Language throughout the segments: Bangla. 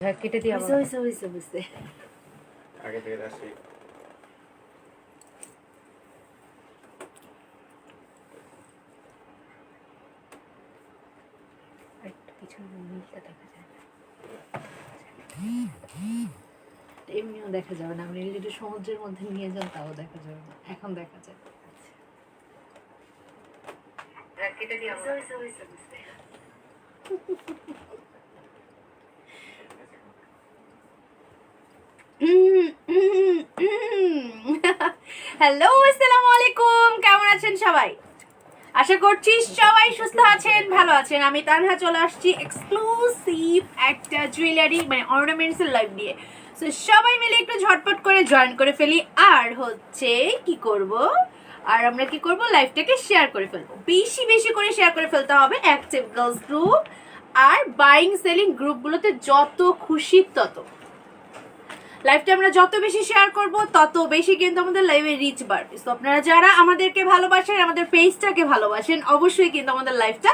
হ্যাঁ কেটে দিয়ে আবার বুঝতে আগে থেকে আসি একটু পিছনে নীলটা দেখা যায় না। এমনিও দেখা যাবে না, আপনি যদি সমুদ্রের মধ্যে নিয়ে যান তাও দেখা যাবে না, এখন দেখা যায়। হ্যাঁ কেটে দিয়ে আবার হ্যালো, আসসালামু আলাইকুম। কেমন আছেন সবাই? আশা করছি সবাই সুস্থ আছেন, ভালো আছেন। আমি তানহা চলে আসছি এক্সক্লুসিভ একটা জুয়েলারি মানে অর্নামেন্টস এর লাইভ দিয়ে। সো সবাই মিলে একটু ঝটপট করে জয়েন করে ফেলি। আর হচ্ছে কি করব, আর আমরা কি করব, লাইভটাকে শেয়ার করে ফেলবো, বেশি বেশি করে শেয়ার করে ফেলতে হবে অ্যাক্টিভ গার্লস গ্রুপ আর বাইং সেলিং গ্রুপগুলোতে, যত খুশি তত। লাইভটা আমরা যত বেশি শেয়ার করব তত বেশি কিন্তু আমাদের লাইভে রিচ বাড়বে। তো আপনারা যারা আমাদেরকে ভালোবাসেন, আমাদের পেজটাকে ভালোবাসেন, অবশ্যই কিন্তু আমাদের লাইভটা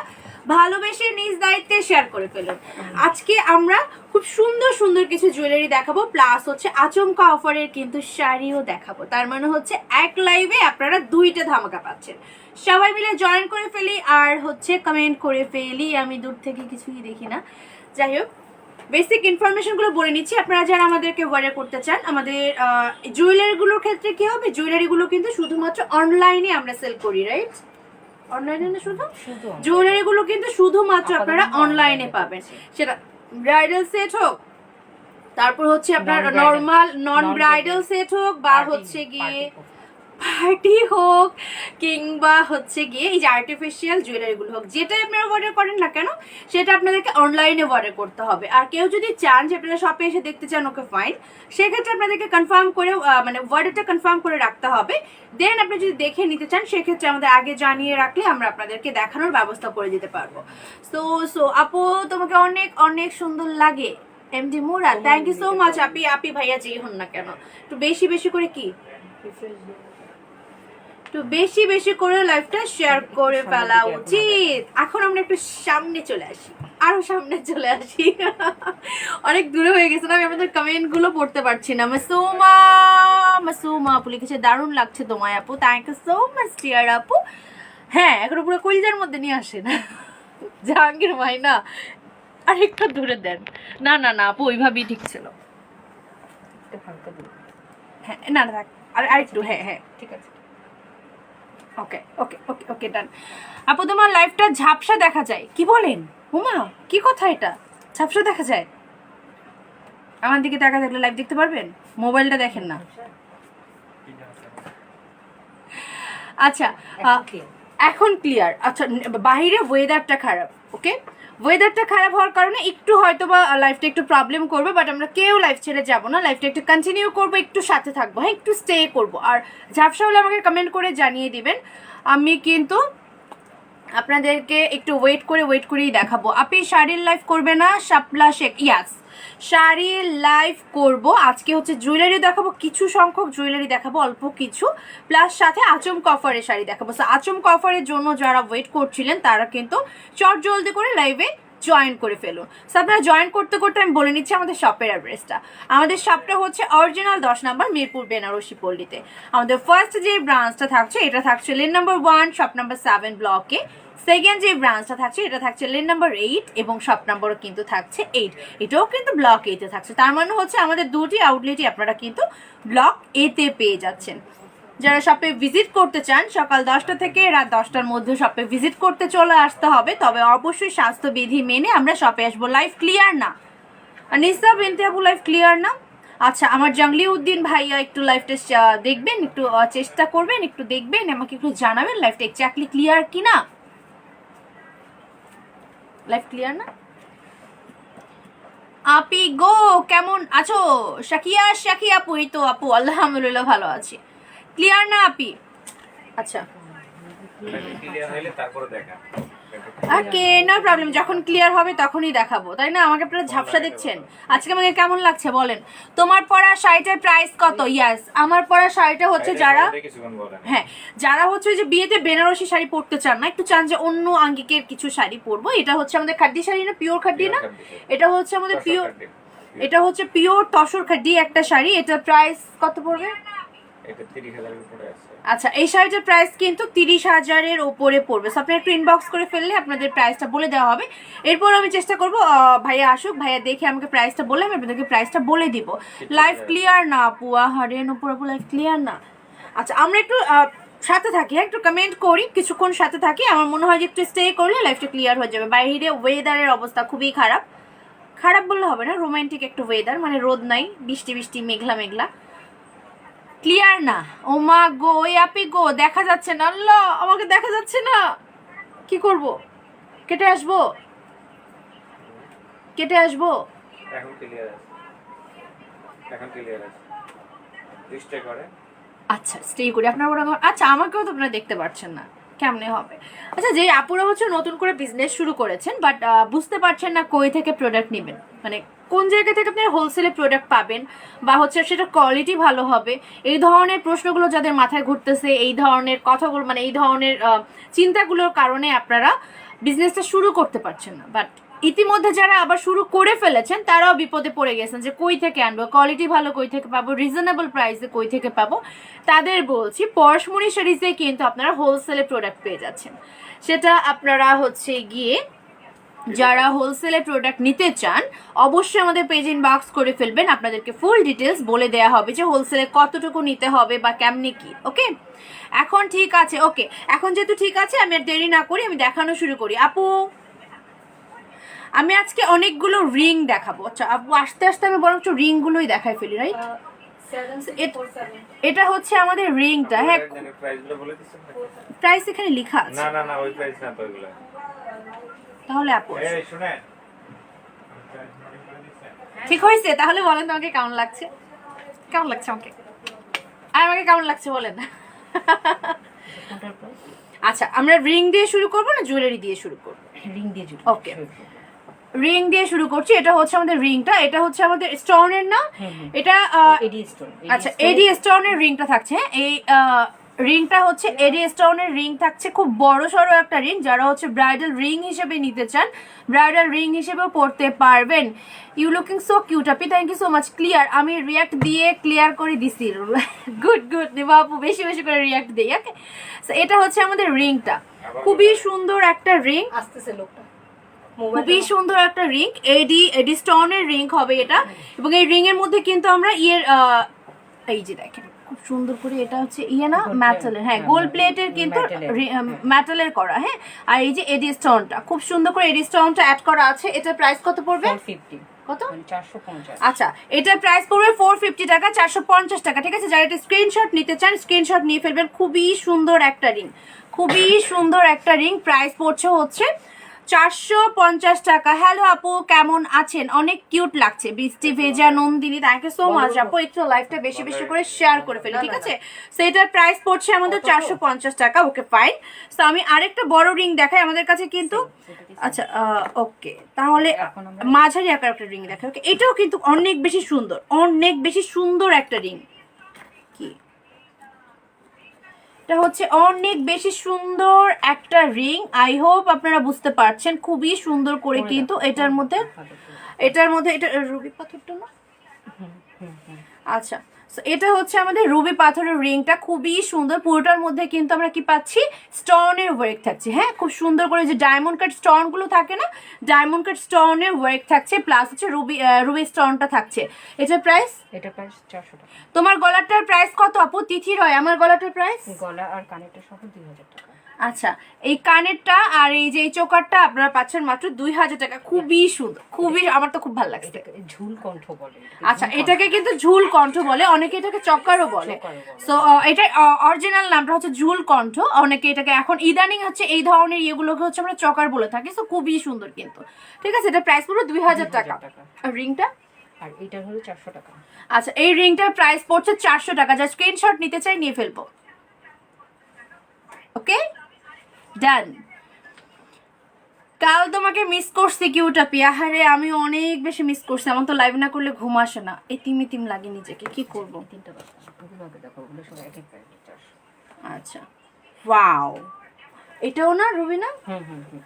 ভালোবেসে নিজ দায়িত্বে শেয়ার করে ফেলুন। আজকে আমরা খুব সুন্দর সুন্দর কিছু জুয়েলারি দেখাবো, প্লাস হচ্ছে আচমকা অফারের কিন্তু শাড়িও দেখাবো। তার মানে হচ্ছে এক লাইভে আপনারা দুইটা ধামাকা পাচ্ছেন। সবাই মিলে জয়েন করে ফেলি আর হচ্ছে কমেন্ট করে ফেলি। আমি দূর থেকে কিছুই দেখি না, যাই হোক বেসিক ইনফরমেশনগুলো বলে নিচ্ছি। আপনারা যারা আমাদেরকে অর্ডার করতে চান, আমাদের জুয়েলারিগুলোর ক্ষেত্রে কি হবে, জুয়েলারিগুলো কিন্তু শুধুমাত্র অনলাইনে আমরা সেল করি, রাইট? অনলাইনে না, শুধু জুয়েলারিগুলো কিন্তু শুধুমাত্র আপনারা অনলাইনে পাবেন। সেটা ব্রাইডাল সেট হোক, তারপর হচ্ছে আপনার নর্মাল নন ব্রাইডাল সেট হোক, বা হচ্ছে গিয়ে পার্টি হোক, কিংবা হচ্ছে গিয়ে এই যে আর্টিফিশিয়াল জুয়েলারিগুলো হোক, যেটাই আপনারা অর্ডার করেন না কেন সেটা আপনাদেরকে অনলাইনে অর্ডার করতে হবে। আর কেউ যদি চান যে আপনারা শপে এসে দেখতে চান, ওকে ফাইন, সেক্ষেত্রে আপনাদেরকে কনফার্ম করে মানে অর্ডারটা কনফার্ম করে রাখতে হবে। দেন আপনি যদি দেখে নিতে চান সেক্ষেত্রে আমাদের আগে জানিয়ে রাখলে আমরা আপনাদেরকে দেখানোর ব্যবস্থা করে দিতে পারবো। সো আপু, তোমাকে অনেক অনেক সুন্দর লাগে। MD Murad, thank you so much. আপি ভাইয়া যেই হন না কেন, একটু বেশি বেশি করে কি একটু বেশি বেশি করে লাইভটা শেয়ার করে ফেলা উচিত। এখন আমরা একটু সামনে চলে আসি, আরো সামনে চলে আসি। অনেক দূরে হয়ে গেছে না, আমি আপনাদের কমেন্ট গুলো পড়তে পারছি না। মাসুমা আপু লিখেছে দারুণ লাগছে তোমায় আপু, thank you so much dear আপু। হ্যাঁ, এখন পুরো কলিজার মধ্যে নিয়ে আসেন জাহাঙ্গীর ভাই। না, আর একটু দূরে দেন। না না না আপু, ওইভাবেই ঠিক ছিল। হ্যাঁ না না, আর একটু, হ্যাঁ হ্যাঁ ঠিক আছে, ওকে ওকে ওকে ওকে ডান। আপু তোমার লাইফটা ঝাপসা দেখা যায়, কি বলেন? হুমা, কি কথা এটা? ঝাপসা দেখা যায়? আমার দিকে টাকা দেখলে লাইভ দেখতে পারবেন, মোবাইলটা দেখেন না। আচ্ছা, এখন ক্লিয়ার। আচ্ছা, বাইরে ওয়েদারটা খারাপ, ওকে, ওয়েদারটা খারাপ হওয়ার কারণে একটু হয়তো বা লাইফটা একটু প্রবলেম করবে, বাট আমরা কেউ লাইফ ছেড়ে যাবো না, লাইফটা একটু কন্টিনিউ করবো, একটু সাথে থাকবো, হ্যাঁ একটু স্টে করবো। আর ঝাপসা হলে আমাকে কমেন্ট করে জানিয়ে দিবেন, আমি কিন্তু আপনাদেরকে একটু ওয়েট করেই দেখাবো। আপনি শাড়ির লাইভ করবে না? শাপলা শেখ, ইয়াস শাড়ির লাইভ করব। আজকে হচ্ছে জুয়েলারি দেখাবো, কিছু সংখ্যক জুয়েলারি দেখাবো, অল্প কিছু, প্লাস সাথে আচমকা অফারের শাড়ি দেখাবো। আচমকা অফারের জন্য যারা ওয়েট করছিলেন তারা কিন্তু চট জলদি করে লাইভে জয়েন করে ফেলুন। সো আপনারা জয়েন করতে করতে আমি বলে নিচ্ছি আমাদের শপের অ্যাড্রেসটা। আমাদের শপটা হচ্ছে অরিজিনাল 10 নম্বর মিরপুর বেনারসি পল্লীতে। আমাদের ফার্স্ট যে ব্রাঞ্চটা থাকছে এটা থাকছে লেন নাম্বার 1 শপ নাম্বার 7 ব্লকে। সেকেন্ড যে ব্রাঞ্চটা থাকছে এটা থাকছে লেন নাম্বার 8 এবং শপ নাম্বারও কিন্তু থাকছে 8, এটাও কিন্তু ব্লক 8-এ থাকছে। তার মানে হচ্ছে আমাদের দুটি আউটলেটই আপনারা কিন্তু ব্লক 8-এ পেয়ে যাচ্ছেন। যারা শপে ভিজিট করতে চান সকাল 10টা থেকে রাত 10টার মধ্যে শপে ভিজিট করতে চলে আসতে হবে, তবে অবশ্যই স্বাস্থ্যবিধি মেনে আমরা শপে আসবো। লাইভ ক্লিয়ার না? নিসা বিনতে আপু লাইভ ক্লিয়ার না? আচ্ছা, আমার জাংলি উদ্দিন ভাইয়া একটু লাইভটা দেখবেন, একটু চেষ্টা করবেন, একটু দেখবেন, আমাকে একটু জানাবেন লাইভটা এক্স্যাক্টলি ক্লিয়ার কিনা। লাইভ ক্লিয়ার না? আপি গো, কেমন আছো? শাকিয়া আপু, এই তো আপু আলহামদুলিল্লাহ ভালো আছি। ক্লিয়ার না আপি? আচ্ছা ক্লিয়ার হইলে তারপরে দেখা। ওকে, নো প্রবলেম, যখন ক্লিয়ার হবে তখনই দেখাবো, তাই না? আমাকে আপনারা ঝাপসা দেখছেন। আজকে আমাকে কেমন লাগছে বলেন? তোমার পরা শাড়িটার প্রাইস কত? ইয়াস, আমার পরা শাড়িটা হচ্ছে যারা, হ্যাঁ যারা হচ্ছে যে বিয়েতে বেনারসি শাড়ি পরতে চান না, একটু চান যে অন্য আঙ্গিকের কিছু শাড়ি পরবো, এটা হচ্ছে আমাদের খাদ্দি শাড়ি না, পিওর খাদ্দি না, এটা হচ্ছে আমাদের পিওর এটা হচ্ছে পিওর তসর খাদি একটা শাড়ি। এটা প্রাইস কত পড়বে? এটা 30,000 এর উপরে আছে। আচ্ছা, এই শাড়িটার প্রাইস কিন্তু 30,000-এর উপরে পড়বে। সো আপনারা একটু ইনবক্স করে ফেললে আপনাদের প্রাইসটা বলে দেওয়া হবে। এরপর আমি চেষ্টা করব ভাইয়া আসুক, ভাইয়া দেখে আমাকে প্রাইসটা বলে আমি আপনাদেরকে প্রাইসটা বলে দিব। লাইভ ক্লিয়ার না আপু, আহারে নুপুর আপু লাইভ ক্লিয়ার না। আচ্ছা, আমরা একটু সাথে থাকি, হ্যাঁ একটু কমেন্ট করি, কিছুক্ষণ সাথে থাকি। আমার মনে হয় যে একটু স্টে করলে লাইফটা ক্লিয়ার হয়ে যাবে। বাইরে ওয়েদারের অবস্থা খুবই খারাপ, খারাপ বললে হবে না, রোমান্টিক একটু ওয়েদার, মানে রোদ নাই, বৃষ্টি বৃষ্টি মেঘলা মেঘলা, ক্লিয়ার না। ও মা গো, ওই আপি গো, দেখা যাচ্ছে না, আল্লাহ আমাকে দেখা যাচ্ছে না, কি করব? কেটে আসবো, কেটে আসবো? এখন ক্লিয়ার আছে, এখন ক্লিয়ার আছে। ডিস্টে করে। আচ্ছা স্টে করি আপনার ওরা। আচ্ছা, আমাকেও তো আপনারা দেখতে পাচ্ছেন না, কেমনে হবে? আচ্ছা, যে আপুরা হচ্ছে নতুন করে বিজনেস শুরু করেছেন, বাট বুঝতে পারছেন না কই থেকে প্রোডাক্ট নেবেন, মানে কোন জায়গা থেকে আপনারা হোলসেলে প্রোডাক্ট পাবেন, বা হচ্ছে সেটা কোয়ালিটি ভালো হবে, এই ধরনের প্রশ্নগুলো যাদের মাথায় ঘুরতেছে, এই ধরনের কথাগুলো, মানে এই ধরনের চিন্তাগুলোর কারণে আপনারা বিজনেসটা শুরু করতে পারছেন না। বাট ইতিমধ্যে যারা আবার শুরু করে ফেলেছেন তারাও বিপদে পড়ে গেছেন যে কই থেকে আনবো, কোয়ালিটি ভালো কই থেকে পাবো, রিজনেবল প্রাইসে কই থেকে পাবো। তাদের বলছি পরশমণি শাড়িতে কিন্তু আপনারা হোলসেলে প্রোডাক্ট পেয়ে যাচ্ছেন। সেটা আপনারা হচ্ছে গিয়ে যারা হোলসেলে প্রোডাক্ট নিতে চান অবশ্যই আমাদের পেজ ইনবক্স করে ফেলবেন, আপনাদেরকে ফুল ডিটেলস বলে দেওয়া হবে যে হোলসেলে কতটুকু নিতে হবে বা কেমনি কি। ওকে, এখন ঠিক আছে। ওকে, এখন যেহেতু ঠিক আছে আমি আর দেরি না করি, আমি দেখানো শুরু করি। আপু, আমি আজকে অনেকগুলো রিং দেখাবো। আচ্ছা আপু, আস্তে আস্তে আমি বরং রিং গুলোই দেখাই ফেলি, রাইট? এটা হচ্ছে আমাদের রিংটা। হ্যাঁ, প্রাইসগুলো বলে দিছেন? প্রাইস এখানে লেখা আছে। না না না, ওই প্রাইস না তো ওইগুলো। তাহলে আপু এই শুনেন, ঠিক হয়েছে? তাহলে বলেন তোমাকে কেমন লাগছে, কেমন লাগছে আমাকে, আর আমাকে কেমন লাগছে বলেন। আচ্ছা, আমরা রিং দিয়ে শুরু করবো না জুয়েলারি দিয়ে শুরু করবো? রিং দিয়ে জুড়ে। ওকে, রিং দিয়ে শুরু করছি। এটা হচ্ছে আমাদের রিংটা, এটা হচ্ছে আমাদের স্টোনের না, এটা এডি স্টোন। আচ্ছা, এডি স্টোনের রিংটা থাকছে। এই রিংটা হচ্ছে এডি স্টোনের রিং থাকছে, খুব বড় সড়ো একটা রিং। যারা হচ্ছে ব্রাইডাল রিং হিসেবে নিতে চান, ব্রাইডাল রিং হিসেবেও পড়তে পারবেন। ইউ লুকিং সো কিউট আপি, thank you so much. Clear, আমি রিয়াক্ট দিয়ে ক্লিয়ার করে দিছি। গুড গুড দেবা আপু, বেশি বেশি করে রিয়াক্ট দিই। ওকে, সো এটা হচ্ছে আমাদের রিংটা, খুবই সুন্দর একটা রিং, আসতেছে লোকটা, খুবই সুন্দর একটা রিং। এডি স্টোনের রিং হবে এটা। এবং এই রিং এর মধ্যে কিন্তু আমরা এই যে দেখেন খুব সুন্দর করে, এটা হচ্ছে না মেটালের, হ্যাঁ গোল্ড প্লেটের কিন্তু মেটালের করা। হ্যাঁ, আর এই যে এডি স্টোনটা খুব সুন্দর করে এডি স্টোনটা অ্যাড করা আছে। এটার প্রাইস কত পড়বে? 450। কত? 450। আচ্ছা, এটার প্রাইস পড়বে 450 টাকা, 450 টাকা। ঠিক আছে, যারা এটা স্ক্রিনশট নিতে চান স্ক্রিনশট নিয়ে ফেলবেন। খুবই সুন্দর একটা রিং, খুবই সুন্দর একটা রিং। প্রাইস পড়ছে হচ্ছে 450 টাকা। হ্যালো আপু, কেমন আছেন? অনেক কিউট লাগছে। বৃষ্টি ভেজা Nandini, thank you so much আপু। একটু লাইভটা বেশি বেশি করে শেয়ার করে ফেলি, ঠিক আছে? সেটার প্রাইস পড়ছে আমাদের 450 টাকা। Okay fine. তো আমি আরেকটা বড় রিং দেখাই আমাদের কাছে কিন্তু। আচ্ছা ওকে, তাহলে মাঝারি আকার একটা রিং দেখাই। ওকে, এটাও কিন্তু অনেক বেশি সুন্দর, অনেক বেশি সুন্দর একটা রিং। কি এটা হচ্ছে অনেক বেশি সুন্দর একটা রিং। আই হোপ আপনারা বুঝতে পারছেন, খুবই সুন্দর করে কিন্তু এটার মধ্যে এটা রুবি পাথরটা না? আচ্ছা, এটা হচ্ছে আমাদের রুবি পাথরের রিংটা, খুবই সুন্দর। পুরোটার মধ্যে কিন্তু আমরা কি পাচ্ছি? স্টোনের ওয়ার্ক থাকছে। হ্যাঁ, খুব সুন্দর করে যে ডায়মন্ড কাট স্টোন গুলো থাকে না, ডায়মন্ড কাট স্টোনের ওয়ার্ক থাকছে, প্লাস হচ্ছে রুবি স্টোনটা থাকছে। এটার প্রাইস? এটা প্রাইস 400 টাকা। তোমার গলাটার প্রাইস কত আপু? তিথি রয়, আমার গলাটার প্রাইস? গলা আর কানেরটা সহ 2000 টাকা। আচ্ছা, এই কানেরটা আর এই যে চোকারটা আপনারা পাচ্ছেন মাত্র 2000 টাকা। খুবই সুন্দর, খুবই, আমার তো খুব ভালো লাগছে। ঝুল কণ্ঠ বলে। আচ্ছা, এটাকে কিন্তু ঝুল কণ্ঠ বলে, অনেকে এটাকে চক্কারও বলে। সো এটা অরিজিনাল নামটা হচ্ছে ঝুল কণ্ঠ। অনেকে এটাকে এখন ইদানিং হচ্ছে এই ধরনের ইয়েগুলোকে হচ্ছে আমরা চকার বলে থাকি। সো খুবই সুন্দর কিন্তু। ঠিক আছে, এটা প্রাইস পুরো 2000 টাকা। আর রিংটা? আর এটা হলো 400 টাকা। আচ্ছা, এই রিংটার প্রাইস পড়ছে 400 টাকা। যা স্ক্রিনশট নিতে চাই নিয়ে ফেলবো। ওকে ডান। কাল তোমাকে মিস করছি কিউটা পিয়া। হারে আমি অনেক বেশি মিস করছি, আমার তো লাইভ না করলে ঘুম আসে না, এতিম লাগে নিজেকে, কি করবো? 3টা বাচ্চা ওগুলো দেখো, ওগুলো সব এক এক প্রাইস 400। আচ্ছা, ওয়াও, এটাও না রুবিনা? হুম হুম হুম।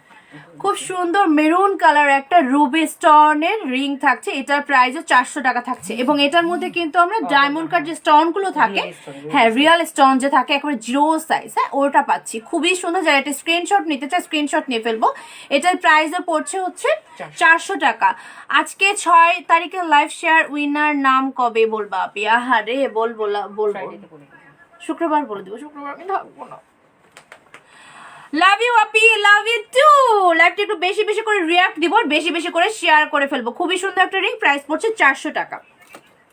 খুব সুন্দর মেরুন কালার একটা রুবি স্টোনের রিং থাকছে, এটার প্রাইসও 400 টাকা থাকছে। এবং এটার মধ্যে কিন্তু আমরা ডায়মন্ড কাট যে স্টোন গুলো থাকে, Real stone, হ্যাঁ রিয়েল স্টোন যে থাকে একেবারে জিরো সাইজ, হ্যাঁ ওটা পাচ্ছি। খুবই সুন্দর, যারা এটা স্ক্রিনশট নিতে চায় স্ক্রিনশট নিয়ে ফেলবো। এটার প্রাইসও পড়ছে হচ্ছে 400 টাকা। আজকে 6 তারিখে লাইভ শেয়ার উইনার নাম কবে বলবা আপি? আহারে বলবো ফ্রাইডেতে করে দেবো। শুক্রবার বলে দেবো, শুক্রবার আমি থাকবো না। Love you Api, love you two. লাইভটা একটু বেশি বেশি করে রিয়াক্ট দিব, আর বেশি বেশি করে শেয়ার করে ফেলবো। খুবই সুন্দর একটা রিং, প্রাইস পড়ছে 400 টাকা।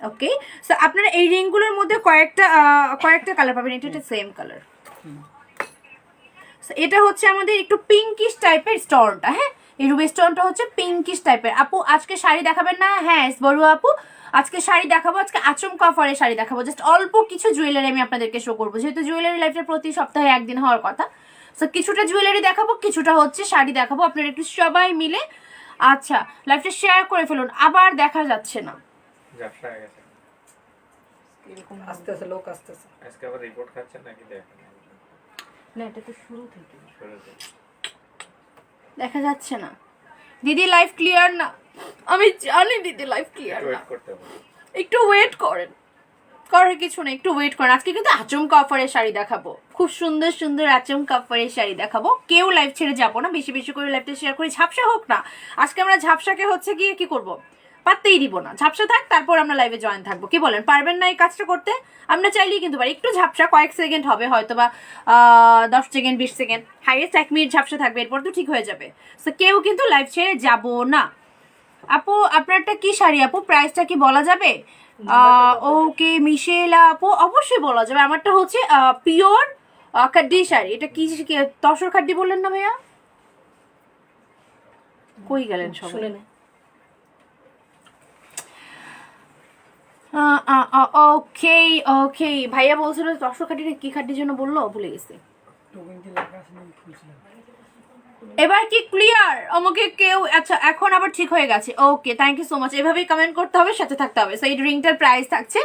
ওকে, সো আপনারা এই রিংগুলোর মধ্যে কয়েকটা কালার পাবেন। এটা সেম কালার। এটা হচ্ছে আমাদের একটু পিঙ্কিশ টাইপের স্টোনটা, হ্যাঁ এই রুবি স্টোনটা হচ্ছে পিঙ্কিশ টাইপের। আপু আজকে শাড়ি দেখাবেন না? হ্যাঁ বড়ুয়া আপু, আজকে শাড়ি দেখাবো, আজকে আচমকা অফারে শাড়ি দেখাবো। জাস্ট অল্প কিছু জুয়েলারি আমি আপনাদেরকে শো করবো, যেহেতু জুয়েলারি লাইফটা প্রতি সপ্তাহে একদিন হওয়ার কথা। সো কিছুটা জুয়েলারি দেখাবো, কিছুটা হচ্ছে শাড়ি দেখাবো। আপনারা একটু সবাই মিলে আচ্ছা লাইফটা শেয়ার করে ফেলুন। আবার দেখা যাচ্ছে না, ঝাপসা হয়ে গেছে। এরকম আস্তে আস্তে লোক আসতেছে। আজকে আবার রিপোর্ট খাচ্ছেন নাকি দেখেন? না, এটা তো শুরু থেকে। শুরুতে। দেখা যাচ্ছে না। দিদি লাইফ ক্লিয়ার না, আমি জানি দিদি লাইফ ক্লিয়ার না, ওয়েট করতে হবে। একটু ওয়েট করেন, করার কিছু না, একটু ওয়েট করেন। আজকে কিন্তু আচমকা অফারের শাড়ি দেখাবো, খুব সুন্দর সুন্দর আচমকা অফারের শাড়ি দেখাবো। কেউ লাইভ ছেড়ে যাবো না, বেশি বেশি করে লাইভটা শেয়ার করি। ঝাপসা হোক না, আজকে আমরা ঝাপসাকে হচ্ছে গিয়ে কি করব, পাততেই দিব না। ঝাপসা থাক, তারপর আমরা লাইভে জয়েন থাকবো। কি বলেন, পারবেন না এই কাজটা করতে? আমরা চাইলেই কিন্তু পারি। একটু ঝাপসা কয়েক সেকেন্ড হবে, হয়তো বা 10 সেকেন্ড 20 সেকেন্ড, হাইয়েস্ট 1 মিনিট ঝাপসা থাকবে, এরপর তো ঠিক হয়ে যাবে। তো কেউ কিন্তু লাইভ ছেড়ে যাবো না। আপু আপনারটা কি শাড়ি আপু, প্রাইসটা কি বলা যাবে? ওকে মিশেলা আপু, অবশ্যই বলা যাবে। আমারটা হচ্ছে পিওর খাড্ডি শাড়ি। এটা কি তসর খাড্ডি বললেন না ভাইয়া? কই গেলেন সবাই? শুনে নে। ওকে ওকে, ভাইয়া বলছিল তসর খাড্ডিটা কি খাড্ডির জন্য বললো, ভুলে গেছি। এবার কি ক্লিয়ার আমাকে কেউ? আচ্ছা এখন আবার ঠিক হয়ে গেছে। Okay thank you so much. এভাবেই কমেন্ট করতে হবে, সাথে থাকতে হবে। সো এই রিংটার প্রাইস থাকছে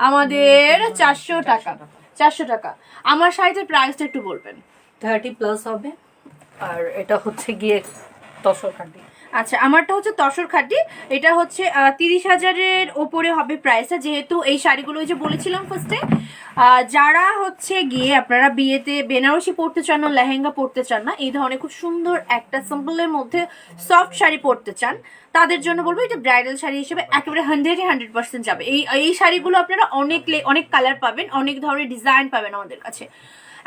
আমাদের 400 টাকা। 400 টাকা। আমার শাড়িটার প্রাইসটা একটু বলবেন। 30+ হবে। আর এটা হচ্ছে গিয়ে তসর কাটি। আচ্ছা আমারটা হচ্ছে তসর খাটি, এটা হচ্ছে 30,000-এর ওপরে হবে প্রাইসটা। যেহেতু এই শাড়িগুলো ওই যে বলেছিলাম ফার্স্টে, যারা হচ্ছে গিয়ে আপনারা বিয়েতে বেনারসি পরতে চান না, লেহেঙ্গা পরতে চান না, এই ধরনের খুব সুন্দর একটা সিম্পলের মধ্যে সফট শাড়ি পরতে চান, তাদের জন্য বলবো এটা ব্রাইডাল শাড়ি হিসেবে একেবারে 100% যাবে। এই শাড়িগুলো আপনারা অনেক কালার পাবেন, অনেক ধরনের ডিজাইন পাবেন আমাদের কাছে।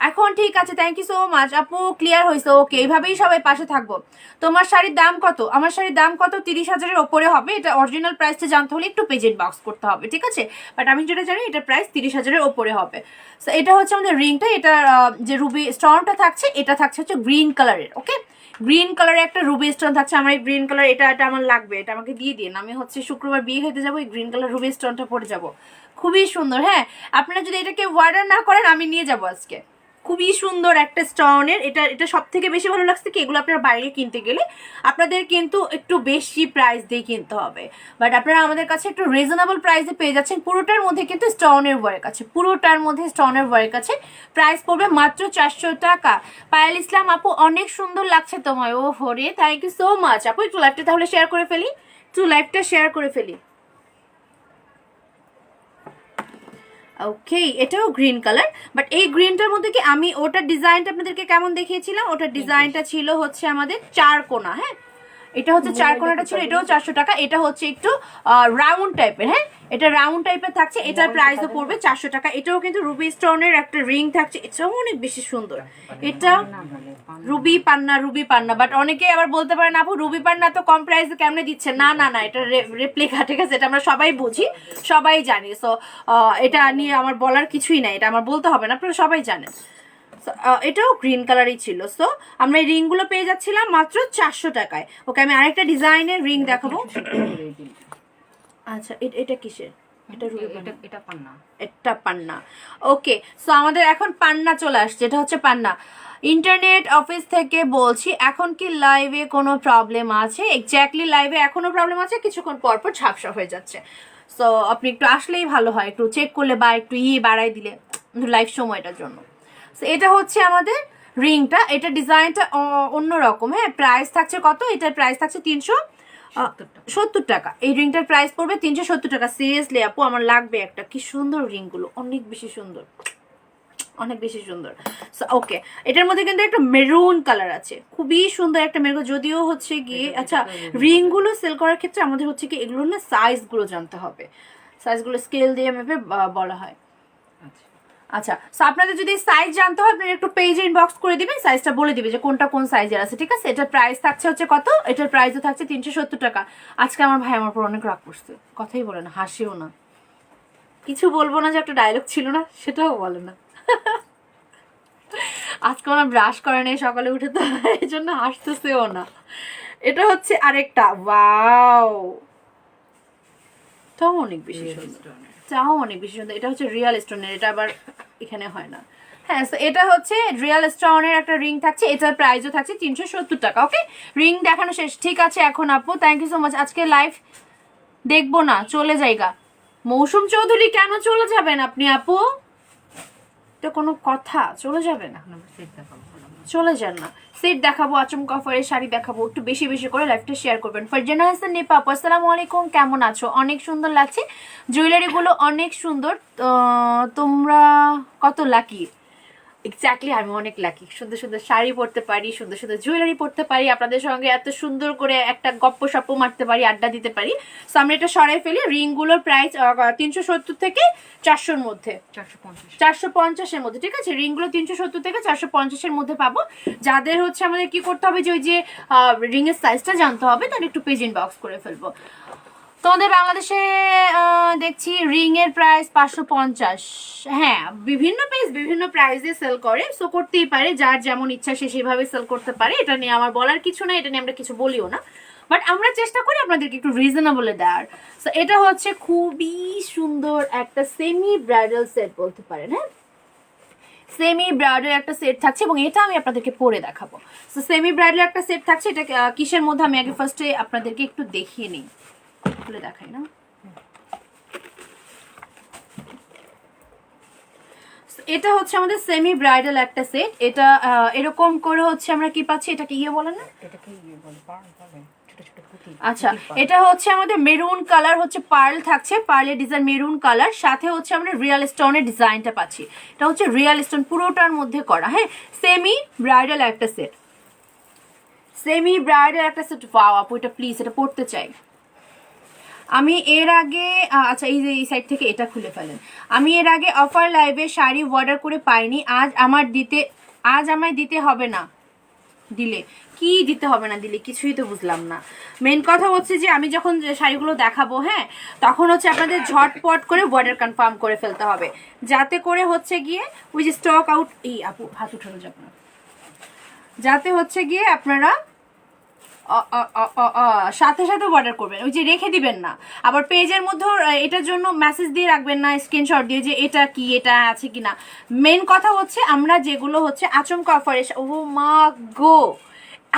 এখন ঠিক আছে, থ্যাংক ইউ সো মাচ আপু, ক্লিয়ার হয়েছে। ওকে এইভাবেই সবাই পাশে থাকবো। তোমার শাড়ির দাম কত? আমার শাড়ির দাম কত? 30,000-এর ওপরে হবে। এটা অরিজিনাল প্রাইসটা জানতে হলে একটু পেজেন্ট বক্স করতে হবে, ঠিক আছে? বাট আমি যেটা জানি এটা প্রাইস 30,000-এর ওপরে হবে। সো এটা হচ্ছে আমাদের রিংটা, এটা যে রুবি স্টোনটা থাকছে, এটা থাকছে হচ্ছে গ্রিন কালারের। ওকে গ্রিন কালারের একটা রুবি স্টোন থাকছে। আমার এই গ্রিন কালার এটা আমার লাগবে, এটা আমাকে দিয়ে দিন। আমি হচ্ছে শুক্রবার বিয়ে হতে যাবো, এই গ্রিন কালার রুবি স্টোনটা পরে যাবো। খুবই সুন্দর। হ্যাঁ আপনারা যদি এটাকে অর্ডার না করেন, আমি নিয়ে যাবো আজকে। খুবই সুন্দর একটা স্টোনের। এটা সব থেকে বেশি ভালো লাগছে কি, এগুলো আপনারা বাইরে কিনতে গেলে আপনাদের কিন্তু একটু বেশি প্রাইস দিয়ে কিনতে হবে, বাট আপনারা আমাদের কাছে একটু রিজনেবল প্রাইসে পেয়ে যাচ্ছেন। পুরোটার মধ্যে কিন্তু স্টোনের ওয়ার্ক আছে, পুরোটার মধ্যে স্টোনের ওয়ার্ক আছে। প্রাইস পড়বে মাত্র 400 টাকা। পায়েল ইসলাম আপু অনেক সুন্দর লাগছে তোমায়। ও হরে থ্যাংক ইউ সো মাচ আপু। একটু লাইভটা তাহলে শেয়ার করে ফেলি, একটু লাইভটা শেয়ার করে ফেলি। ওকে এটাও গ্রিন কালার, বাট এই গ্রিনটার মধ্যে কি আমি ওটার ডিজাইনটা আপনাদেরকে কেমন দেখিয়েছিলাম, ওটার ডিজাইনটা ছিল হচ্ছে আমাদের 4 কোনা। হ্যাঁ এটা হচ্ছে 4 কোনাটা ছিল, এটাও 400 টাকা। এটা হচ্ছে একটু রাউন্ড টাইপের, হ্যাঁ এটা রাউন্ড টাইপের থাকছে। এটার প্রাইসও পড়বে 400 টাকা। এটাও কিন্তু রুবি স্টোনের একটা রিং থাকছে, এটাও অনেক বেশি সুন্দর। এটা রুবি পান্না, বাট অনেকে আবার বলতে পারেন আপু রুবি পান্না তো কম প্রাইসে কেমনে দিচ্ছে। না এটা রেপ্লিকা, ঠিক আছে? এটা আমরা সবাই বুঝি, সবাই জানি। সো এটা নিয়ে আমার বলার কিছুই নাই, এটা আমার বলতে হবে না, আপনারা সবাই জানেন। এটাও গ্রিন কালারই ছিল। সো আমরা এই রিংগুলো পেয়ে যাচ্ছিলাম মাত্র 400 টাকায়। ওকে আমি আরেকটা ডিজাইনের রিং দেখাবো। আচ্ছা এটা কিসের? এটা পান্না। ওকে সো আমাদের এখন পান্না চলে আসছে, এটা হচ্ছে পান্না। ইন্টারনেট অফিস থেকে বলছি, এখন কি লাইভে কোনো প্রবলেম আছে? এক্স্যাক্টলি লাইভে এখনো প্রবলেম আছে, কিছুক্ষণ পর পর ঝাপসা হয়ে যাচ্ছে। সো আপনি একটু আসলেই ভালো হয়, একটু চেক করলে বা একটু বাড়াই দিলে লাইভ সময়টার জন্য। সো এটা হচ্ছে আমাদের রিংটা, এটা ডিজাইনটা অন্যরকম। হ্যাঁ, প্রাইস থাকছে কত? এটার প্রাইস থাকছে 370 টাকা। এই রিংটার প্রাইস পড়বে 370 টাকা। সিরিয়াসলি আপু আমার লাগবে একটা। কি সুন্দর রিংগুলো, অনেক বেশি সুন্দর, অনেক বেশি সুন্দর। ওকে, এটার মধ্যে কিন্তু একটা মেরুন কালার আছে, খুবই সুন্দর একটা মেরুন। যদিও হচ্ছে গিয়ে আচ্ছা, রিংগুলো সেল করার ক্ষেত্রে আমাদের হচ্ছে কি এগুলো না সাইজগুলো জানতে হবে, সাইজগুলো স্কেল দিয়ে মেপে বলা হয়। আচ্ছা, সো আপনাদের যদি সাইজ জানতে হয় আপনারা একটু পেজে ইনবক্স করে দিবেন, সাইজটা বলে দিবে যে কোনটা কোন সাইজের আছে, ঠিক আছে? এটার প্রাইস থাকছে হচ্ছে কত? এটার প্রাইসও থাকছে 370 টাকা। আজকে আমার ভাই আমার উপর অনেক রাগ করছে, কথাই বলে না, হাসিও না, কিছু বলবো না যে একটা ডায়লগ ছিল না সেটাও বলে না। আজকে ওরা ব্রাশ করে নেই সকালে উঠে, তো এই জন্য হাসতেছেও না। এটা হচ্ছে আরেকটা, ওয়াও, তাও অনেক বেশি সুন্দর, চাও অনেক বেশি সুন্দর। এটা হচ্ছে রিয়েল স্টোনের, এটা আবার এখানে হয় না। হ্যাঁ, তো এটা হচ্ছে রিয়েল স্টোনের একটা রিং থাকছে, এটার প্রাইসও থাকছে 370 টাকা। ওকে, রিং দেখানো শেষ, ঠিক আছে এখন আপু, থ্যাংক ইউ সো মাচ। আজকে লাইভ দেখবো না, চলে যাইগা। মৌসুম চৌধুরী কেন চলে যাবেন আপনি আপু? এটা কোনো কথা? চলে যাবেন? চলে যান না, সেট দেখাবো, আচমকা অফারের শাড়ি দেখাবো, একটু বেশি বেশি করে লাইভটা শেয়ার করবেন। ফারজানা হাসান নিপা আপু, আসসালামু আলাইকুম, কেমন আছো? অনেক সুন্দর লাগছে, জুয়েলারিগুলো অনেক সুন্দর। তোমরা কত লাকি? এক্স্যাক্টলি, আমি অনেক লাকি, সুন্দর সুন্দর শাড়ি পরতে পারি, সুন্দর সুন্দর জুয়েলারি পরতে পারি, আপনাদের সঙ্গে এত সুন্দর করে একটা গপ্প সপ্প মারতে পারি, আড্ডা দিতে পারি। সো আমরা এটা সরাই ফেলি। রিংগুলোর প্রাইস 370 থেকে 400-র মধ্যে, 450-এর মধ্যে, ঠিক আছে? রিংগুলো 370 থেকে 450-এর মধ্যে পাবো। যাদের হচ্ছে আমাদের কি করতে হবে যে ওই যে রিংয়ের সাইজটা জানতে হবে, তাহলে একটু পেজ ইনবক্স করে ফেলবো। তোমাদের বাংলাদেশে দেখছি রিং এর প্রাইস 550। হ্যাঁ, বিভিন্ন পেজ বিভিন্ন প্রাইসে সেল করে, সো করতেই পারে, যার যেমন ইচ্ছা সে সেভাবে সেল করতে পারে। এটা নিয়ে আমার বলার কিছু না, এটা নিয়ে আমরা কিছু বলিও না, বাট আমরা চেষ্টা করি আপনাদেরকে একটু রিজনেবলে দেওয়ার। সো এটা হচ্ছে খুবই সুন্দর একটা সেমি ব্রাইডাল সেট বলতে পারেন। হ্যাঁ, সেমি ব্রাইডাল একটা সেট থাকছে এবং এটা আমি আপনাদেরকে পরে দেখাবো। সো সেমি ব্রাইডাল একটা সেট থাকছে, এটা কিসের মধ্যে আমি আগে ফার্স্টে আপনাদেরকে একটু দেখিয়ে নিই, খুলে দেখাই না। এটা হচ্ছে আমাদের সেমি ব্রাইডাল একটা সেট। এটা এরকম করে হচ্ছে আমরা কি পাচ্ছি, এটাকে ইয়ে বলে না, এটাকে ইয়ে বলে ছোট ছোট পুঁতি। আচ্ছা, এটা হচ্ছে আমাদের মেরুন কালার, হচ্ছে পার্ল থাকছে, পার্লের ডিজাইন মেরুন কালার, সাথে হচ্ছে আমরা রিয়েল স্টোনের ডিজাইনটা পাচ্ছি। এটা হচ্ছে রিয়েল স্টোন পুরোটার মধ্যে করা। হ্যাঁ, সেমি ব্রাইডাল একটা সেট, সেমি ব্রাইডাল একটা সেট। ওয়াও আপু, এটা প্লিজ, এটা পড়তে চাই আমি। এর আগে আচ্ছা, এই যে এই সাইড থেকে এটা খুলে ফেলেন। আমি এর আগে অফার লাইভে শাড়ি অর্ডার করে পাইনি, আজ আমায় দিতে হবে না। দিলে কি দিতে হবে না দিলে কিছুই তো বুঝলাম না। মেন কথা হচ্ছে যে আমি যখন শাড়িগুলো দেখাবো, হ্যাঁ, তখন হচ্ছে আপনাদের ঝটপট করে অর্ডার কনফার্ম করে ফেলতে হবে, যাতে করে হচ্ছে গিয়ে ওই যে স্টক আউট, এই আপু হাত উঠানো যাবে না, যাতে হচ্ছে গিয়ে আপনারা সাথে সাথে অর্ডার করবেন, ওই যে রেখে দিবেন না। আবার পেজের মধ্যে এটার জন্য মেসেজ দিয়ে রাখবেন না, স্ক্রিনশট দিয়ে যে এটা কি, এটা আছে কিনা। মেন কথা হচ্ছে আমরা যেগুলো হচ্ছে আচমকা অফারে, ও মা গো,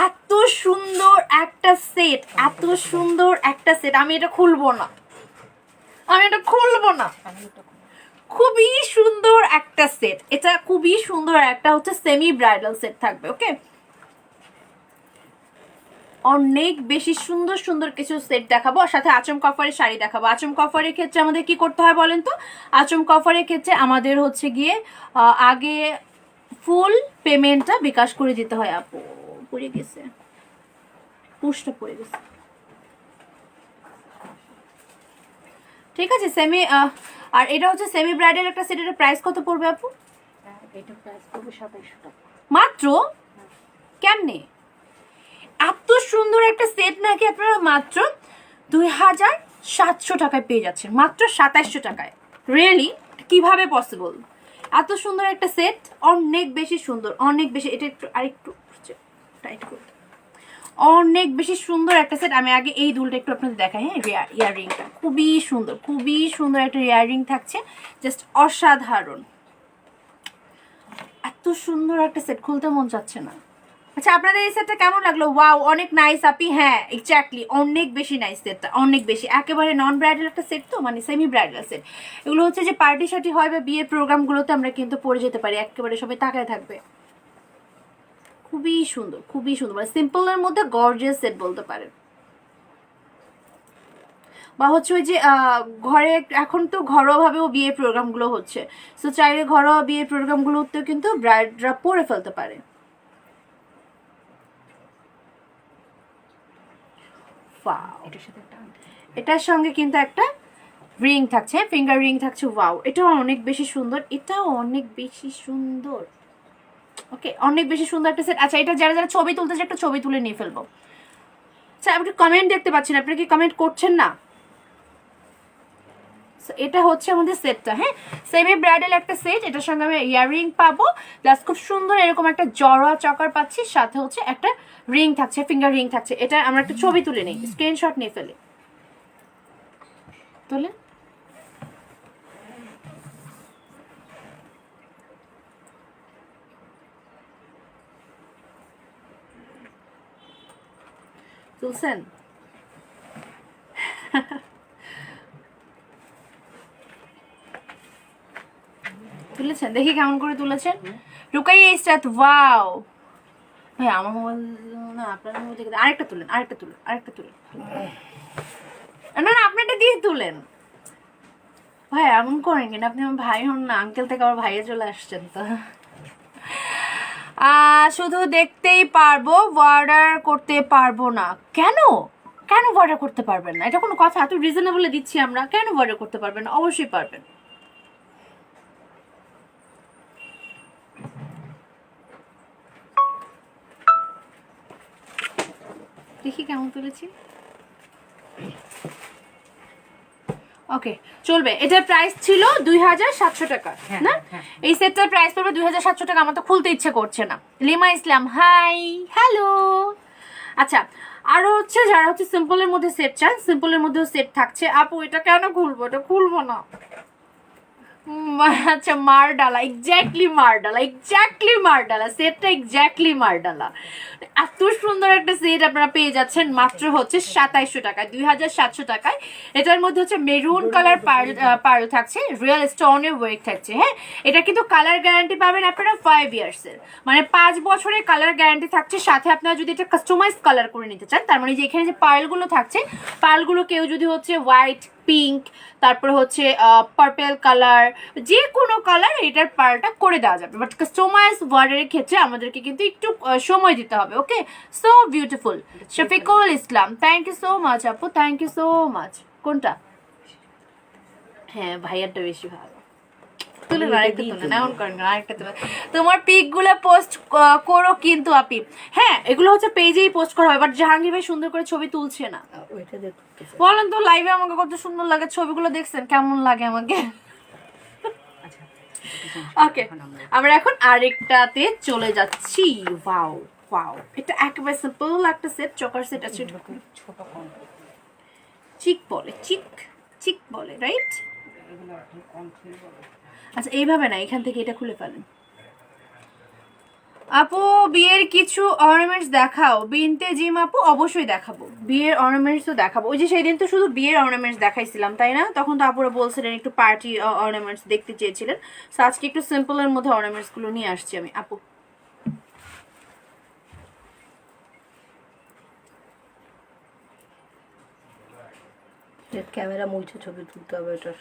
এত সুন্দর একটা সেট, এত সুন্দর একটা সেট, আমি এটা খুলবো না, আমি এটা খুলবো না। খুবই সুন্দর একটা সেট, এটা খুবই সুন্দর একটা হচ্ছে সেমি ব্রাইডাল সেট থাকবে। ওকে, অনেক বেশি সুন্দর সুন্দর কিছু সেট দেখাবো, আর সাথে আচমকা অফারের শাড়ি দেখাবো। আচমকা অফারের ক্ষেত্রে আমাদের কি করতে হয় বলেন তো? আচমকা অফারের ক্ষেত্রে আমাদের হচ্ছে গিয়ে আগে ফুল পেমেন্টটা বিকাশ করে দিতে হয়। আপু পড়ে গেছে, পুশটা পড়ে গেছে, ঠিক আছে? সেমি আর এটা হচ্ছে সেমি ব্রাইডাল একটা সেটের প্রাইস কত পড়বে আপু? এটা প্রাইস পড়বে 2700 টাকা মাত্র। কেমনে এত সুন্দর একটা সেট নাকি আপনারা মাত্র 2700 টাকায় পেয়ে যাচ্ছেন, মাত্র 2700 টাকায়? রিয়েলি কিভাবে পসিবল? এত সুন্দর একটা সেট, অনেক বেশি সুন্দর, অনেক বেশি। এটা একটু আরেকটু টাইট করতে, অনেক বেশি সুন্দর একটা সেট। আমি আগে এই দুলটা একটু আপনাদের দেখাই। হ্যাঁ, ইয়াররিংটা খুবই সুন্দর, খুবই সুন্দর একটা ইয়াররিং থাকছে, জাস্ট অসাধারণ। এত সুন্দর একটা সেট, খুলতে মন চাচ্ছে না। আচ্ছা, আপনাদের এই সেটটা কেমন লাগলো? ওয়াও, অনেক নাইস আপি। হ্যাঁ এক্স্যাক্টলি, অনেক বেশি নাইস সেটটা, অনেক বেশি। একেবারে নন ব্রাইডাল একটা সেট, তো মানে সেমি ব্রাইডাল সেট। এগুলো হচ্ছে যে পার্টি শার্টি হয় বা বিয়ের প্রোগ্রামগুলোতে আমরা কিন্তু পরে যেতে পারি, একেবারে সবাই তাকায় থাকবে। খুবই সুন্দর, খুবই সুন্দর, মানে সিম্পলের মধ্যে গর্জিয়াস সেট বলতে পারেন। বা হচ্ছে ওই যে ঘরে এখন তো ঘরোয়াভাবেও বিয়ে প্রোগ্রামগুলো হচ্ছে, সো চাইলে ঘরোয়া বিয়ে প্রোগ্রামগুলোতেও কিন্তু ব্রাইডরা পরে ফেলতে পারে। এটার সাথে একটা আংটি। এটার সঙ্গে কিন্তু একটা রিং থাকছে, ফিঙ্গার রিং থাকছে। ওয়াও, এটাও অনেক বেশি সুন্দর, এটাও অনেক বেশি সুন্দর। ওকে, অনেক বেশি সুন্দর একটা সেট। আচ্ছা, এটা যারা যারা ছবি তুলতেছে একটা ছবি তুলে নিয়ে ফেলবো। আচ্ছা, আপনি কমেন্ট দেখতে পাচ্ছেন, আপনারা কি কমেন্ট করছেন না? এটা হচ্ছে আমাদের সেটটা, হ্যাঁ, সেমি ব্রাইডাল একটা সেট। এটার সঙ্গে আমি ইয়াররিং পাবো, প্লাস খুব সুন্দর এরকম একটা জড়া চকার পাচ্ছি, সাথে হচ্ছে একটা রিং থাকছে, ফিঙ্গার রিং থাকছে। এটা আমরা একটা ছবি তুলে নিই, স্ক্রিনশট নিয়ে ফেলি। তুলে তুলছেন? তুলেছেন, দেখি কেমন করে তুলেছেন। রুকাই ইসরাত, ওয়াও ভাই, আমার মোবাইল না, আপনার মোবাইল থেকে আরেকটা তুলেন, আরেকটা তুলেন, আরেকটা তুলেন। না না, আপনি এটা দিয়ে তুলেন ভাই, এমন করেন কিনা, আপনি আমার ভাই হন না, আঙ্কেল থেকে আমার ভাইয়ে চলে আসছেন তো। শুধু দেখতেই পারবো, অর্ডার করতে পারবো না। কেন কেন অর্ডার করতে পারবেন না? এটা কোনো কথা? এত রিজনেবলে দিচ্ছি আমরা, কেন অর্ডার করতে পারবেন না? অবশ্যই পারবেন। দেখি কেমন তুলেছি। ওকে, চলবে। এটার প্রাইস ছিল 2700 টাকা না? এই সেটটার প্রাইস পড়বে 2700 টাকা। আমার তো খুলতে ইচ্ছে করছে না। লিমা ইসলাম, হাই, হ্যালো। আচ্ছা, আরো হচ্ছে যারা হচ্ছে সিম্পলের মধ্যে সেট চান, সিম্পলের মধ্যেও সেট থাকছে। আপু এটা কেন খুলবো? এটা খুলবো না। আচ্ছা, মারডালা, এক্স্যাক্টলি মারডালা, এক্স্যাক্টলি মারডালা সেটটা, এক্স্যাক্টলি মারডালা। এত সুন্দর একটা সেট আপনারা পেয়ে যাচ্ছেন মাত্র হচ্ছে 2700 টাকায়, 2700 টাকায়। এটার মধ্যে হচ্ছে মেরুন কালার পার্ল থাকছে, রিয়েল স্টোনের ওয়ার্ক থাকছে। হ্যাঁ, এটা কিন্তু কালার গ্যারান্টি পাবেন আপনারা 5 ইয়ার্সের, মানে 5 বছরের কালার গ্যারান্টি থাকছে। সাথে আপনারা যদি এটা কাস্টমাইজ কালার করে নিতে চান, তার মানে যে এখানে যে পার্লগুলো থাকছে, পার্লগুলো কেউ যদি হচ্ছে হোয়াইট, পিঙ্ক, তারপরে হচ্ছে পার্পেল কালার, যে কোনো কালার এটার পার্লটা করে দেওয়া যাবে। বাট কাস্টমাইজ ওয়ার্ডের ক্ষেত্রে আমাদেরকে কিন্তু একটু সময় দিতে হবে। Okay, so beautiful. Shafiqul Islam, thank you so much আপু, থ্যাংক ইউ সো মাচ। কোনটা? হ্যাঁ, ভাইয়ারটা বেশি ভালো। তুলেন, আরেকটা তুলেন, এমন করেন, আরেকটা তুলেন। তোমার পিক গুলো পোস্ট করো কিন্তু আপি। হ্যাঁ, এগুলো হচ্ছে পেজেই পোস্ট করা হয়, বাট জাহাঙ্গীর ভাই সুন্দর করে ছবি তুলছে না। বলেন তো, লাইভে আমাকে কত সুন্দর লাগে, ছবিগুলো দেখছেন কেমন লাগে আমাকে? ওকে, আমরা এখন আরেকটাতে চলে যাচ্ছি। ওয়াও ওয়াও, এটা একেবারে সিম্পল একটা সেট, চকার সেট আছে। ছোট কম, চিক বলে, চিক চিক বলে, রাইট? এগুলো এখন কম ছিল বলে। আচ্ছা, এইভাবে না, এখান থেকে এটা খুলে ফেলেন। আপু বিয়ের কিছু অর্নামেন্টস দেখাও। বিনতে জিম আপু, অবশ্যই দেখাবো, বিয়ের অর্নামেন্টসও দেখাবো। ওই যে সেই দিন তো শুধু বিয়ের অর্নামেন্টস দেখাইছিলাম, তাই না? তখন তো আপুরা বলছিলেন একটু পার্টি অর্নামেন্টস দেখতে চেয়েছিলেন, সো আজকে একটু সিম্পলের মধ্যে অর্নামেন্টস গুলো নিয়ে আসছি আমি। আপু ক্যামেরা মুছে ছবি তুলতে হবে, এটা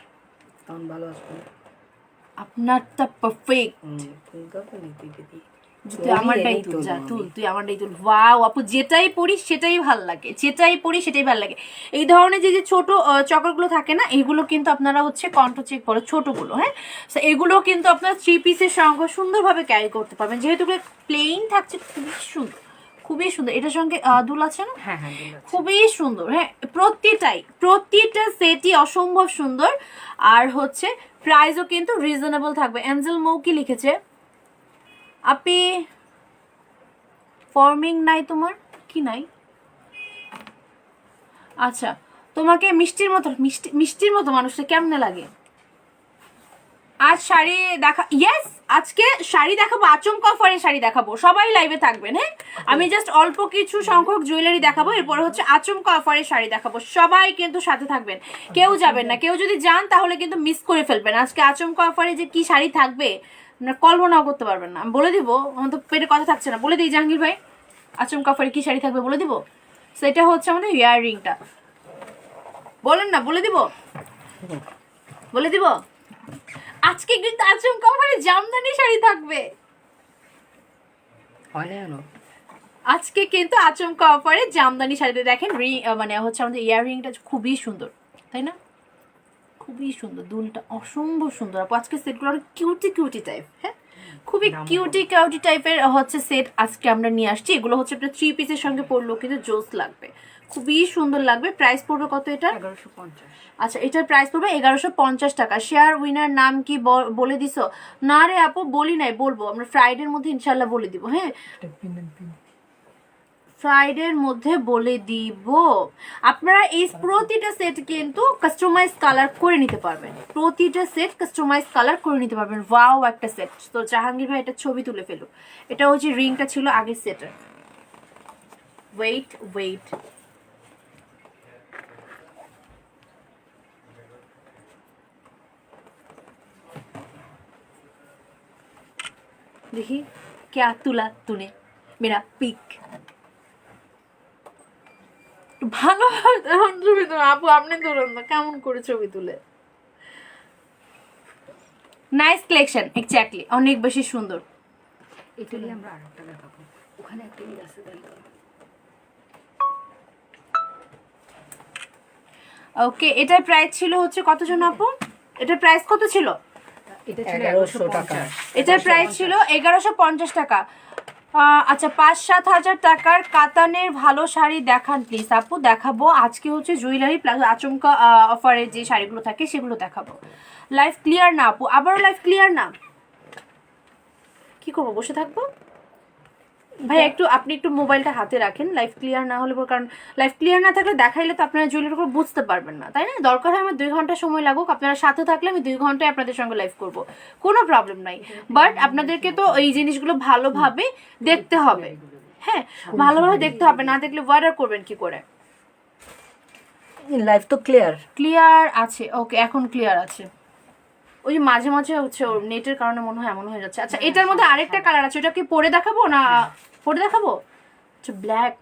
তখন ভালো আসবে। আপনারটা পারফেক্ট। তুলতে হবে না, তুই দিদি তুই আমারটাই তুল, যা তুল, তুই আমারটাই তুল। ওয়াও আপু, যেটাই পড়ি সেটাই ভাল লাগে, যেটাই পড়ি সেটাই ভাল লাগে। এই ধরনের যে যে ছোট চকরগুলো থাকে না, এগুলো কিন্তু আপনারা হচ্ছে কন্ট্রো চেক করে ছোটগুলো, হ্যাঁ, সো এগুলো কিন্তু আপনারা 3 পিসের সঙ্গে সুন্দরভাবে ক্যারি করতে পারবেন, যেহেতু প্লেন থাকছে। খুবই সুন্দর, খুবই সুন্দর। এটার সঙ্গে দুল আছে না? হ্যাঁ হ্যাঁ, খুবই সুন্দর। হ্যাঁ, প্রতিটা সেটই অসম্ভব সুন্দর। আর হচ্ছে প্রাইসও কিন্তু রিজনেবল থাকবে। অ্যাঞ্জেল মৌ কি লিখেছে? আপি ফর্মিং নাই তোমার? কি নাই? আচ্ছা, তোমাকে মিষ্টির মতো, মিষ্টির মতো মানুষটা কেমনে লাগে? আজ শাড়ি দেখা, ইয়েস আজকে শাড়ি দেখাবো, আচমকা অফারে শাড়ি দেখাবো, সবাই লাইভে থাকবেন। হ্যাঁ, আমি জাস্ট অল্প কিছু সংখ্যক জুয়েলারি দেখাবো, এরপর হচ্ছে আচমকা অফারে শাড়ি দেখাবো। সবাই কিন্তু সাথে থাকবেন, কেউ যাবেন না। কেউ যদি যান তাহলে কিন্তু মিস করে ফেলবেন। আজকে আচমকা অফারে যে কি শাড়ি থাকবে কল্পনাও করতে পারবেন না। আমি বলে দিব, আমার তো পেটে কথা থাকছে না, বলে দিই জাহাঙ্গীর ভাই আচমকা অফারে কি শাড়ি থাকবে বলে দিব। সেটা হচ্ছে আমাদের ইয়াররিংটা, বলেন না, বলে দিব, বলে দিব। আজকে কিন্তু আচমকা অফারে জামদানি শাড়ি থাকবে। আজকে কিন্তু আচমকা অফারে জামদানি শাড়িতে দেখেন মানে হচ্ছে আমাদের ইয়াররিংটা খুবই সুন্দর, তাই না? খুবই সুন্দর, দুলটা অসম্ভব সুন্দর। আপু আজকে সেটগুলো কিউটি কিউটি টাইপ, হ্যাঁ খুবই কিউটি কিউটি টাইপের হচ্ছে সেট আজকে আমরা নিয়ে আসছি। এগুলো হচ্ছে আপনার 3 পিসের সঙ্গে পরলেও কিন্তু জোস লাগবে, খুবই সুন্দর লাগবে। প্রাইস পড়বে কত এটা? 1150। আচ্ছা, এটার প্রাইস পড়বে 1150 টাকা। শেয়ার উইনার নাম কি বলে দিছো? না রে আপু বলি নাই, বলবো আমরা ফ্রাইডের মধ্যে ইনশাল্লাহ বলে দিব। হ্যাঁ, ফ্রাইডের মধ্যে বলে দিব। আপনারা এই প্রতিটা সেট কিন্তু কাস্টমাইজ কালার করে নিতে পারবেন, প্রতিটা সেট কাস্টমাইজ কালার করে নিতে পারবেন। ওয়াও একটা সেট। তো জাহাঙ্গীর ভাই এটা ছবি তুলে ফেলুক। এটা হচ্ছে রিংটা ছিল আগের সেটের। ওয়েট ওয়েট, দেখি क्या तुला तूने मेरा पिक। ভালো ছবি তুলে আপু, আপনি তুলেন না, কেমন করে ছবি তুলে। নাইস কালেকশন, এক্স্যাক্টলি, অনেক বেশি সুন্দর। ইটালি আমরা আরেকটা দেখাবো, ওখানে একটা আছে দেখো। ওকে, এটার প্রাইস ছিল হচ্ছে কত জন আপু? এটার প্রাইস কত ছিল? এটা ছিল 1100 টাকা। এটার প্রাইস ছিল 1150 টাকা। আচ্ছা, 5-7 হাজার টাকার কাতানের ভালো শাড়ি দেখান প্লিজ আপু। দেখাবো আজকে হচ্ছে জুয়েলারি প্লাস আচমকা অফারে যে শাড়িগুলো থাকে সেগুলো দেখাবো। লাইভ ক্লিয়ার না আপু? আবারও লাইভ ক্লিয়ার না, কি করবো, বসে থাকবো? ভাই একটু আপনি একটু মোবাইলটা হাতে রাখেন, লাইভ ক্লিয়ার না হলে, কারণ লাইভ ক্লিয়ার না থাকলে দেখাইলে তো আপনারা জুয়েলারি করে বুঝতে পারবেন না, তাই না? দরকার হয় আমার 2 ঘন্টা সময় লাগুক, আপনারা সাথে থাকলে আমি 2 ঘন্টায় আপনাদের সঙ্গে লাইভ করব, কোনো প্রবলেম নাই। বাট আপনাদেরকে তো এই জিনিসগুলো ভালোভাবে দেখতে হবে। হ্যাঁ, ভালোভাবে দেখতে হবে, না দেখলে অর্ডার করবেন কি করে? লাইভ তো ক্লিয়ার ক্লিয়ার আছে, ওকে এখন ক্লিয়ার আছে। ওই যে মাঝে মাঝে হচ্ছে ওর নেটের কারণে মনে হয় এমন হয়ে যাচ্ছে। আচ্ছা, এটার মধ্যে আরেকটা কালার আছে, ওটা কি পরে দেখাবো না পরে দেখাবো? আচ্ছা, ব্ল্যাক।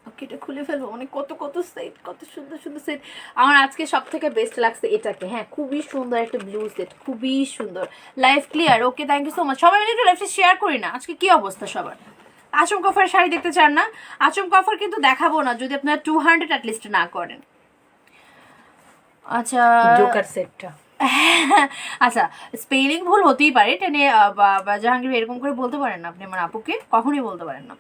ওকে, এটা খুলে ফেলবো, মানে কত কত সেট, কত সুন্দর সুন্দর সেট। আমার আজকে সব থেকে বেস্ট লাগছে এটাকে। হ্যাঁ, খুবই সুন্দর একটা ব্লু সেট, খুবই সুন্দর। Live clear, okay, thank you so much. সবাই মিলে একটু লাইভটা শেয়ার করি না। আজকে কি অবস্থা সবার? আচমকা অফার শাড়ি দেখতে চান না? আচমকা অফার কিন্তু দেখাবো না যদি আপনারা 200 অ্যাটলিস্ট না করেন। আচ্ছা, জোকার সেটটা, আচ্ছা স্পেলিং ভুল হতেই পারে, টেনে জাহাঙ্গীর এরকম করে বলতে পারেন না আপনি আমার আপুকে, কখনোই বলতে পারেন না।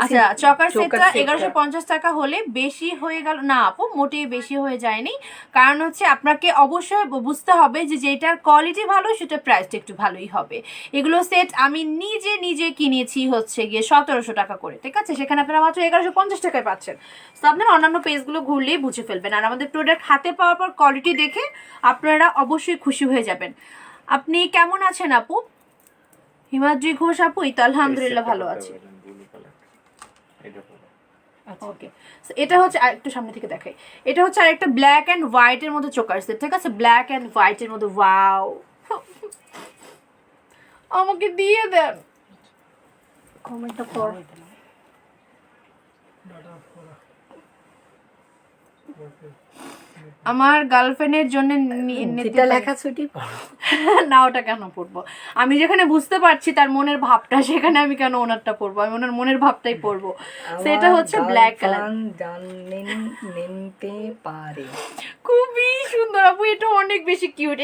আচ্ছা, চকার সেটটা 1150 টাকা হলে বেশি হয়ে গেল না আপু? মোটেই বেশি হয়ে যায়নি, কারণ হচ্ছে আপনাকে অবশ্যই বুঝতে হবে যে যেটার কোয়ালিটি ভালো সেটা প্রাইসটা একটু ভালোই হবে। এগুলো সেট আমি নিজে কিনেছি হচ্ছে গিয়ে 1700 টাকা করে, ঠিক আছে? সেখানে আপনারা মাত্র 1150 টাকায় পাচ্ছেন। তো আপনারা অন্যান্য পেজগুলো ঘুরলেই বুঝে ফেলবেন। আর আমাদের প্রোডাক্ট হাতে পাওয়ার পর কোয়ালিটি দেখে আপনারা অবশ্যই খুশি হয়ে যাবেন। আপনি কেমন আছেন আপু? হিমাদ্রি ঘোষ আপু, এই তো আলহামদুলিল্লাহ ভালো আছি। ওকে, এটা হচ্ছে একটু সামনে থেকে দেখাই। এটা হচ্ছে আরেকটা ব্ল্যাক অ্যান্ড হোয়াইটের মধ্যে চোকার সেট, ঠিক আছে? ব্ল্যাক অ্যান্ড হোয়াইটের মধ্যে, ওয়াও, আমাকে দিয়ে দেন কমেন্টটা পড়। আমার গার্লফ্রেন্ডের জন্য এটা লেখা ছুটি না, ওটা কেন পড়বো? আমি যেখানে বুঝতে পারছি তার মনের ভাবটা, সেখানে আমি কেন ওনারটা পড়বো? আমি ওনার মনের ভাবটাই পড়বো। সেটা হচ্ছে ব্ল্যাক কালার, নিতে পারে, খুবই সুন্দর আপু, এটা অনেক বেশি কিউট।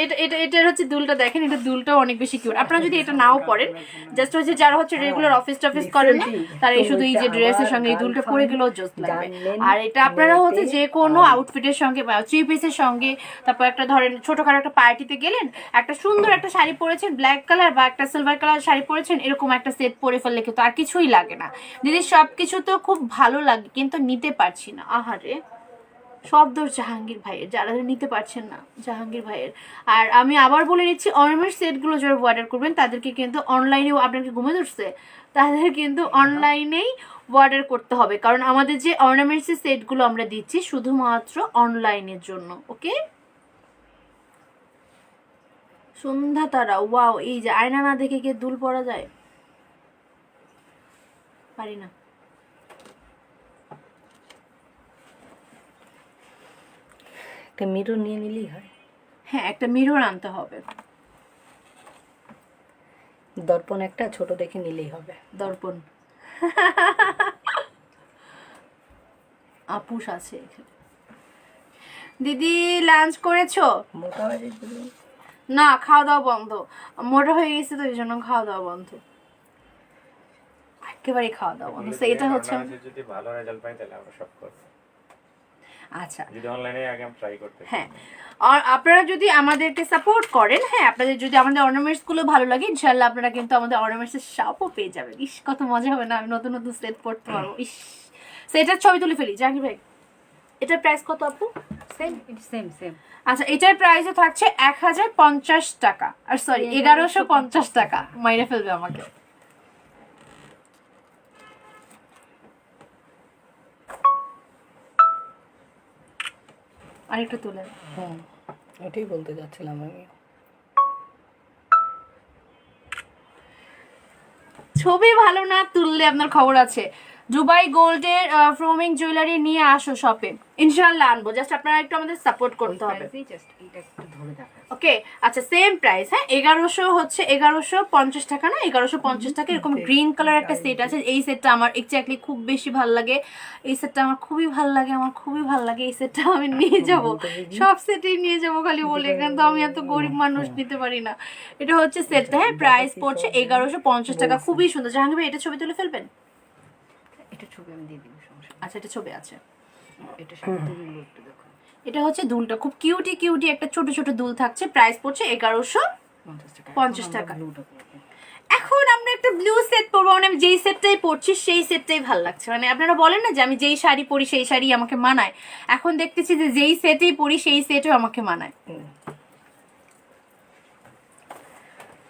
এটার হচ্ছে দুলটা দেখেন, এটা দুলটাও অনেক বেশি কিউট। আপনারা যদি এটা নাও পরেন, জাস্ট হচ্ছে যারা হচ্ছে রেগুলার অফিস টফিস করেন না, তারা এই শুধু এই যে ড্রেসের সঙ্গে এই দুলটা পরে গেলেও জোস লাগবে। আর এটা আপনারা হচ্ছে যে কোনো আউটফিটের সঙ্গে, 3 পিসের সঙ্গে, তারপর একটা ধরেন ছোটখাটো একটা পার্টিতে গেলেন, একটা সুন্দর একটা শাড়ি পরেছেন ব্ল্যাক কালার বা একটা সিলভার কালার শাড়ি পরেছেন, এরকম একটা সেট পরে ফেললে কিন্তু আর কিছুই লাগে না। দিদি সবকিছু তো খুব ভালো লাগে কিন্তু নিতে পারছি না। আহারে, সব দোষ জাহাঙ্গীর ভাইয়ের, যারা নিতে পারছেন না জাহাঙ্গীর ভাইয়ের। আর আমি আবার বলে নিচ্ছি, অর্নামেন্ট সেটগুলো যারা অর্ডার করবেন তাদেরকে কিন্তু অনলাইনেও, আপনাকে ঘুমে ধরছে, তাদের কিন্তু অনলাইনেই অর্ডার করতে হবে, কারণ আমাদের যে অর্নামেন্টসের সেটগুলো আমরা দিচ্ছি শুধুমাত্র অনলাইনের জন্য। ওকে, সন্ধ্যা তারা, ওয়াও, এই যে আয়না না দেখে গিয়ে দুল পরা যায়, পারি না। একটা মিরর নিয়ে নিলেই হয়। হ্যাঁ, একটা মিরর আনতে হবে, দর্পণ একটা ছোট দেখে নিলেই হবে। দর্পণ। আপুস আছে এখানে। দিদি লাঞ্চ করেছো? মোটা হয়ে যাবে। না, খাওয়া দাওয়া বন্ধ, মোটা হয়ে গেছে তো এই জন্য খাওয়া দাওয়া বন্ধ, একেবারে খাওয়া দাওয়া বন্ধ। তো এটা হচ্ছে, যদি ভালো রেজাল্ট পাই তাহলে আমরা সব করব। আচ্ছা যদি অনলাইনে আগে আমি ট্রাই করতে। হ্যাঁ, আর আপনারা যদি আমাদেরকে সাপোর্ট করেন, হ্যাঁ, আপনাদের যদি আমাদের অর্নামেন্টস গুলো ভালো লাগে, ইনশাআল্লাহ আপনারা কিন্তু আমাদের অর্নামেন্টস এর শপও পেয়ে যাবেন। ইস, কত মজা হবে না, আমি নতুন নতুন সেট পড়তে পারবো। ইস, সেটার ছবি তুলে ফেলি। জাহাঙ্গীর ভাই, এটার প্রাইস কত আপু? Same same. আচ্ছা, এটার প্রাইসও থাকছে 1050 টাকা, আর সরি 1150 টাকা। মাইরে ফেলবে আমাকে। আরেকটু তুলে, এটাই বলতে যাচ্ছিলাম আমি। ছবি ভালো না তুললে আপনার খবর আছে। দুবাই গোল্ডের ফ্রোমিং জুয়েলারি নিয়ে আসো শপে, ইনশাআল্লাহ আনবো, জাস্ট আপনারা একটু আমাদের সাপোর্ট করতে হবে। জাস্ট এটা একটু ধরে দেখা। ওকে, আচ্ছা, সেম প্রাইস। হ্যাঁ, 1100 হচ্ছে 1150 টাকা না, 1150 টাকা। এরকম গ্রিন কালার একটা সেট আছে, এই সেটটা আমার এক্স্যাক্টলি খুব বেশি ভালো লাগে, এই সেটটা আমার খুবই ভালো লাগে, আমার খুবই ভালো লাগে। এই সেটটা আমি নিয়ে যাব, সব সেটেই নিয়ে যাব খালি বলে, কিন্তু আমি এত গরিব মানুষ, নিতে পারি না। এটা হচ্ছে সেটটা, হ্যাঁ, প্রাইস পড়ছে 1150 টাকা, খুবই সুন্দর। জাহাঙ্গীর ভাই, এটা ছবি তুলে ফেলবেন? এটা ছবি আমি দিয়ে দিব, সমস্যা আচ্ছা, এটা ছবি আছে। এটা সাথে তুমি একটু দেখো। এটা হচ্ছে দুলটা, খুব কিউটি কিউটি একটা ছোট ছোট দুল থাকছে, প্রাইস পড়ছে 1150 টাকা। ব্লুটা করব। এখন আমরা একটা ব্লু সেট পরবো, মানে আমি যেই সেটটাই পরছি সেই সেটটাই ভালো লাগছে। মানে আপনারা বলেন না যে আমি যেই শাড়ি পরি সেই শাড়ি আমাকে মানায়, এখন দেখতেছি যে যেই সেটেই পরি সেই সেটও আমাকে মানায়।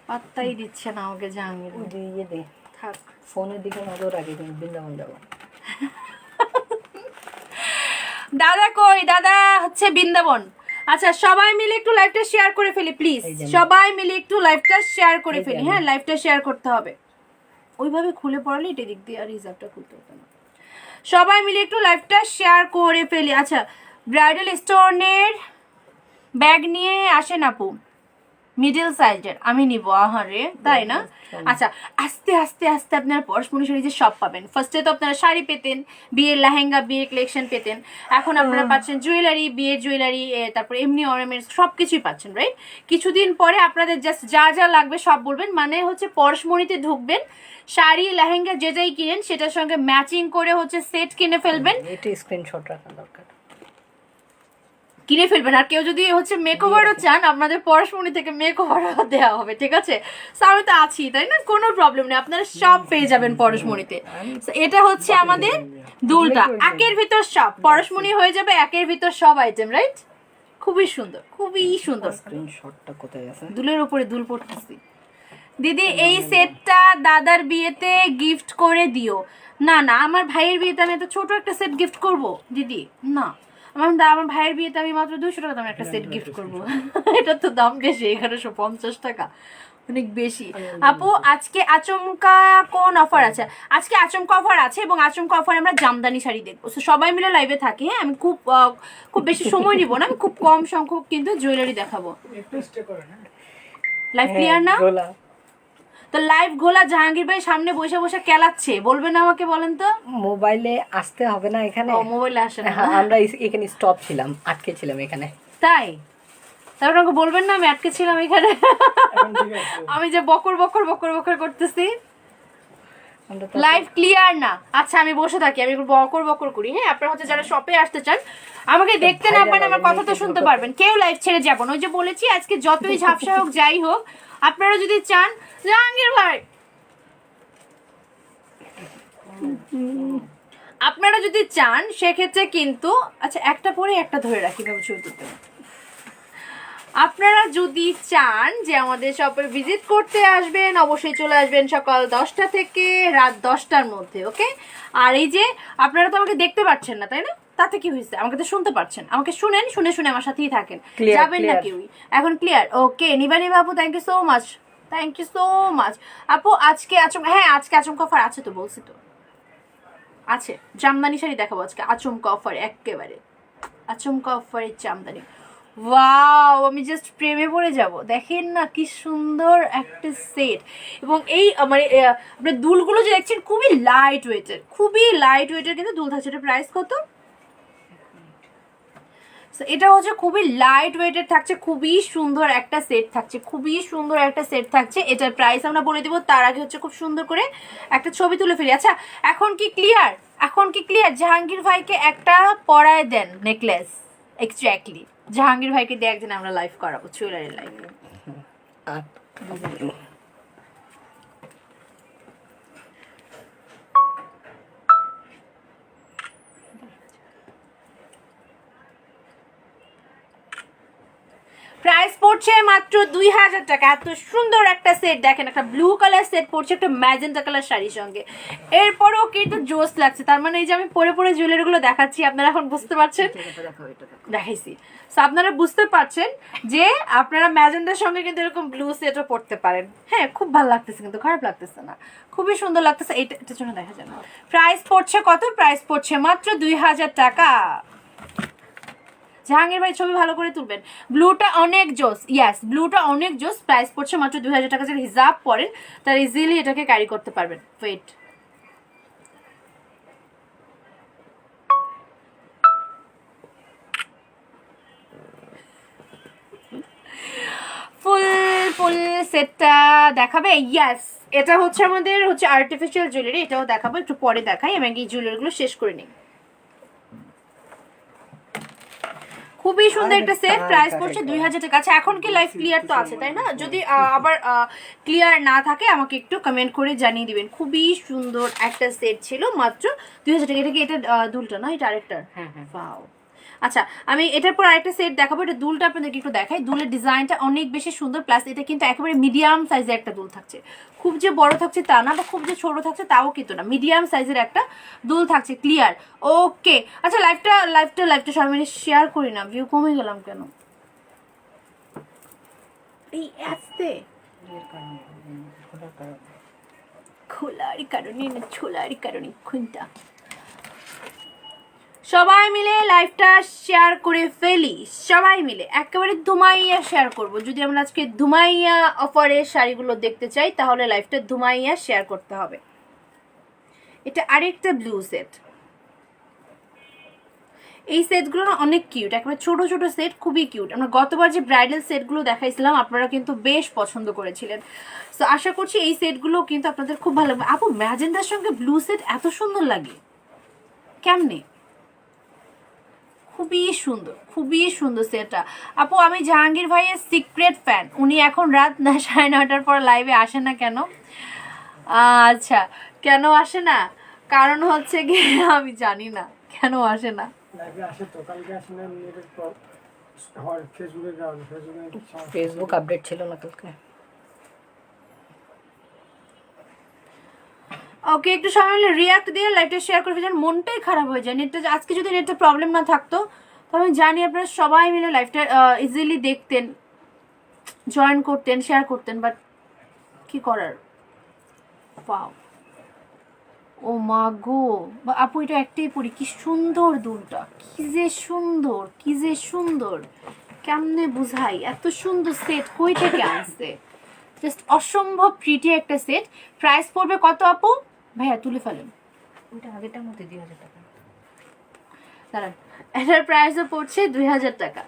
পাত্তাই দিচ্ছে না আমাকে জাহাঙ্গীর। ওই যে ইয়ে দে, থাক, ফোনের দিকে নজর রাখি, তুমি বৃন্দাবন যাবো। দাদা কই? দাদা হচ্ছে বৃন্দাবন। আচ্ছা, সবাই মিলে একটু লাইভটা শেয়ার করে ফেলি প্লিজ, সবাই মিলে একটু লাইভটা শেয়ার করে ফেলি। হ্যাঁ, লাইভটা শেয়ার করতে হবে, ওইভাবে খুলে পড়ালে এটা দিক দিয়ে আর রিজার্ভটা খুলতে হতো না। সবাই মিলে একটু লাইভটা শেয়ার করে ফেলি। আচ্ছা, ব্রাইডাল স্টোনের ব্যাগ নিয়ে আসেন আপু, মিডল সাইজের আমি নিব। আহারে, তাই না? আচ্ছা, আস্তে আস্তে আস্তে আপনারা পরশমণি শাড়ি যে সব পাবেন। ফার্স্টে তো আপনারা শাড়ি পেতেন, বিয়ের লেহেঙ্গা, বিয়ের কালেকশন পেতেন, এখন আপনারা পাচ্ছেন জুয়েলারি, বিয়ের জুয়েলারি, তারপর এমনি অর্নামেন্টস, সব কিছুই পাচ্ছেন, রাইট? কিছুদিন পরে আপনাদের জাস্ট যা যা লাগবে সব বলবেন, মানে হচ্ছে পরশমণিতে ঢুকবেন, শাড়ি লেহেঙ্গা যে যাই কিনেন সেটার সঙ্গে ম্যাচিং করে হচ্ছে সেট কিনে ফেলবেন। এটা স্ক্রিনশট রাখা দরকার, কিনে ফেলবেন। আর কেউ যদি হচ্ছে মেকওভারও চান, আপনাদের পরশমণি থেকে মেকওভারও দেওয়া হবে, ঠিক আছে? সো আমি তো আছি, তাই না? কোনো প্রবলেম নেই, আপনারা সব পেয়ে যাবেন পরশমণিতে। এটা হচ্ছে আমাদের দুলটা, একের ভিতর সব, পরশমণি হয়ে যাবে একের ভিতর সব আইটেম, রাইট? খুবই সুন্দর, খুবই সুন্দর। স্ক্রিনশটটা কোথায় আছে? দুলের উপরে দুল পড়তেছি। দিদি, এই সেটটা দাদার বিয়েতে গিফট করে দিও। না না, আমার ভাইয়ের বিয়েতে আমি এত ছোট একটা সেট গিফট করব দিদি? না, আমার ভাইয়ের বিয়েতে আমি মাত্র 200 টাকা দামের একটা সেট গিফট করব। এটা তো দাম বেশি, 1150 টাকা, অনেক বেশি। আপু, আজকে আচমকা কোন অফার আছে? আজকে আচমকা অফার আছে, এবং আচমকা অফার আমরা জামদানি শাড়ি দেখবো। সো সবাই মিলে লাইভে থাকি। হ্যাঁ, আমি খুব বেশি সময় নিব না, আমি খুব কম সংখ্যক কিন্তু জুয়েলারি দেখাবো। লাইভ ক্লিয়ার না? তো লাইভ ঘোলা জাহাঙ্গীর ভাই সামনে বসে বসে কেলাচ্ছে, বলবেন না আমাকে? বলেন তো। মোবাইলে আসতে হবে না এখানে? ও, মোবাইলে আসে না। আমরা এখানে স্টপ ছিলাম, আটকে ছিলাম এখানে। তাই? তারপর আমাকে বলবেন না আমি আটকে ছিলাম এখানে? আমি যে বকর বকর বকর বকর করতেছি। লাইভ ক্লিয়ার না? আচ্ছা, আমি বসে থাকি, আমি বকর বকর করি। হ্যাঁ, আপনারা হচ্ছে যারা শপে আসতে চান, আমাকে দেখতে না পারেন, আমার কথা তো শুনতে পারবেন। কেউ লাইভ ছেড়ে যাবো না। ওই যে বলেছি, আজকে যতই ঝাপসা হোক যাই হোক, আপনারা যদি চান, জাহাঙ্গীর ভাই আপনারা যদি চান সেক্ষেত্রে কিন্তু আচ্ছা একটা পরে একটা ধরে রাখি ভাবে ছবি তুলতে। আপনারা যদি চান যে আমাদের শপে ভিজিট করতে আসবেন, অবশ্যই চলে আসবেন সকাল 10টা থেকে রাত 10টার মধ্যে, ওকে? আর এই যে আপনারা তো আমাকে দেখতে পাচ্ছেন না, তাই না? তাতে কি হয়েছে? আমাকে তো শুনতে পাচ্ছেন, আমাকে শুনেন, শুনে শুনে আমার সাথেই থাকেন, যাবেন না কেউই। এখন ক্লিয়ার? ওকে, নিবানি বাবু thank you so much, thank you so much. আপু আজকে হ্যাঁ আজকে আচমকা অফার আছে তো, বলছি তো আছে। জামদানি শাড়ি দেখাবো আজকে আচমকা অফার, একেবারে আচমকা অফারের জামদানি। ওয়াও, আমি জাস্ট প্রেমে পড়ে যাব। দেখেন না কি সুন্দর একটা সেট, এবং এই মানে আপনার দুলগুলো যে দেখছেন খুবই লাইট ওয়েটের, খুবই লাইট ওয়েটের কিন্তু দুল থাকছে। এটা প্রাইস কত? এটা হচ্ছে খুবই লাইট ওয়েটের থাকছে, খুবই সুন্দর একটা সেট থাকছে, খুবই সুন্দর একটা সেট থাকছে। এটার প্রাইস আমরা বলে দিব, তার আগে হচ্ছে খুব সুন্দর করে একটা ছবি তুলে ফেলি। আচ্ছা এখন কি ক্লিয়ার? এখন কি ক্লিয়ার? জাহাঙ্গীর ভাইকে একটা পরায় দেন নেকলেস, এক্স্যাক্টলি জাহাঙ্গীর ভাইকে দিয়ে একদিন আমরা লাইভ করাবো, জুয়েলারি লাইভ। প্রাইস পড়ছে মাত্র 2000 টাকা। এত সুন্দর একটা সেট দেখেন, একটা ব্লু কালার সেট পড়ছে একটা ম্যাজেন্টা কালার শাড়ির সঙ্গে। এরপরেও কিন্তু জোস লাগছে, তার মানে এই যে আমি পরে পরে জুয়েলারিগুলো দেখাচ্ছি আপনারা এখন বুঝতে পারছেন, দেখাইছি। সো আপনারা বুঝতে পারছেন যে আপনারা ম্যাজেন্টার সঙ্গে কিন্তু এরকম ব্লু সেটও পড়তে পারেন। হ্যাঁ খুব ভালো লাগতেছে, কিন্তু খারাপ লাগতেছে না, খুবই সুন্দর লাগতেছে। এটার জন্য দেখা যায় না। প্রাইস পড়ছে কত? প্রাইস পড়ছে মাত্র 2000 টাকা। জাহাঙ্গীর ভাই ছবি ভালো করে তুলবেন। ব্লুটা অনেক জোস, ইয়াস ব্লুটা অনেক জোস। প্রাইস পড়ছে মাত্র 2000 টাকা। যারা হিজাব পরেন তারা ইজিলি এটাকে ক্যারি করতে পারবেন। ওয়েট, ফুল ফুল সেটটা দেখাবে? ইয়াস, এটা হচ্ছে আমাদের হচ্ছে আর্টিফিশিয়াল জুয়েলারি, এটাও দেখাবো একটু পরে দেখাই। আমি এই জুয়েলারিগুলো শেষ করে নিই। খুবই সুন্দর একটা সেট, প্রাইস পড়ছে 2000 টাকা। আচ্ছা এখন কি লাইভ ক্লিয়ার তো আছে তাই না? যদি আবার ক্লিয়ার না থাকে আমাকে একটু কমেন্ট করে জানিয়ে দিবেন। খুবই সুন্দর একটা সেট ছিল, মাত্র 2000 টাকা। এটা কি এটা দুলটা না, এটা আরেকটার? হ্যাঁ হ্যাঁ, ওয়াও। আচ্ছা আমি এটার পর আরেকটা সেট দেখাবো, এটা দুলটা আপনাদেরকে একটু দেখাই। দুলের ডিজাইনটা অনেক বেশি সুন্দর, প্লাস এটা কিন্তু একেবারে মিডিয়াম সাইজের একটা দুল থাকছে, খুব যে বড় থাকছে তা না, বা খুব যে ছোট থাকছে তাও কিন্তু না, মিডিয়াম সাইজের একটা দুল থাকছে। ক্লিয়ার? ওকে। আচ্ছা লাইভটা সবাই মিলে শেয়ার করি না, ভিউ কমে গেলাম কেন? এই আসতে খোলার কারণে না, ছোলার কারণে খুনটা। সবাই মিলে লাইভটা শেয়ার করে ফেলি, সবাই মিলে একেবারে ধুমাইয়া শেয়ার করব। যদি আমরা আজকে ধুমাইয়া অফারের শাড়িগুলো দেখতে চাই তাহলে লাইভটা ধুমাইয়া শেয়ার করতে হবে। এটা আরেকটা ব্লু সেট। এই সেটগুলো না অনেক কিউট, একেবারে ছোট ছোট সেট, খুবই কিউট। আমরা গতবার যে ব্রাইডাল সেটগুলো দেখাইছিলাম আপনারা কিন্তু বেশ পছন্দ করেছিলেন। সো আশা করছি এই সেটগুলো কিন্তু আপনাদের খুব ভালো লাগবে। আপু ম্যাজেন্টার সঙ্গে ব্লু সেট এত সুন্দর লাগে কেমনে? খুবই সুন্দর, খুবই সুন্দর সেটটা। আপু আমি জাহাঙ্গীর ভাইয়ের সিক্রেট ফ্যান, উনি এখন রাত 9:30টার পর লাইভে আসে না কেন? আচ্ছা কেন আসে না, কারণ হচ্ছে গিয়ে আমি জানি না কেন আসে না। ফেসবুক আপডেট ছিল না কালকে। ওকে একটু সময় হলে রিয়াক্ট দিয়ে লাইভটা শেয়ার করে ফেলেন, মনটাই খারাপ হয়ে যায়। নেটটা আজকে যদি নেটটা প্রবলেম না থাকতো তবে আমি জানি আপনারা সবাই মিলে লাইভটা ইজিলি দেখতেন, জয়েন করতেন, শেয়ার করতেন, বাট কি করার। পাও ও মা গো, আপু এটা একটাই পরি, কি সুন্দর দুলটা, কি যে সুন্দর, কি যে সুন্দর, কেমনে বুঝাই, এত সুন্দর সেট কই থেকে আনছে, জাস্ট অসম্ভব প্রিটি একটা সেট। প্রাইস পড়বে কত আপু? ভাইয়া তুলে ফেলেন, ওইটা আগেটার মধ্যে 2000 টাকা। দাঁড়ান, এটার প্রাইসও পড়ছে 2000 টাকা।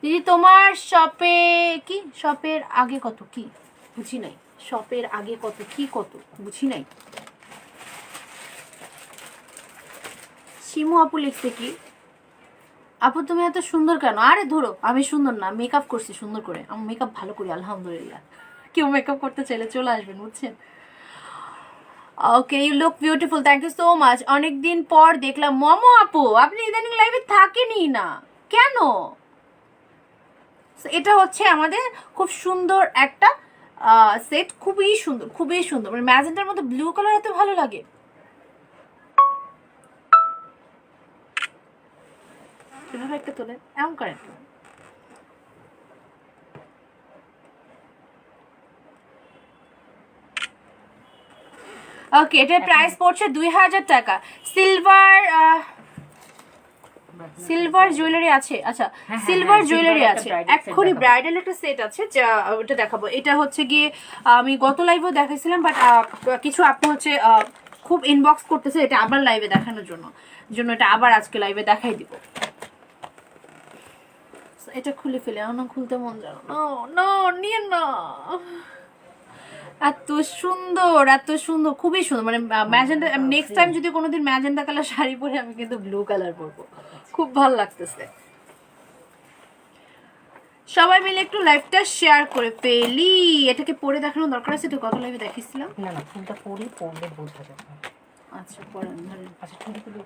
দিদি তোমার শপে কি, শপের আগে কত কি বুঝি নাই, শপের আগে কত কি কত বুঝি নাই। শিমু আপু লিখছে কি, আপু তুমি এত সুন্দর কেন? আরে ধরো আমি সুন্দর না, মেকআপ করছি সুন্দর করে, আমি মেকআপ ভালো করি আলহামদুলিল্লাহ। কেউ মেকআপ করতে চাইলে চলে আসবেন বুঝছেন। Okay, you look beautiful, thank you so much. অনেকদিন পর দেখলাম মমো আপু, আপনি ইদানিং লাইভে থাকেনই না কেন? So, এটা হচ্ছে আমাদের খুব সুন্দর একটা সেট, খুবই সুন্দর, খুবই সুন্দর, মানে ম্যাজেন্টার মধ্যে ব্লু কালার এত ভালো লাগে। এভাবে একটা তোলে, এমন করেন। ওকে, এটার প্রাইস পড়ছে 2000 টাকা। সিলভার জুয়েলারি আছে, আচ্ছা সিলভার জুয়েলারি আছে, এক্ষুনি ব্রাইডাল একটা সেট আছে যা ওটা দেখাবো। এটা হচ্ছে গিয়ে আমি গত লাইভেও দেখাইছিলাম, বাট কিছু আপু হচ্ছে খুব ইনবক্স করতেছে এটা আবার লাইভে দেখানোর জন্য, এটা আবার আজকে লাইভে দেখাই দিব। এটা খুলে ফেলে, আমার খুলতে মন জানো না, নিয়ে না। এত সুন্দর, এত সুন্দর, খুবই সুন্দর, মানে ম্যাজেন্টা। নেক্সট টাইম যদি কোনোদিন ম্যাজেন্টা কালার শাড়ি পরে আমি কিন্তু ব্লু কালার পরবো, খুব ভালো লাগতেছে। সবাই মিলে একটু লাইভটা শেয়ার করে ফেলি। এটাকে পরে দেখানোর দরকার আছে, এটা গত লাইভে দেখিয়েছিলাম। না না, ফুলটা পরে পরলে বোঝা যাবে। আচ্ছা পরেন, ধরেন। আচ্ছা চুড়ি খুলে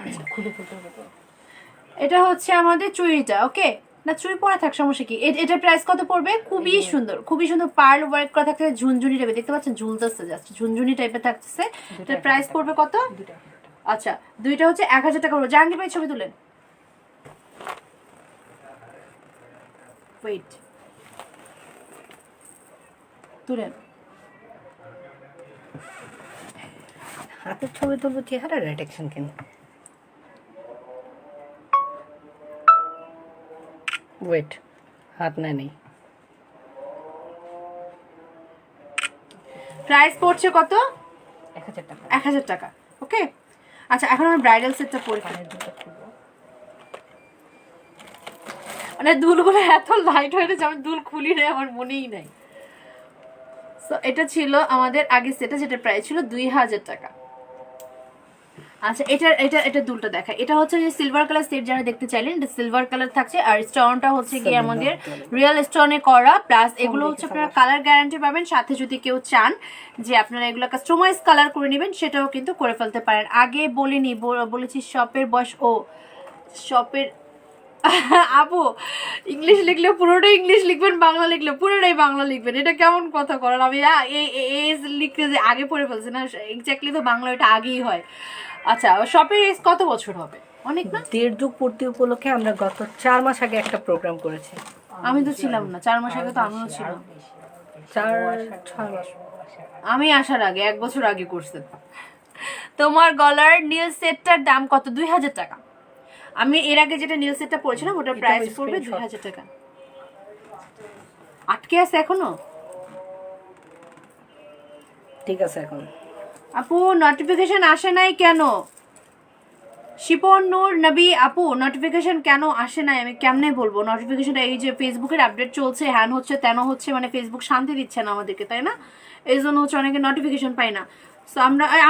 আচ্ছা খুলে ফেলতে হবে তো। এটা হচ্ছে আমাদের চুড়িটা, ওকে না চুড়ি পরা থাক, সমস্যা কি? এটার প্রাইস কত পড়বে? খুবই সুন্দর, খুবই সুন্দর পার্ল ওয়ার্ক করা থাকছে, ঝুনঝুনি টাইপের, দেখতে পাচ্ছেন ঝুলতেছে, জাস্ট ঝুনঝুনি টাইপের থাকছে। এটার প্রাইস পড়বে কত? আচ্ছা দুইটা হচ্ছে 1000 টাকা পড়বে। জাহাঙ্গীর ভাই ছবি তুলেন, ওয়েট তুলেন। হাতের ছবি তুলবো, চেহারা রিডাকশন কেন? ওয়েট, হাত না নেই। প্রাইস পড়ছে কত? 1000 টাকা। 1000 টাকা, ওকে। আচ্ছা এখন আমরা ব্রাইডাল সেটটা পরে মানে দুলগুলো এত লাইট হয়ে গেছে, আমি দুল খুলি নাই, আমার মনেই নাই। সো এটা ছিল আমাদের আগে সেটা, যেটা প্রাইস ছিল 2000 টাকা। আচ্ছা এটা দুলটা দেখা, এটা হচ্ছে যে সিলভার কালার সেট, যারা দেখতে চাইলেন এটা সিলভার কালার থাকছে, আর স্টোনটা হচ্ছে গিয়ে আমাদের রিয়েল স্টোনে করা, প্লাস এগুলো হচ্ছে আপনারা কালার গ্যারান্টি পাবেন। সাথে যদি কেউ চান যে আপনারা এগুলো কাস্টমাইজ কালার করে নেবেন, সেটাও কিন্তু করে ফেলতে পারেন। আগে বলিনি, বলেছি শপের বয়স, ও শপের আপু ইংলিশ লিখলে পুরোটাই ইংলিশ লিখবেন, বাংলা লিখলে পুরোটাই বাংলা লিখবেন, এটা কেমন কথা করেন? আমি এজ লিখতে যে আগে পড়ে ফেলছি না, এক্স্যাক্টলি তো বাংলা এটা আগেই হয়। আচ্ছা শপের এজ কত বছর হবে? অনেক না, 1.5 যুগ পূর্তি উপলক্ষে আমরা গত 4 মাস আগে একটা প্রোগ্রাম করেছি। আমি তো ছিলাম না 4 মাস আগে, তো আমিও ছিলাম 4-6 মাস। আমি আসার আগে 1 বছর আগে করছেন। তোমার গলার নীল সেটটার দাম কত? 2000 টাকা। আমি এর আগে যেটা নীল সেটটা পড়েছিলাম ওটার প্রাইস পড়বে 2000 টাকা। আটকে আছে এখনো? ঠিক আছে এখন। আপু নোটিফিকেশন আসে নাই কেন? শিপন নূর নবী আপু নোটিফিকেশন কেন আসে নাই আমি কেমনে বলবো? নোটিফিকেশনটা এই যে ফেসবুকের আপডেট চলছে, হ্যান হচ্ছে তেন হচ্ছে, মানে ফেসবুক শান্তি দিচ্ছে না আমাদেরকে, তাই না? এই জন্য হচ্ছে অনেকে নোটিফিকেশন পাই না। সো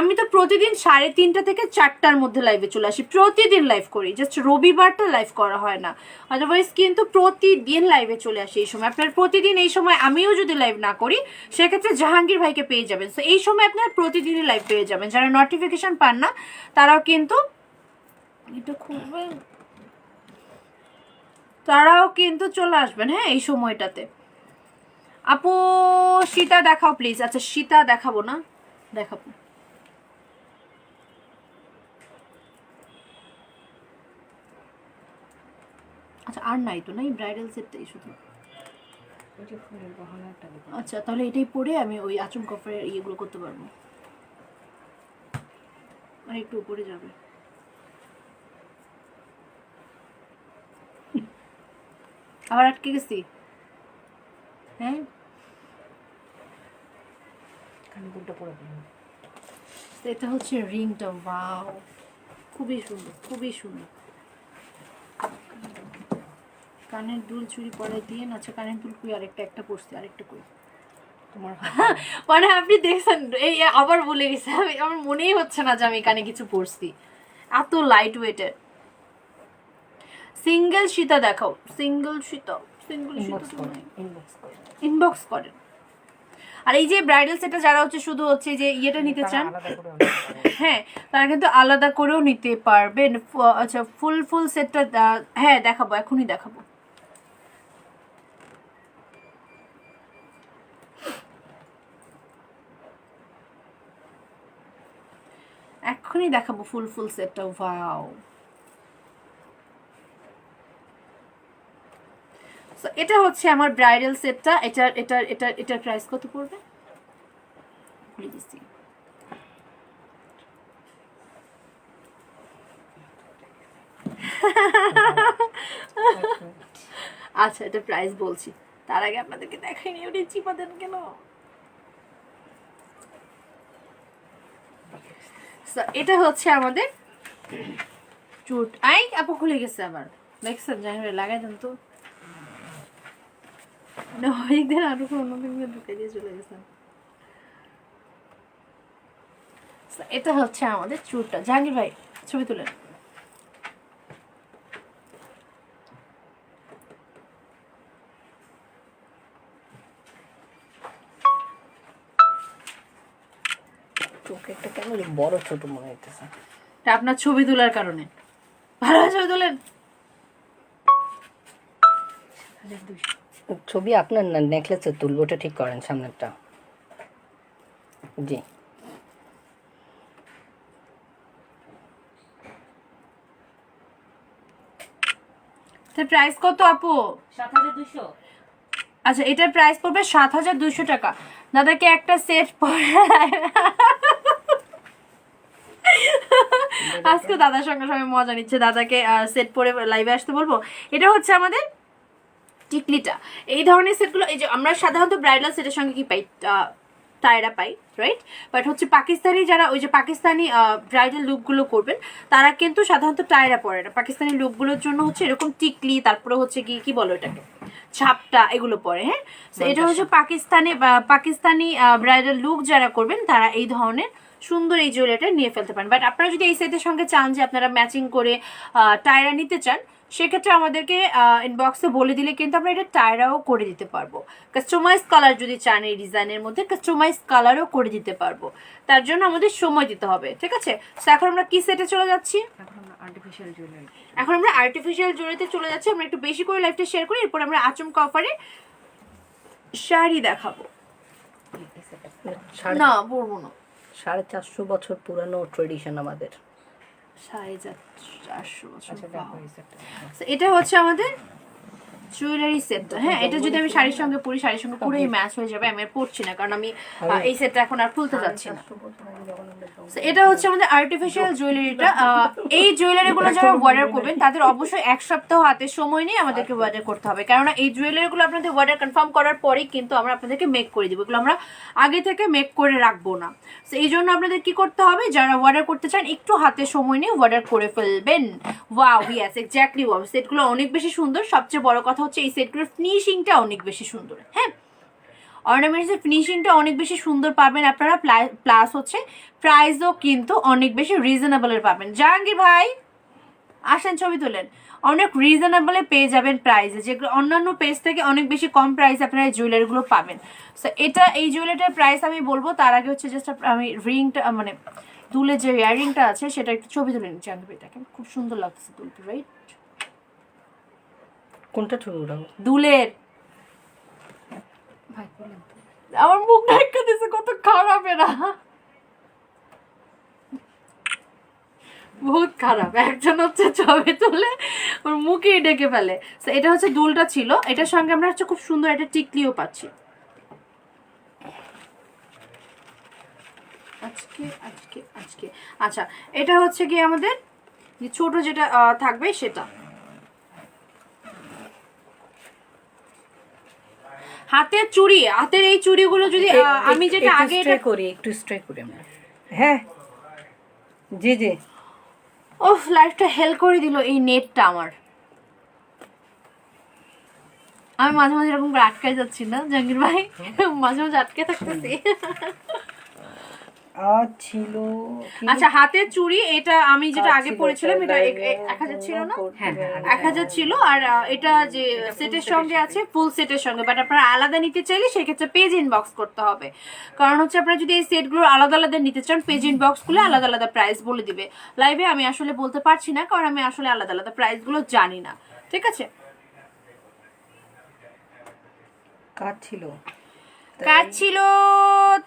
আমি তো প্রতিদিন 3:30 থেকে 4টার মধ্যে লাইভে চলে আসি, প্রতিদিন লাইভ করি, জাস্ট রবিবারটা লাইভ করা হয় না, আদারওয়াইজ কিন্তু প্রতিদিন লাইভে চলে আসি এই সময়। আপনার প্রতিদিন এই সময় আমিও যদি লাইভ না করি সেক্ষেত্রে জাহাঙ্গীর ভাইকে পেয়ে যাবেন। সো এই সময় আপনার প্রতিদিনই লাইভ পেয়ে যাবেন। যারা নোটিফিকেশন পান না তারাও কিন্তু এটা খুলবেন, তারাও কিন্তু চলে আসবেন হ্যাঁ এই সময়টাতে। আপু সীতা দেখাও প্লিজ। আচ্ছা সীতা দেখাবো না, দেখাবো। আচ্ছা আর নাই তো, নাই ব্রাইডাল সেটটাই শুধু। আচ্ছা তাহলে এটাই পরে আমি ওই আচম কফের ইয়েগুলো করতে পারবো, আর একটু উপরে যাবে। আবার আটকে গেছি হ্যাঁ। এটা হচ্ছে রিংটা, ওয়াও খুবই সুন্দর, খুবই সুন্দর। কানের দুল চুরি পরাই দিয়ে, আচ্ছা কানের দুল কই? আরেকটা একটা পড়ছি, আরেকটা কই তোমার? মানে আপনি দেখছেন এই আবার বলে গেছে, আমার মনেই হচ্ছে না যে আমি কানে কিছু পড়ছি, এত লাইট ওয়েটের। সিঙ্গেল সীতা দেখাও, single Sita, single Sita inbox করেন। আর এই যে ব্রাইডাল সেটটা যারা হচ্ছে শুধু হচ্ছে যে ইয়েটা নিতে চান, হ্যাঁ তারা কিন্তু আলাদা করেও নিতে পারবেন। আচ্ছা ফুল সেটটা হ্যাঁ দেখাবো, এখনই দেখাবো। এখনই দেখাবো ফুল সেটটা। ওয়াও, সো এটা হচ্ছে আমার ব্রাইডাল সেটটা। এটার প্রাইস কত পড়বে ভুলে গেছি। আচ্ছা এটা প্রাইস বলছি, তার আগে আপনাদেরকে দেখাইনি ওটা চিপা দেন কেন। এটা হচ্ছে আমাদের চুট। আই আপু খুলে গেছে আবার, দেখছেন জানি লাগাই দেন তো। অনেকদিন আরো অন্যদিন ঢুকে দিয়ে চলে গেছেন। এটা হচ্ছে আমাদের চুটটা। জাহাঙ্গীর ভাই ছবি তুলেন। চোখে একটা কেন বড় ছোট মনে হইতেছে। এটা আপনার ছবি তোলার কারণে। ভালো ছবি তোলেন। ছবি আপনার না নেকলেসে তুলবো, ওটা ঠিক করেন সামনেরটা। জি প্রাইস কত আপু? 7200। আচ্ছা এটার প্রাইস পড়বে 7200 টাকা। দাদাকে একটা সেট আজকে দাদার সঙ্গে সঙ্গে মজা নিচ্ছে। দাদাকে সেট পরে লাইভে আসতে বলবো। এটা হচ্ছে আমাদের টিকলিটা। এই ধরনের সেটগুলো এই যে আমরা সাধারণত ব্রাইডাল সেটের সঙ্গে কি পাই, টায়রা পাই, রাইট? বাট হচ্ছে পাকিস্তানি যারা ওই যে পাকিস্তানি ব্রাইডাল লুকগুলো করবেন তারা কিন্তু সাধারণত টায়রা পরে না। পাকিস্তানি লুকগুলোর জন্য হচ্ছে এরকম টিকলি, তারপরে হচ্ছে কি বলো এটাকে, ছাপটা, এগুলো পরে। হ্যাঁ, তো এটা হচ্ছে পাকিস্তানি ব্রাইডাল লুক যারা করবেন তারা এই ধরনের সুন্দর এই জুয়েলারিটা নিয়ে ফেলতে পারেন। বাট আপনারা যদি এই সেটের সঙ্গে চান যে আপনারা ম্যাচিং করে টায়রা নিতে চান, সেক্ষেত্রে আমাদেরকে ইনবক্সে বলে দিলে কিন্তু আমরা এটা টায়রাও করে দিতে পারবো। কাস্টমাইজ কালার যদি চান এই ডিজাইনের মধ্যে কাস্টমাইজ কালারও করে দিতে পারবো। তার জন্য আমাদের সময় দিতে হবে, ঠিক আছে? তো এখন আমরা কি সেটে চলে যাচ্ছি? এখন আমরা আর্টিফিশিয়াল জুয়েলারিতে চলে যাচ্ছি। আমরা একটু বেশি করে লাইভটা শেয়ার করি, এরপর আমরা আচমকা অফারে শাড়ি দেখাবো। না পরবো না। 450 বছর পুরানো ট্রেডিশন আমাদের। 450 বছর। এটা হচ্ছে আমাদের জুয়েলারি সেটটা। হ্যাঁ, এটা যদি আমি শাড়ির সঙ্গে পরি, শাড়ির সঙ্গে পুরোই ম্যাচ হয়ে যাবে। আমি আর পরছি না, কারণ আমি এই সেটটা এখন আর খুলতে যাচ্ছি না। এটা হচ্ছে আমাদের আর্টিফিশিয়াল জুয়েলারিটা। এই জুয়েলারিগুলো যারা অর্ডার করবেন তাদের অবশ্যই 1 সপ্তাহ হাতে সময় নিয়ে আমাদেরকে অর্ডার করতে হবে, কারণ এই জুয়েলারিগুলো আপনাদের অর্ডার কনফার্ম করার পরেই কিন্তু আমরা আপনাদেরকে মেক করে দিব। এগুলো আমরা আগে থেকে মেক করে রাখবো না। তো এই জন্য আপনাদের কি করতে হবে, যারা অর্ডার করতে চান একটু হাতে সময় নিয়ে অর্ডার করে ফেলবেন। Wow, yes exactly wow. সেটগুলো অনেক বেশি সুন্দর। সবচেয়ে বড় কথা হচ্ছে এই সেটগুলোর ফিনিশিংটা অনেক বেশি সুন্দর। হ্যাঁ, অর্নামেন্টসের ফিনিশিংটা অনেক বেশি সুন্দর পাবেন আপনারা, প্লাস হচ্ছে প্রাইসও কিন্তু অনেক বেশি রিজনেবলের পাবেন। জাহাঙ্গীর ভাই আসেন ছবি তোলেন। অনেক রিজনেবলে পেয়ে যাবেন প্রাইসে, যেগুলো অন্যান্য পেজ থেকে অনেক বেশি কম প্রাইসে আপনারা এই জুয়েলারিগুলো পাবেন। সো এই জুয়েলারিটার প্রাইস আমি বলবো, তার আগে হচ্ছে জাস্ট আমি রিংটা মানে দুলের যে ইয়াররিংটা আছে সেটা একটু ছবি তুলে নিচ্ছি। জাহাঙ্গীর ভাই দেখেন খুব সুন্দর লাগছে দুলটা, রাইট? কোনটা ছবি উঠাবো? দুলের। আমার মুখ ঢাকা দিছে, কত খারাপ এরা, বহুত খারাপ। একজন হচ্ছে ছবি তুলে ওর মুখেই ডেকে ফেলে। তো এটা হচ্ছে দুলটা ছিল, এটার সঙ্গে আমরা হচ্ছে খুব সুন্দর একটা টিকলিও পাচ্ছি। আজকে আচ্ছা, এটা হচ্ছে কি আমাদের ছোট যেটা থাকবে সেটা। হাতের চুড়ি, হাতের এই চুড়িগুলো যদি আমি যেটা আগে এটা করি, একটু স্ট্রে করি আমরা। হ্যাঁ জি জি। ওফ, লাইফটা হেল করে দিল এই নেটটা আমার। আমি মাঝে মাঝে এরকম করে আটকে যাচ্ছি না জাহাঙ্গীর ভাই, মাঝে মাঝে আটকে থাকতেছি। আর ছিল আচ্ছা হাতের চুড়ি এটা আমি যেটা আর আগে ছিল, পরেছিলাম এটা live-এ 1000 ছিল না? হ্যাঁ, 1000 ছিল। আর এটা যে সেটের সঙ্গে আছে ফুল সেটের সঙ্গে, বাট আপনারা আলাদা নিতে চাইলে সেক্ষেত্রে পেজ ইনবক্স করতে হবে। কারণ হচ্ছে আপনারা যদি এই সেটগুলো আলাদা আলাদা নিতে চান পেজ ইনবক্স করলে আলাদা আলাদা প্রাইস বলে দিবে। লাইভে আমি আসলে বলতে পারছি না, কারণ আমি আসলে আলাদা আলাদা প্রাইসগুলো জানি না। ঠিক আছে, কাজ ছিল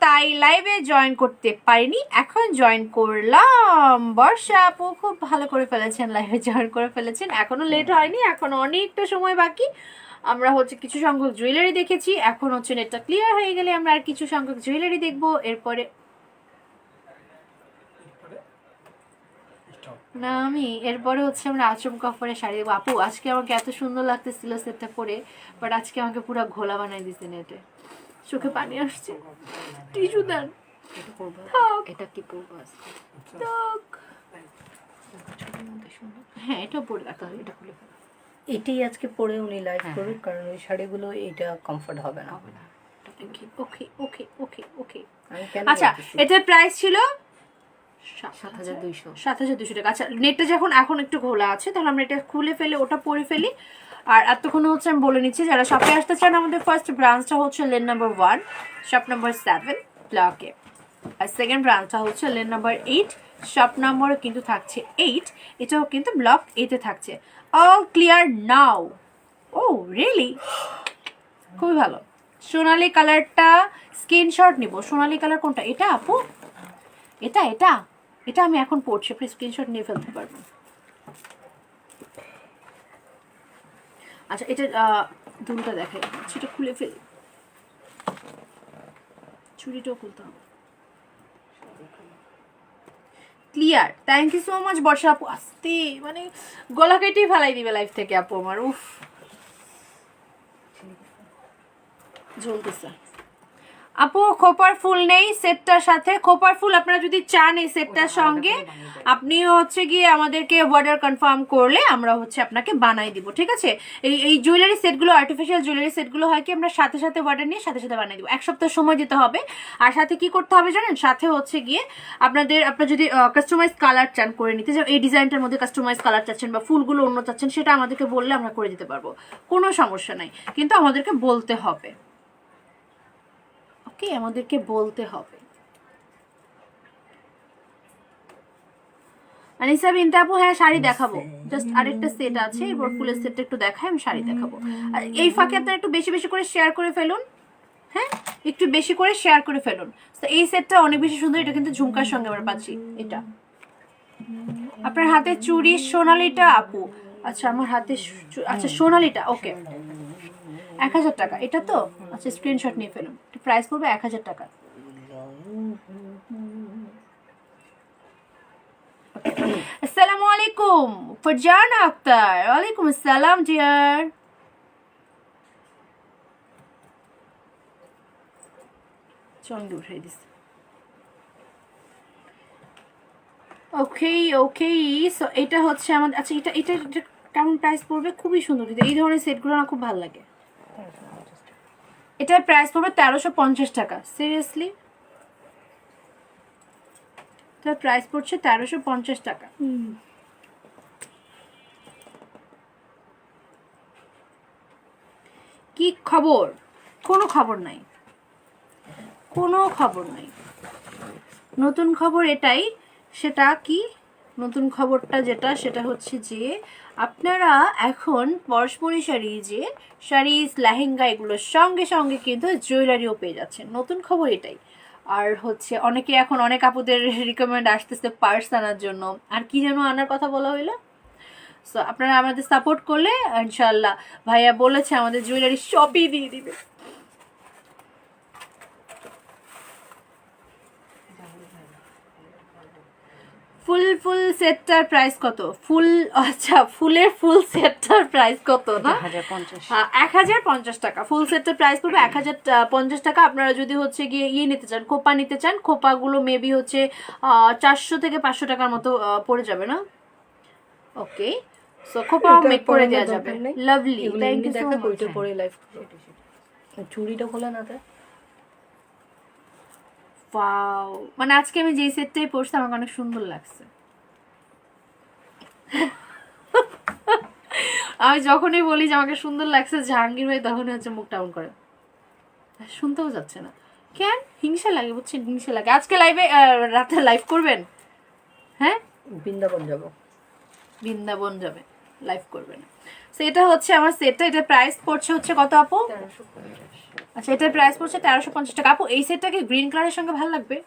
তাই লাইভে জয়েন করতে পারিনি, এখন জয়েন করলাম। বর্ষা আপু খুব ভালো করে ফেলেছেন, লাইভে জয়েন করে ফেলেছেন। এখনো লেট হয়নি, এখনো অনেকটা সময় বাকি। আমরা হচ্ছে কিছু সংখ্যক জুয়েলারি দেখেছি, এখন হচ্ছে নেটটা ক্লিয়ার হয়ে গেলে আমরা আর কিছু সংখ্যক জুয়েলারি দেখবো। এরপরে না আমি এরপরে হচ্ছে আমরা আচমকা পরে শাড়ি দেখবো। আপু আজকে আমাকে এত সুন্দর লাগতেছিল সেটটা পরে, বাট আজকে আমাকে পুরো ঘোলা বানাই দিছে নেটে, চোখে পানি আসছে। টিস্যু দেন। এটা পরবো, থাক। এটা কি পরবো আজকে? থাক। ছবির মধ্যে সুন্দর। হ্যাঁ এটা পরে দেখা তাহলে এটা খুলে ফেলো। এটাই আজকে পরে উনি লাইভ হ্যাঁ, করুক, কারণ ওই শাড়িগুলো এটা কমফোর্ট হবে না। হবে না। ওকে ওকে ওকে ওকে ওকে। আমি কেন আচ্ছা বলতেছি? এটার প্রাইস ছিল 7200। 7200 টাকা। আচ্ছা নেটটা যখন এখন একটু ঘোলা আছে, তাহলে আমরা এটা খুলে ফেলে ওটা পরে ফেলি। আর এতক্ষণ হচ্ছে আমি বলে নিচ্ছি, যারা শপে আসতে চান আমাদের ফার্স্ট ব্রাঞ্চটা হচ্ছে লেন নাম্বার 1 শপ নাম্বার 7 ব্লকে, আর সেকেন্ড ব্রাঞ্চটা হচ্ছে লেন নাম্বার 8 শপ নাম্বারও কিন্তু থাকছে 8, এটাও কিন্তু ব্লক 8 এ থাকছে। All clear now. Oh really, খুবই ভালো। সোনালি কালারটা স্ক্রিনশট নিব। সোনালি কালার কোনটা? এটা আপু, এটা এটা এটা আমি এখন পড়ছি, আপনি স্ক্রিনশট নিয়ে ফেলতে পারবেন। আচ্ছা এটা দুটোটা দেখাই, সেটা খুলে ফেলি, চুড়িটাও খুলতে হবে। Clear, thank you so much Barsha আপু। আস্তে মানে গলা কেটেই ফেলাই দিবে লাইফ থেকে আপু আমার। উফ জ্বলতেছে। আপু খোপার ফুল নেই সেটটার সাথে। খোপার ফুল আপনারা যদি চান এই সেটটার সঙ্গে, আপনি হচ্ছে গিয়ে আমাদেরকে অর্ডার কনফার্ম করলে আমরা হচ্ছে আপনাকে বানাই দিব। ঠিক আছে, এই জুয়েলারি সেটগুলো আর্টিফিশিয়াল জুয়েলারি সেটগুলো হয় কি আমরা সাথে সাথে অর্ডার নিয়ে সাথে সাথে বানাই দিব। এক সপ্তাহ সময় দিতে হবে। আর সাথে কি করতে হবে জানেন, সাথে হচ্ছে গিয়ে আপনার যদি কাস্টমাইজ কালার চান করে নিতে, যে এই ডিজাইনটার মধ্যে কাস্টমাইজ কালার চাচ্ছেন বা ফুলগুলো অন্য চাচ্ছেন, সেটা আমাদেরকে বললে আমরা করে দিতে পারবো, কোনো সমস্যা নাই। কিন্তু আমাদেরকে বলতে হবে, ওকে, আমাদেরকে বলতে হবে। আনিসা বিনতে আপু, হ্যাঁ শাড়ি দেখাবো, জাস্ট আরেকটা সেট আছে, এরপর ফুলের সেটটা একটু দেখাই, আমি শাড়ি দেখাবো। আর এই ফাঁকে আপনারা একটু বেশি বেশি করে শেয়ার করে ফেলুন, হ্যাঁ একটু বেশি করে শেয়ার করে ফেলুন। তো এই সেটটা অনেক বেশি সুন্দর, এটা কিন্তু ঝুমকার সঙ্গে আমরা পাচ্ছি। এটা আপনার হাতে চুড়ি সোনালিটা আপু, আচ্ছা আমার হাতে আচ্ছা সোনালিটা, ওকে 1000 টাকা এটা তো। আচ্ছা স্ক্রিনশট নিয়ে ফেলুন, প্রাইস পড়বে 1000 টাকা। আসসালামু আলাইকুম ফারজানা আক্তার। ওয়ালাইকুম আসসালাম ডিয়ার। চন্দ্র উঠাই দিস। ওকে ওকে, সো এটা হচ্ছে আমাদের। আচ্ছা এটা এটা এটা কেমন প্রাইস পড়বে? খুবই সুন্দর, কিন্তু এই ধরনের সেটগুলো না খুব ভালো লাগে। এটার প্রাইস পড়বে 1350 টাকা। সিরিয়াসলি এটার প্রাইস পড়ছে 1350 টাকা। কি খবর? কোনো খবর নাই, কোনো খবর নাই। নতুন খবর এটাই, সেটা কি নতুন খবরটা যেটা, সেটা হচ্ছে যে আপনারা এখন পরশমণি শাড়ি, যে শাড়ি লেহেঙ্গা এগুলোর সঙ্গে সঙ্গে কিন্তু জুয়েলারিও পেয়ে যাচ্ছেন। নতুন খবর এটাই। আর হচ্ছে অনেকে এখন অনেক আপুদের রিকমেন্ড আসতেছে পার্স আনার জন্য, আর কি যেন আনার কথা বলা হইলো। সো আপনারা আমাদের সাপোর্ট করলে ইনশাল্লাহ ভাইয়া বলেছে আমাদের জুয়েলারি শপই দিয়ে দিবে। ফুল সেটটার প্রাইস কত? ফুল, আচ্ছা ফুলের ফুল সেটটার প্রাইস কত না? 1050 টাকা। ফুল সেটটার প্রাইস পড়বে 1050 টাকা। আপনারা যদি হচ্ছে গিয়ে নিতে চান, খোপা নিতে চান, খোপাগুলো মেবি হচ্ছে 400 থেকে 500 টাকার মতো পড়ে যাবে না? ওকে, সো খোপা মেক করে দেওয়া যাবে। Lovely, thank you so much. ওইটা পরে লাইভ করো। চুড়িটা খোলা না, ওয়াও, মানে আজকে আমি যেই সেটটাই পরছি আমাকে অনেক সুন্দর লাগছে। আমি যখনই বলি যে আমাকে সুন্দর লাগছে জাহাঙ্গীর ভাই তখনই হচ্ছে মুখ ডাউন করে, শুনতেও যাচ্ছে না। কেন? হিংসা লাগে, বুঝছেন, হিংসা লাগে। আজকে লাইভে রাতে লাইভ করবেন? হ্যাঁ, বৃন্দাবন যাব। বৃন্দাবন যাবে, লাইভ করবেন। সো এটা হচ্ছে আমার সেটটা, এটা প্রাইস পড়ছে হচ্ছে কত আপু? 1350। আচ্ছা, এটার প্রাইস পড়ছে 1350 টাকা। আপু এই সেটটাকে গ্রিন কালারের সঙ্গে ভালো লাগবে?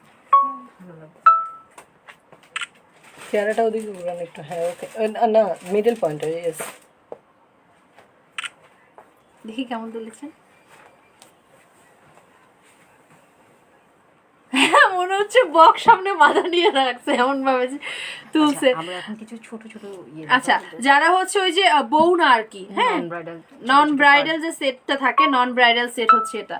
চেহারাটা ওদিকে ঘুরান একটু। হ্যাঁ ওকে, না মিডল পয়েন্ট, ইয়েস। দেখি কেমন তুলেছেন। মনে হচ্ছে বক্স সামনে মাথা নিয়ে রাখছে এমন ভাবে যে তুলছে। আমরা এখন কিছু ছোট ছোট আচ্ছা, যারা হচ্ছে ওই যে বউ না আর কি, হ্যাঁ, ব্রাইডাল নন ব্রাইডাল যে সেটটা থাকে, নন ব্রাইডাল সেট হচ্ছে এটা।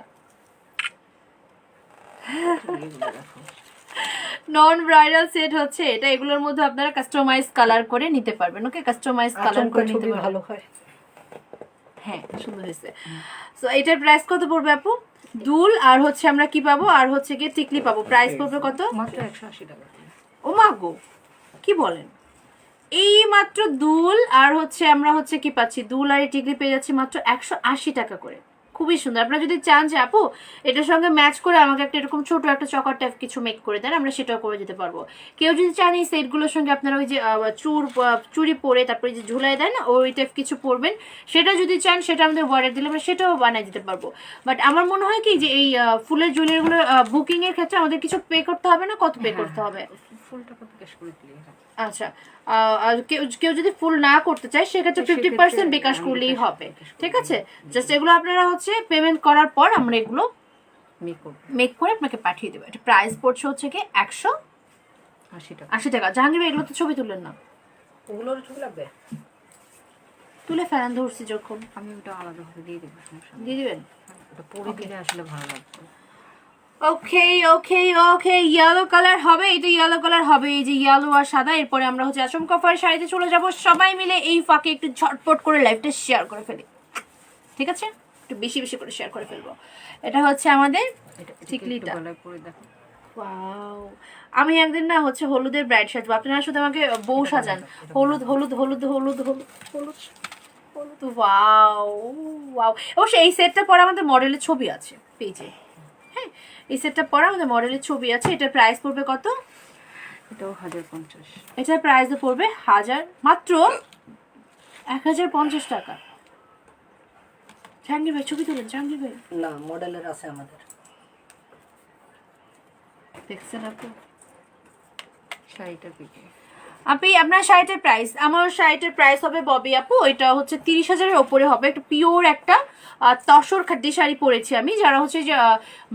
নন ব্রাইডাল সেট হচ্ছে এটা। এগুলোর মধ্যে আপনারা কাস্টমাইজ কালার করে নিতে পারবেন। ওকে, কাস্টমাইজ কালার করে নিতে পারবেন। ভালো হয়। হ্যাঁ, সুন্দর হয়েছে। সো এটার প্রাইস কত পড়বে আপু? দুল আর হচ্ছে আমরা কি পাবো, আর হচ্ছে গিয়ে টিকলি পাবো। প্রাইস পড়বে কত? মাত্র 180 টাকা। ও মা গো, কি বলেন! এই মাত্র দুল আর হচ্ছে আমরা হচ্ছে কি পাচ্ছি, দুল আর এই টিকলি পেয়ে যাচ্ছি মাত্র 180 টাকা করে। খুবই সুন্দর। আপনারা যদি চান যে আপু এটার সঙ্গে ম্যাচ করে আমাকে একটা এরকম ছোট একটা চকার টাইপ কিছু মেক করে দেন, আমরা সেটাও করে দিতে পারবো। কেউ যদি চান এই সেটগুলোর সঙ্গে আপনারা ওই যে চুড়ি পরে তারপরে যে ঝুলাই দেন না, ওই টাইপ কিছু পরবেন, সেটা যদি চান সেটা আমাদের অর্ডার দিলে আমরা সেটাও বানিয়ে দিতে পারবো। বাট আমার মনে হয় কি যে এই ফুলের জুয়েলারিগুলো বুকিং এর ক্ষেত্রে আমাদের কিছু পে করতে হবে না? কত পে করতে হবে? ফুল টাকা বিকাশ করে দিলে। আচ্ছা, আর কেউ যদি ফুল না করতে চায় সেক্ষেত্রে 50% বিকাশ করলেই হবে। ঠিক আছে, জাস্ট এগুলো আপনারা হচ্ছে পেমেন্ট করার পর আমরা এগুলো মেক করে আপনাকে পাঠিয়ে দেবো। এটা প্রাইস পড়ছে হচ্ছে কি 180 টাকা। জাহাঙ্গীর ভাই এগুলো তো ছবি তুললেন না? ওগুলোর ছবি লাগবে? তুলে ফেরান, ধরছি যখন। আমি ওটা আলাদাভাবে দিয়ে দেবো, সমস্যা নেই। দিয়ে দিবেন? ওটা পরে দিলে আসলে ভালো লাগবে। ওকে ওকে ওকে, ইয়েলো কালার হবে, এটা ইয়েলো কালার হবে, এই যে ইয়েলো আর সাদা। এরপরে আমরা হচ্ছে আচমকা অফার শাড়িতে চলে যাব। সবাই মিলে এই ফাঁকে একটু ঝটপট করে লাইভটা শেয়ার করে ফেলি, ঠিক আছে? একটু বেশি বেশি করে শেয়ার করে ফেলবো। এটা হচ্ছে আমাদের টিকলিটা। গলায় পরে দেখো। ওয়াও, আমি একদিন না হচ্ছে হলুদের ব্রাইড সাজবো। আপনারা শুধু আমাকে বউ সাজান। হলুদ হলুদ হলুদ হলুদ হলুদ হলুদ হলুদ। Wow wow. অবশ্য এই সেটটা পরে আমাদের মডেলের ছবি আছে পেজে। হ্যাঁ, এই সেটটা পরে আমাদের মডেলের ছবি আছে। এটার প্রাইস পড়বে কত? এটাও 1050। এটার প্রাইস পড়বে মাত্র 1050 টাকা। জাহাঙ্গীর ভাই ছবি তুলেন, জাহাঙ্গীর ভাই। না, মডেলের আছে আমাদের। দেখছেন আপু শাড়িটা পিকে। আপনি আপনার শাড়িটার প্রাইস, আমার শাড়িটার প্রাইস হবে ববি আপু, এটা হচ্ছে 30,000-এর ওপরে হবে। একটা পিওর একটা তসর খাদ্য শাড়ি পরেছি আমি। যারা হচ্ছে যে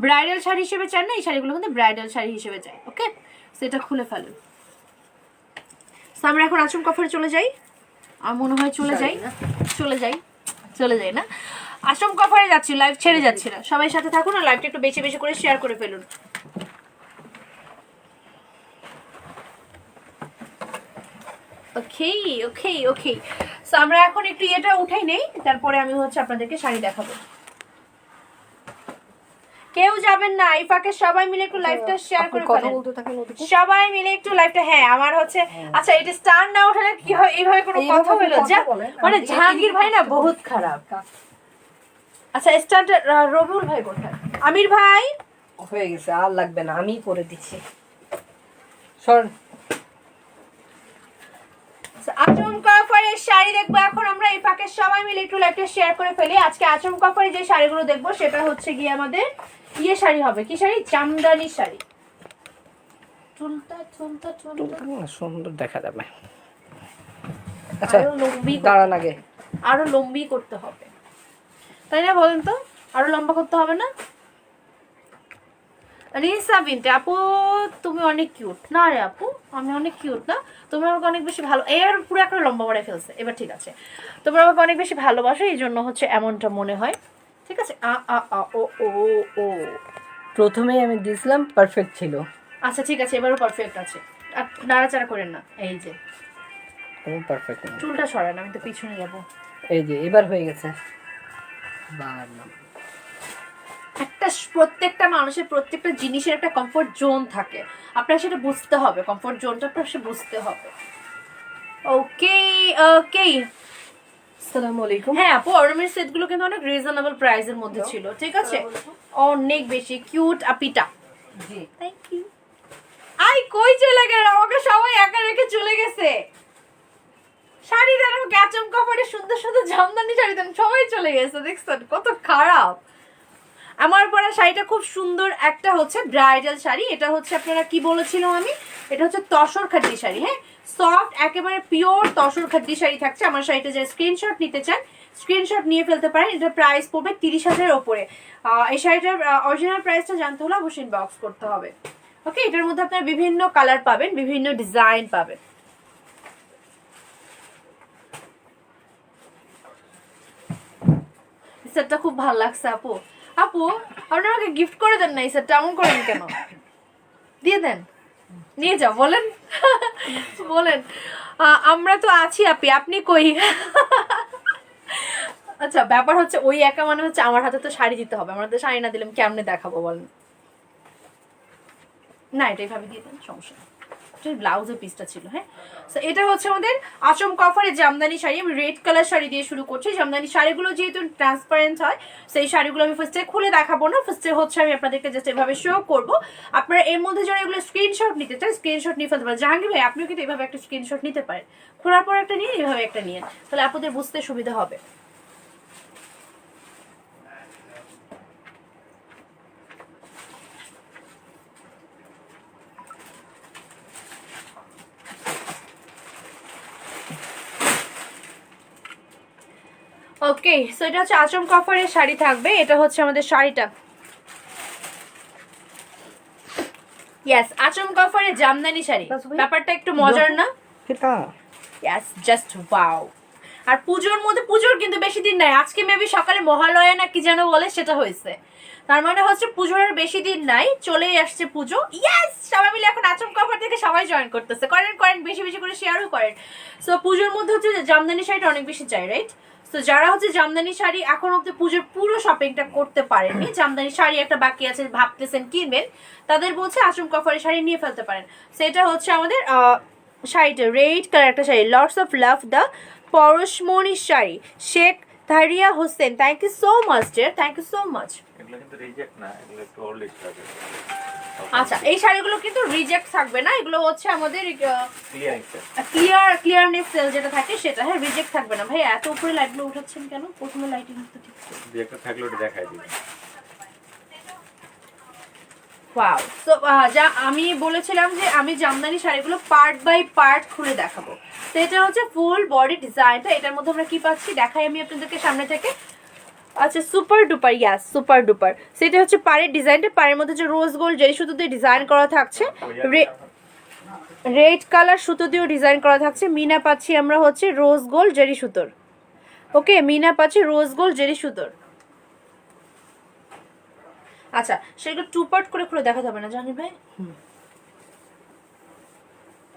ব্রাইডাল শাড়ি হিসেবে চান না, এই শাড়িগুলো কিন্তু ব্রাইডাল শাড়ি হিসেবে চাই। ওকে, সেটা খুলে ফেলুন। আমরা এখন আচমকা অফারে চলে যাই। আমার মনে হয় চলে যাই না, আচমকা অফারে যাচ্ছি, লাইভ ছেড়ে যাচ্ছি না। সবাই সাথে থাকুন আর লাইভটা একটু বেশি বেশি করে শেয়ার করে ফেলুন। ওকে ওকে ওকে, সো আমরা এখন একটু এটা উঠাই নেই, তারপরে আমি হচ্ছে আপনাদেরকে শাড়ি দেখাবো। কেউ যাবেন না, এই ফাঁকে সবাই মিলে একটু লাইভটা শেয়ার করে কথা ফেলেন। বলতে থাকেন ওদিকে। সবাই মিলে একটু লাইভটা। হ্যাঁ, আমার হচ্ছে আচ্ছা, এটা স্টান্ড না ওঠালে কি হয়? এইভাবে কোনো এইভাবে কথা হলো কথা যা, বলেন। মানে জাহাঙ্গীর ভাই না বহুত খারাপ। আচ্ছা, স্টান্ড রবিউল ভাই কোথায়? আমির ভাই হয়ে গেছে, আর লাগবে না, আমি করে দিচ্ছি। সর। আচমকা অফারের শাড়ি দেখবো এখন আমরা। এই ফাঁকে সবাই মিলে একটু লাইভটা শেয়ার করে ফেলি। আজকে আচমকা অফারে যে শাড়িগুলো দেখবো সেটা হচ্ছে গিয়ে আমাদের ইয়ে শাড়ি হবে। কি শাড়ি? জামদানি শাড়ি। সুন্দর দেখা যাবে। আচ্ছা, আরো লম্বি দাঁড়ান আগে। আরো লম্বি করতে হবে, তাই না? বলেন তো, আরো লম্বা করতে হবে না? রিসা বিনতে আপু তুমি অনেক কিউট। না রে আপু, আমি অনেক কিউট না? তুমি আমাকে অনেক বেশি ভালো, এর পুরো একটা লম্বা বাড়ায় ফেলছে। এবার ঠিক আছে, তোমরা আমাকে অনেক বেশি ভালোবাসো, এই জন্য হচ্ছে এমনটা মনে হয়। ঠিক আছে, আ আ আ ও ও ও। প্রথমেই আমি দিয়েছিলাম, পারফেক্ট ছিল। আচ্ছা ঠিক আছে, এবারও পারফেক্ট আছে। আর নাড়াচাড়া করেন না। এই যে কোনো পারফেক্ট না। চুলটা সরান, আমি তো পিছনে যাব। এই যে এবার হয়ে গেছে। প্রত্যেকটা মানুষের প্রত্যেকটা জিনিসের একটা কমফোর্ট জোন থাকে, আপনার সেটা বুঝতে হবে, কমফোর্ট জোনটা আপনার সে বুঝতে হবে। ওকে ওকে, আসসালামু আলাইকুম। হ্যাঁ আপু অর্নামেন্ট সেটগুলো কিন্তু অনেক রিজনেবল প্রাইসের মধ্যে ছিল, ঠিক আছে, অনেক বেশি কিউট আপিটা। জি থ্যাংক ইউ। আই কই চলে গেল, আমাকে সবাই একা রেখে চলে গেছে। শাড়ি দেন আমাকে, আচমকা পরে সুন্দর সুন্দর জামদানি শাড়ি দেন, সবাই চলে গেছে, দেখছেন কত খারাপ। আমার পরা শাড়িটা খুব সুন্দর একটা হচ্ছে ব্রাইডাল শাড়ি, এটা হচ্ছে আপনারা কি বলেছিলাম আমি, এটা হচ্ছে তসর খাদ্দি শাড়ি, হ্যাঁ সফট একেবারে পিওর তসর খাদ্দি শাড়ি থাকছে। আমার শাড়িটা যে স্ক্রিনশট নিতে চান স্ক্রিনশট নিয়ে ফেলতে পারেন, এটা প্রাইস পড়বে 30,000-এর ওপরে। এই শাড়িটার অরিজিনাল প্রাইসটা জানতে হলে অবশ্যই ইনবক্স করতে হবে। ওকে, এটার মধ্যে আপনারা বিভিন্ন কালার পাবেন, বিভিন্ন ডিজাইন পাবেন। সেটটা খুব ভালো লাগছে আপু। আপু আপনি আমাকে গিফট করে দেন না এই সেটটা, এমন করেন কেন? দিয়ে দেন, নিয়ে যাও, বলেন বলেন। আমরা তো আছি আপি, আপনি কই? আচ্ছা ব্যাপার হচ্ছে ওই একা মানে হচ্ছে আমার হাতে তো শাড়ি দিতে হবে, আমার হাতে শাড়ি না দিলে আমি কেমনে দেখাবো বলেন? না এটা এইভাবে দিয়ে দেন, সমস্যা নেই। ব্লাউজের পিসটা ছিল, হ্যাঁ। তো এটা হচ্ছে আমাদের আচমকা অফারের জামদানি শাড়ি। আমি রেড কালার শাড়ি দিয়ে শুরু করছি। জামদানি শাড়িগুলো যেহেতু ট্রান্সপারেন্ট হয়, সেই শাড়িগুলো আমি ফার্স্টে খুলে দেখাবো না, ফার্স্টে হচ্ছে আমি আপনাদেরকে জাস্ট এভাবে শো করবো। আপনারা এর মধ্যে যারা এগুলো স্ক্রিনশট নিতে চান স্ক্রিনশট নিয়ে ফেলতে পারেন। জাহাঙ্গীর ভাই আপনিও কিন্তু এভাবে একটা স্ক্রিনশট নিতে পারেন, খোলার পর একটা নিয়ে এভাবে একটা নিয়ে, তাহলে আপনাদের বুঝতে সুবিধা হবে। ওকে, সো এটা হচ্ছে আচমকা অফারের শাড়ি থাকবে। এটা হচ্ছে আমাদের শাড়িটা, ইয়েস আচমকা অফারের জামদানি শাড়ি। ব্যাপারটা একটু মজার না? Yes, just wow. আর পুজোর মধ্যে, পুজোর কিন্তু বেশি দিন নাই, আজকে মেবি সকালে মহালয়া না কি যেন বলে সেটা হয়েছে, তার মানে হচ্ছে পুজোর আর বেশি দিন নাই, চলেই আসছে পুজো। ইয়েস, সবাই মিলে এখন আচমকা অফার থেকে সবাই জয়েন করতেছে, করেন করেন, বেশি বেশি করে শেয়ারও করেন। সো পুজোর মধ্যে হচ্ছে জামদানি শাড়িটা অনেক বেশি চাই, রাইট? তো যারা হচ্ছে জামদানি শাড়ি এখন অব্দি পুজোর পুরো শপিংটা করতে পারেননি, জামদানি শাড়ি একটা বাকি আছে ভাবতেছেন কিনবেন, তাদের বলছে আচমকা অফারের শাড়ি নিয়ে ফেলতে পারেন। সেটা হচ্ছে আমাদের শাড়িটা রেড কালার একটা sari, lots of love the Parashmoni sari, Sheikh Tariya Hossain, thank you so much dear, thank you so much. এগুলো কিন্তু রিজেক্ট না, এগুলো একটু ওল্ড স্টক। আচ্ছা এই শাড়িগুলো কিন্তু রিজেক্ট থাকবে না, এগুলো হচ্ছে আমাদের ক্লিয়ারনেস সেল যেটা থাকে সেটা, হ্যাঁ রিজেক্ট থাকবে না। ভাই এত উপরে লাইটগুলো উঠাচ্ছেন কেন? প্রথমে লাইটিং তো ঠিক ছিল, দুই একটা থাকলে ওটা দেখাই দিই। ওয়াও। সো যা আমি বলেছিলাম যে আমি জামদানি শাড়িগুলো পার্ট বাই পার্ট খুলে দেখাবো। তো এটা হচ্ছে ফুল বডি ডিজাইনটা, এটার মধ্যে আমরা কি পাচ্ছি দেখাই আমি আপনাদেরকে সামনে থেকে। আচ্ছা সুপার ডুপার, ইয়াস সুপার ডুপার। সেটা হচ্ছে পাড়ের ডিজাইনটা, পাড়ের মধ্যে যে রোজ গোল্ড যেই সুতো দিয়ে ডিজাইন করা থাকছে, রেড কালার সুতো দিয়েও ডিজাইন করা থাকছে। মিনা পাচ্ছি আমরা হচ্ছে রোজ গোল্ড জেরি সুতোর, ওকে মিনা পাচ্ছি রোজ গোল্ড জেরি সুতোর। আচ্ছা সেগুলো টু পার্ট করে খুলে দেখাতে হবে না জাহাঙ্গীর ভাই?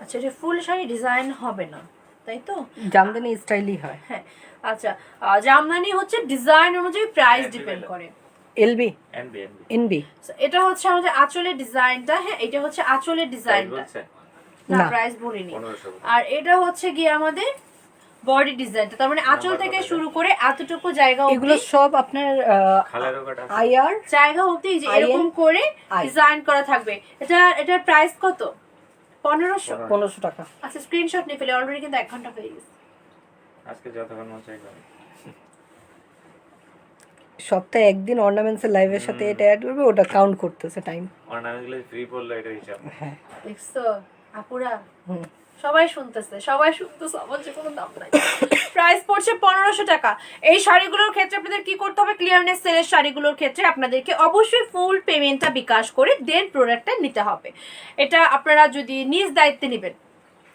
আচ্ছা এটা ফুল শাড়ি ডিজাইন হবে না তাই তো? জামদানি স্টাইলই হয়। হ্যাঁ আচ্ছা, জামদানি হচ্ছে ডিজাইন অনুযায়ী প্রাইস ডিপেন্ড করে। LB NB. এটা হচ্ছে আমাদের আঁচলের ডিজাইনটা, হ্যাঁ এটা হচ্ছে আঁচলের ডিজাইনটা, না প্রাইস বলিনি। আর এটা হচ্ছে গিয়ে আমাদের বডি ডিজাইনটা, তার মানে আঁচল থেকে শুরু করে এতটুকু জায়গা অবধি, এগুলো সব আপনার আইআর জায়গা অবধি যে এরকম করে ডিজাইন করা থাকবে। এটার প্রাইস কত? 1500 টাকা। আচ্ছা স্ক্রিনশট নিয়ে ফেলে, অলরেডি কিন্তু 1 ঘন্টা হয়ে গেছে। আজকে যতক্ষণ মন চাই করে সপ্তাহে একদিন অর্নামেন্টস এর লাইভের সাথে এটা অ্যাড করবে, ওটা কাউন্ট করতেছে টাইম। অর্নামেন্টগুলো ফ্রি পড়লো এটা হিসাব। হ্যাঁ দেখছো আপুরা, সবাই শুনতেছে আমার যে কোনো দাম নাই। প্রাইস পড়ছে 1500 টাকা। এই শাড়িগুলোর ক্ষেত্রে আপনাদের কি করতে হবে, ক্লিয়ারনেস সেলের শাড়িগুলোর ক্ষেত্রে আপনাদেরকে অবশ্যই ফুল পেমেন্টটা বিকাশ করে দেন প্রোডাক্টটা নিতে হবে। এটা আপনারা যদি নিজ দায়িত্বে নেবেন,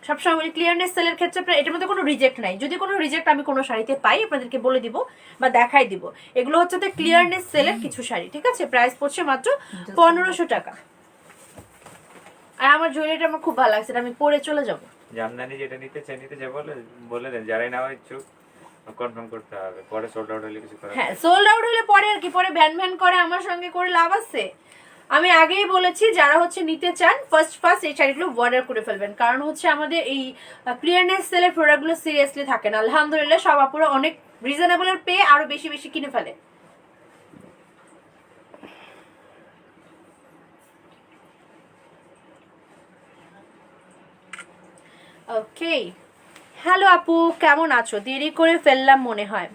সবসময় বলি ক্লিয়ারনেস সেলের ক্ষেত্রে আপনার এটার মধ্যে কোনো রিজেক্ট নাই। যদি কোনো রিজেক্ট আমি কোনো শাড়িতে পাই আপনাদেরকে বলে দিব বা দেখাই দিব। এগুলো হচ্ছে ক্লিয়ারনেস সেলের কিছু শাড়ি, ঠিক আছে? প্রাইস পড়ছে মাত্র 1500 টাকা। আর আমার জুয়েলারিটা আমার খুব ভালো লাগছে, আমি পরে চলে যাব। জামদানি যেটা নিতে চাই নিতে বলে দেন, যারাই নেওয়া ইচ্ছুক কনফার্ম করতে হবে, পরে সোল্ড আউট হলে কিছু করার হ্যাঁ নেই। সোল্ড আউট হলে পরে আর কি, পরে ভ্যান ভ্যান করে আমার সঙ্গে করে লাভ আছে। আমি আগেই বলেছি যারা হচ্ছে নিতে চান ফার্স্ট এই শাড়িগুলো অর্ডার করে ফেলবেন, কারণ হচ্ছে আমাদের এই ক্লিয়ারনেস সেলের প্রোডাক্টগুলো সিরিয়াসলি থাকে না। আলহামদুলিল্লাহ সব আপুরা অনেক রিজনেবলের পেয়ে আরো বেশি বেশি কিনে ফেলে। ওকে, হ্যালো আপু কেমন আছো? দেরি করে ফেললাম মনে হয়।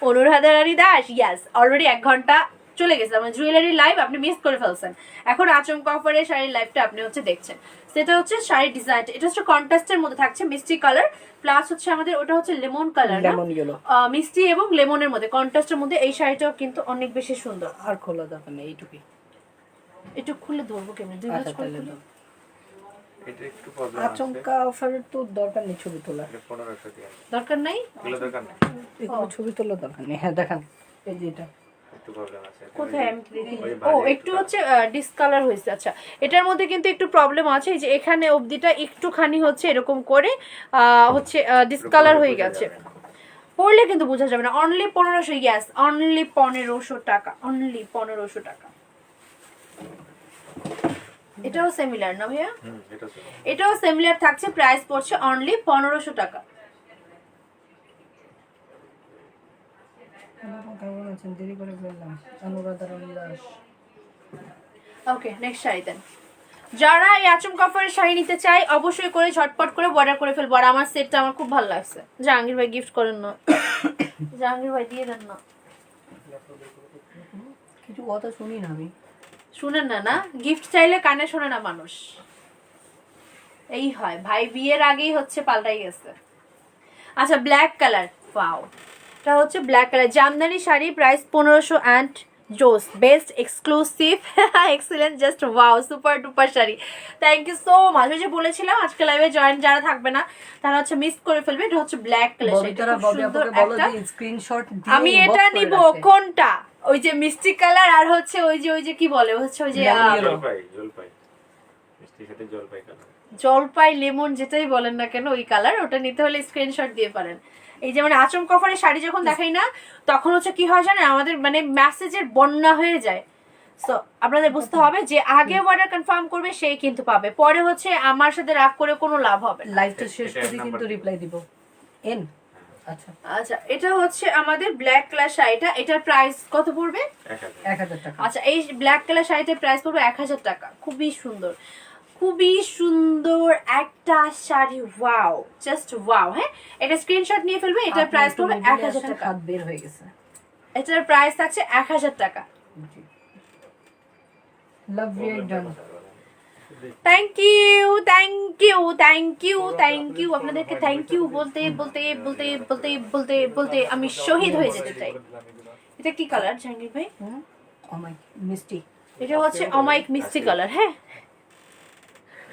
অনুরাধা রানী দাস, ইয়াস অলরেডি 1 ঘন্টা চলে গেছে আমার জুয়েলারি লাইভ, আপনি মিস করে ফেলছেন। এখন আচমকা অফারের শাড়ির লাইভটা আপনি হচ্ছে দেখছেন। সেটা হচ্ছে শাড়ির ডিজাইন, এটা হচ্ছে কন্ট্রাস্টের মধ্যে থাকছে, মিষ্টি কালার প্লাস হচ্ছে আমাদের ওটা হচ্ছে লেমন কালার, লেমন ইয়েলো, মিষ্টি এবং লেমনের মধ্যে কন্ট্রাস্টের মধ্যে। এই শাড়িটাও কিন্তু অনেক বেশি সুন্দর। আর খোলা দরকার নেই, এইটুকুই। একটু খুলে ধরবো কেমন, দুই আচ্ছা ভাঁজ করে তাহলে খুলে। দাও। এটা একটু প্রবলেম আছে, আচমকা অফারের তো দরকার নেই ছবি তোলা, এটা 1500 দিয়ে আছে, দরকার নাই। এগুলো দরকার নেই, এগুলো ছবি তোলা দরকার নেই। হ্যাঁ দেখান, এই যে এটা একটু প্রবলেম আছে। কোথায় আমি দেখি? ওই ও ভাঁজে একটু হচ্ছে ডিসকালার হয়েছে। আচ্ছা এটার মধ্যে কিন্তু একটু প্রবলেম আছে, এই যে এখানে অবধিটা একটুখানি হচ্ছে এরকম করে হচ্ছে ডিসকালার হয়ে গেছে। পড়লে কিন্তু বোঝা যাবে না। অনলি 1500, ইয়াস অনলি 1500 টাকা, অনলি 1500 টাকা। এটাও সিমিলার না ভাইয়া? এটা তো এটাও সিমিলার থাকছে, প্রাইস পড়ছে অনলি 1500 টাকা। কেমন আছেন? দেরি করে ফেললাম। অনুরাধা রানী দাস। ওকে নেক্সট শাড়ি দেন। যারা এই আচমকা অফারের শাড়ি নিতে চাই অবশ্যই করে ঝটপট করে অর্ডার করে ফেলবো। আর আমার সেটটা আমার খুব ভালো লাগছে। জাহাঙ্গীর ভাই গিফট করেন না, জাহাঙ্গীর ভাই দিয়ে দেন না। কিছু কথা শুনি না আমি। শুনেন না? না গিফট চাইলে কানে শোনে না মানুষ, এই হয় ভাই। বিয়ের আগেই হচ্ছে পাল্টাই গেছে। আচ্ছা ব্ল্যাক কালার, ওয়াও এটা হচ্ছে black colour Jamdani sari, price 1500 and জোস best exclusive excellent just wow super duper sari. Thank you so much. ওই যে বলেছিলাম আজকে লাইভে জয়েন যারা থাকবে না তারা হচ্ছে মিস করে ফেলবে। এটা হচ্ছে ব্ল্যাক কালার ববিতারা ববি আপুকে বলো যে স্ক্রিনশট দিয়ে আমি এটা নিব। কোনটা? ওই যে মিষ্টি কালার আর হচ্ছে ওই যে কি বলে হচ্ছে ওই যে জলপাই মিষ্টির সাথে জলপাই কালার, জলপাই লেমন যেটাই বলেন না কেন ওই কালার, ওটা নিতে হলে স্ক্রিনশট দিয়ে পারেন। এই যে মানে আচমকা অফারের শাড়ি যখন দেখাই না তখন হচ্ছে কি হয় জানেন, আমাদের মানে মেসেজের বন্যা হয়ে যায়। সো আপনাদের বুঝতে হবে যে আগে অর্ডার কনফার্ম করবে সেই কিন্তু পাবে, পরে হচ্ছে আমার সাথে রাগ করে কোনো লাভ হবে না। লাইভটা শেষ এটা করে এক কিন্তু নাম্বার। রিপ্লাই দিব। এন আচ্ছা আচ্ছা এটা হচ্ছে আমাদের ব্ল্যাক কালার শাড়িটা, এটার প্রাইস কত পড়বে? 1000 1000 টাকা। আচ্ছা এই ব্ল্যাক কালার শাড়িটার প্রাইস পড়বে 1000 টাকা। খুবই সুন্দর, খুবই সুন্দর একটা শাড়ি, ওয়াও জাস্ট ওয়াও। হ্যাঁ এটা স্ক্রিনশট নিয়ে ফেলবে। এটার প্রাইস পড়বে 1000 টাকা। হাত বের হয়ে গেছে। এটার প্রাইস থাকছে 1000 টাকা। Love react done. Thank you thank you thank you thank you. আপনাদেরকে থ্যাংক ইউ বলতে বলতে বলতে বলতে বলতে বলতে আমি শহীদ হয়ে যেতে চাই। এটা কি কালার জাহাঙ্গীর ভাই? ও মাই মিষ্টি। এটা হচ্ছে অমাইক মিষ্টি কালার। হ্যাঁ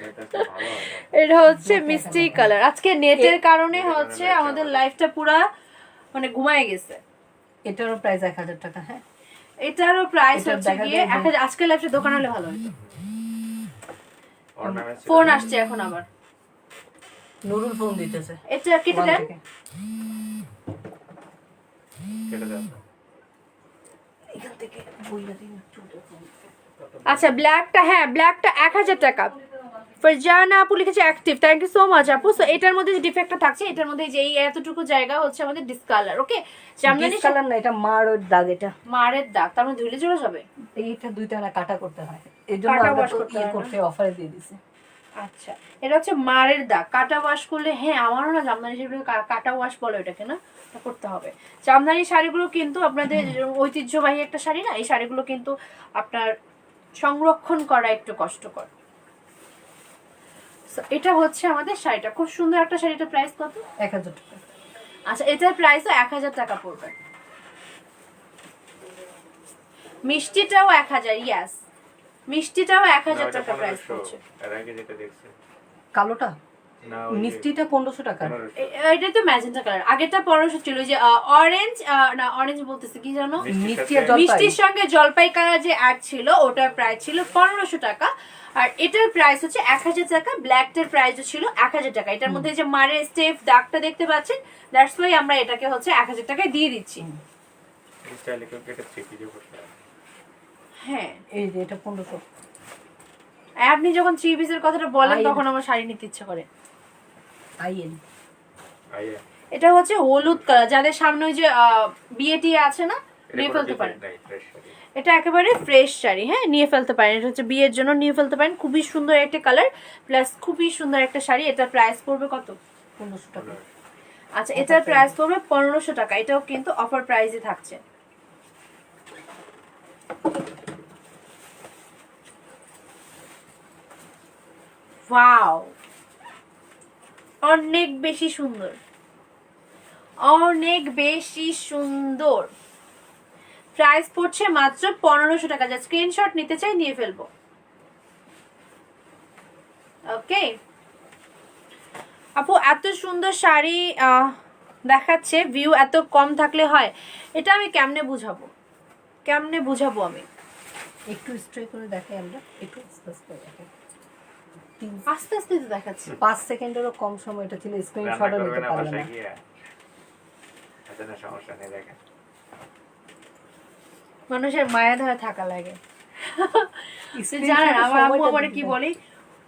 এটা তো ভালো হয়। এটা হচ্ছে মিষ্টি কালার। আজকে নেটের কারণে হচ্ছে আমাদের লাইফটা পুরা মানে ঘুমায় গেছে। এটারও প্রাইস 1000 টাকা। হ্যাঁ এটারও প্রাইস এটা হচ্ছে দেখা গিয়ে যায় যে- আজকে লাইফটা দোকান হলে ভালো হতো। Ornaments ছিল। ফোন আসছে এখন আবার, নুরুল ফোন দিতেছে। এটা কেটে ওয়ান দেন। থেকে। কেটে দাও। এখান থেকে বইটা দিন চুলটা ফোন। আচ্ছা ব্ল্যাকটা, হ্যাঁ ব্ল্যাকটা 1000 টাকা। ফারজানা আপু লিখেছে active, thank you so much আপু। সো এটার মধ্যে যে ডিফেক্টটা থাকছে এটার মধ্যে যে এই এতটুকু জায়গা হচ্ছে আমাদের ডিসকালার। ওকে জামদানি কালার না, এটা মার ওর দাগ। এটা মারের দাগ, তার মানে ধুলে চলে যাবে। এইটা দুইটা না কাটা করতে হয়, এই জন্য কাটা আমরা wash তো করতে ইয়ে হয় না? করতে অফারে দিয়ে দিছি। আচ্ছা এটা হচ্ছে মারের দাগ, কাটা ওয়াশ করলে। হ্যাঁ আমারও না জামদানি শাড়িগুলো কাটা ওয়াশ বলে ওটাকে, না এটা করতে হবে। জামদানি শাড়িগুলো কিন্তু আপনাদের ঐতিহ্যবাহী একটা শাড়ি না, এই শাড়িগুলো কিন্তু আপনার সংরক্ষণ করা একটু কষ্টকর। So, এটা হচ্ছে আমাদের শাড়িটা, খুব সুন্দর একটা শাড়িটার প্রাইস কত? 1000 টাকা। আচ্ছা এটার প্রাইসও 1000 টাকা পড়বে। মিষ্টিটাও 1000, ইয়াস মিষ্টিটাও 1000 টাকা প্রাইস পড়ছে। এর আগে যেটা দেখছি কালোটা না ওই যে মিষ্টিটা 1500 টাকা 1500 এটা তো ম্যাজেন্টা কালার, আগেরটা 1500 ছিল। ওই যে অরেঞ্জ, না অরেঞ্জ বলতেছে কি জানো, মিষ্টি আর জলপাই মিষ্টির সঙ্গে জলপাই কালার যে অ্যাড ছিল, ওটার প্রাইস ছিল 1500 টাকা। আর এটার প্রাইস হচ্ছে 1000 টাকা। ব্ল্যাকটার প্রাইস ছিল 1000 টাকা। এটার মধ্যে যে মারের স্টেপ দাগটা দেখতে পাচ্ছেন, দ্যাটস ওয়াই আমরা এটাকে হচ্ছে 1000 টাকায় দিয়ে দিচ্ছি। এই চাইলে কেউ কেটে 3 পিসে করতে পারে। হ্যাঁ, এই যে এটা 1500 আপনি যখন 3 পিসের কথাটা বলেন আই- তখন আমার শাড়ি নিতে ইচ্ছে করে। আইএন আইয়া এটা হচ্ছে হলুদ কালার, যাদের সামনে ওই যে বিয়েটি আছে না, এটা নিয়ে কোনো ফেলতে ডিফারেন্ট পারেন। নাই, ফ্রেশ শাড়ি। এটা একেবারে ফ্রেশ শাড়ি, হ্যাঁ নিয়ে ফেলতে পারেন। এটা হচ্ছে বিয়ের জন্য নিয়ে ফেলতে পারেন। খুবই সুন্দর একটা কালার, প্লাস খুবই সুন্দর একটা শাড়ি। এটা প্রাইস পড়বে কত? 1500 টাকা আচ্ছা, এটার প্রাইস পড়বে 1500 টাকা। এটাও কিন্তু অফার প্রাইসে থাকছে। ওয়াও, অনেক বেশি সুন্দর, অনেক বেশি সুন্দর। প্রাইস পড়ছে মাত্র 1500 টাকা। যা স্ক্রিনশট নিতে চাই নিয়ে ফেলবো। ওকে আপু, এত সুন্দর শাড়ি দেখাচ্ছে, ভিউ এত কম থাকলে হয়? এটা আমি কেমনে বুঝাবো, কেমনে বুঝাবো আমি? একটু স্ট্রেট করে দেখাই আমরা, একটু আস্তে আস্তে দেখাই। আস্তে আস্তে তো দেখাচ্ছি। 5 সেকেন্ডেরও কম সময় এটা ছিল, রান্না স্ক্রিনশটও করবে নিতে না পারলাম বাসায় না। গিয়ে? আচ্ছা, না সমস্যা নেই, দেখেন। মানুষের মায়া ধরে থাকা লাগে। Screenshot জানেন আমার আম্মু সময়টা আমারে দিতে কি দাও। বলে,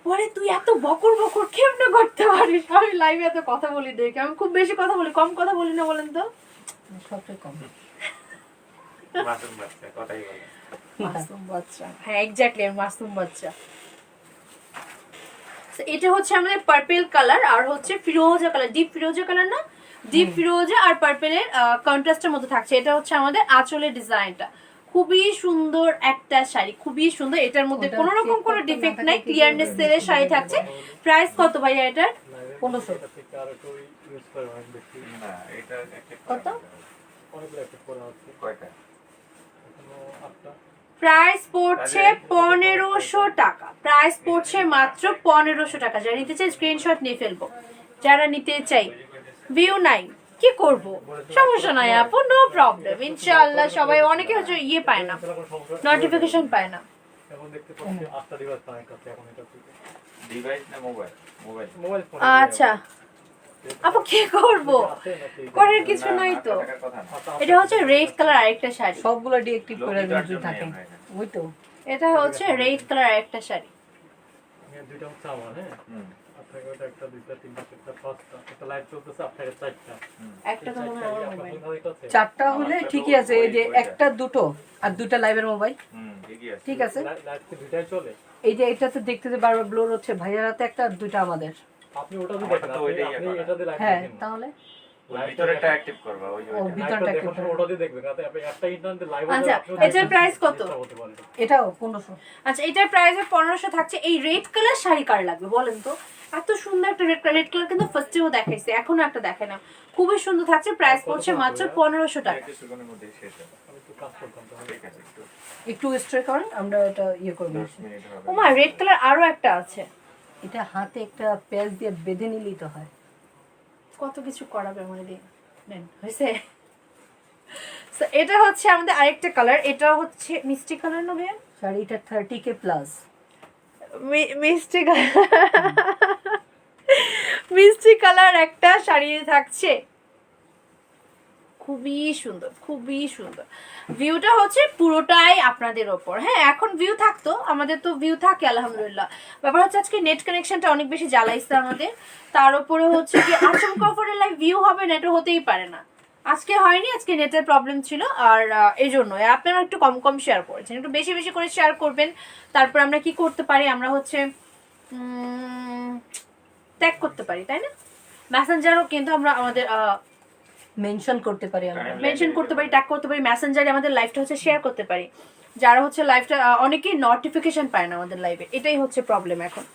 বলে তুই এত বকর বকর কেমনে করতে পারিস? আমি লাইভে এত কথা বলি দেখে, আমি খুব বেশি কথা বলি, কম কথা বলি না বলেন তো? সবটাই কম। মাসুম বাচ্চা, কথাই বলে। মাসুম বাচ্চা, হ্যাঁ এক্স্যাক্টলি, আমি মাসুম বাচ্চা। So, এটা হচ্ছে আমাদের পার্পল কালার আর হচ্ছে ফিরোজা কালার, ডিপ ফিরোজা কালার না, ডিপ ফিরোজা আর পার্পলের কন্ট্রাস্টের মধ্যে থাকছে। এটা হচ্ছে আমাদের আঁচলের ডিজাইনটা। খুবই সুন্দর একটা শাড়ি, খুবই সুন্দর। এটার মধ্যে ওটা কোনো রকম check কোনো করতে ডিফেক্ট না নাই, থাকলে ক্লিয়ারনেস কি সেলের শাড়ি থাকছে। প্রাইস কত ভাইয়া এটার? 1500 না, এটা একটা কত? কয়টা? প্রাইস পড়ছে 1500 টাকা। প্রাইস পড়ছে মাত্র 1500 টাকা। যারা নিতে চাই স্ক্রিনশট নিয়ে ফেলবো। যারা নিতে চাই, ভিউ নাই কি করব, সমস্যা নাই আপু, নো প্রবলেম, ইনশাআল্লাহ। সবাই অনেকে হচ্ছে ইয়ে পায় না, নোটিফিকেশন পায় না। এখন দেখতে পাচ্ছি 8টা ডিভাইস কানেক্ট আছে এখন এটা থেকে। ডিভাইস না মোবাইল? মোবাইল। মোবাইল ফোন আচ্ছা আপু কি করব, করার কিছু নাই তো। টাকার কথা না। এটা হচ্ছে রেড কালার আরেকটা শাড়ি। সবগুলো ডিএক্টিভ করে লোকটার যদি জন্য থাকে আমরা এখানে। ওই তো। এটা হচ্ছে রেড কালার আরেকটা শাড়ি। দুইটা হচ্ছে আমার, হ্যাঁ হুম, আপনাকে ওটা একটা দুইটা তিনটা চারটা পাঁচটা, একটা লাইভ চলতেছে আপনাকে চারটা। একটা তো মনে হয় আমার মোবাইল। চারটা হলে ঠিকই আছে, এই যে একটা দুটো আর দুটা লাইভের মোবাইল হুম, ঠিকই আছে। ঠিক আছে। লাইভ কি দুইটাই চলে? এই যে এটা তো দেখতে যে বারবার ব্লোর হচ্ছে, ভাইয়ার হাতে একটা আর দুইটা আমাদের। আপনি ওটা দিয়ে আমারটা দেখেন, তো ওইটাই আপনি করা। এটা দিয়ে লাইভ হ্যাঁ দেখেন। তাহলে ওই ভিতরেরটা অ্যাক্টিভ করবা, ওই যে ও ওইটা। ভিতরটা লাইভটা একটু দেখার সময় ওটা দিয়ে দেখবেন, যাতে আপনি একটা ইন্টারনেটে লাইভ আচ্ছা, এটার প্রাইস কত? এটাও 1500। আচ্ছা, এটার প্রাইস 1500 থাকছে। এই রেড কালার শাড়ি কার লাগবে বলেন তো? এত সুন্দর একটা রেড কালার কিন্তু ফার্স্টেও দেখাইছে, এখনো একটা দেখে না। খুবই সুন্দর থাকছে। প্রাইস পড়ছে মাত্র 1500 টাকা। কিছুক্ষণের মধ্যেই শেষ হবে। আমি একটু কাজ করতাম তাহলে। ঠিক আছে, একটু একটু স্ট্রে করেন, আমরা এটা ইয়ে করব। 10 মিনিট হবে। ওমা, রেড কালার আরো একটা আছে। এটা হাতে একটা প্যাচ দিয়ে বেঁধে নিলেই তো হয়। কত কিছু করাবে আমার দিয়ে, নেন হয়েছে। So, এটা হচ্ছে আমাদের আরেকটা কালার। এটা হচ্ছে মিষ্টি কালার না ভাইয়া? শাড়িটা 30K প্লাস। মিষ্টি কালার, মিষ্টি কালার একটা শাড়ি থাকছে। খুবই সুন্দর, খুবই সুন্দর। ভিউটা হচ্ছে পুরোটাই আপনাদের ওপর। হ্যাঁ, এখন ভিউ থাকতো, আমাদের তো ভিউ থাকে আলহামদুলিল্লাহ। ব্যাপার হচ্ছে আজকে নেট কানেকশনটা অনেক বেশি জ্বালাইছে আমাদের। তার উপরে হচ্ছে কি আচমকা করে লাইভ ভিউ হবে না, এটা হতেই পারে না। আজকে হয়নি, আজকে নেটের প্রবলেম ছিল। আর এই জন্য আপনারা একটু কম কম শেয়ার করেছেন, একটু বেশি বেশি করে শেয়ার করবেন। তারপর আমরা কি করতে পারি, আমরা হচ্ছে ট্যাগ করতে পারি, তাই না? মেসেঞ্জারও কিন্তু আমরা আমাদের মেনশন করতে পারি আমরা। মেনশন করতে পারি, ট্যাগ করতে পারি, মেসেঞ্জারে আমাদের লাইভটা হচ্ছে শেয়ার করতে পারি। যারা হচ্ছে লাইভটা অনেকেই নোটিফিকেশন পায় না আমাদের লাইভে, এটাই হচ্ছে প্রবলেম এখন।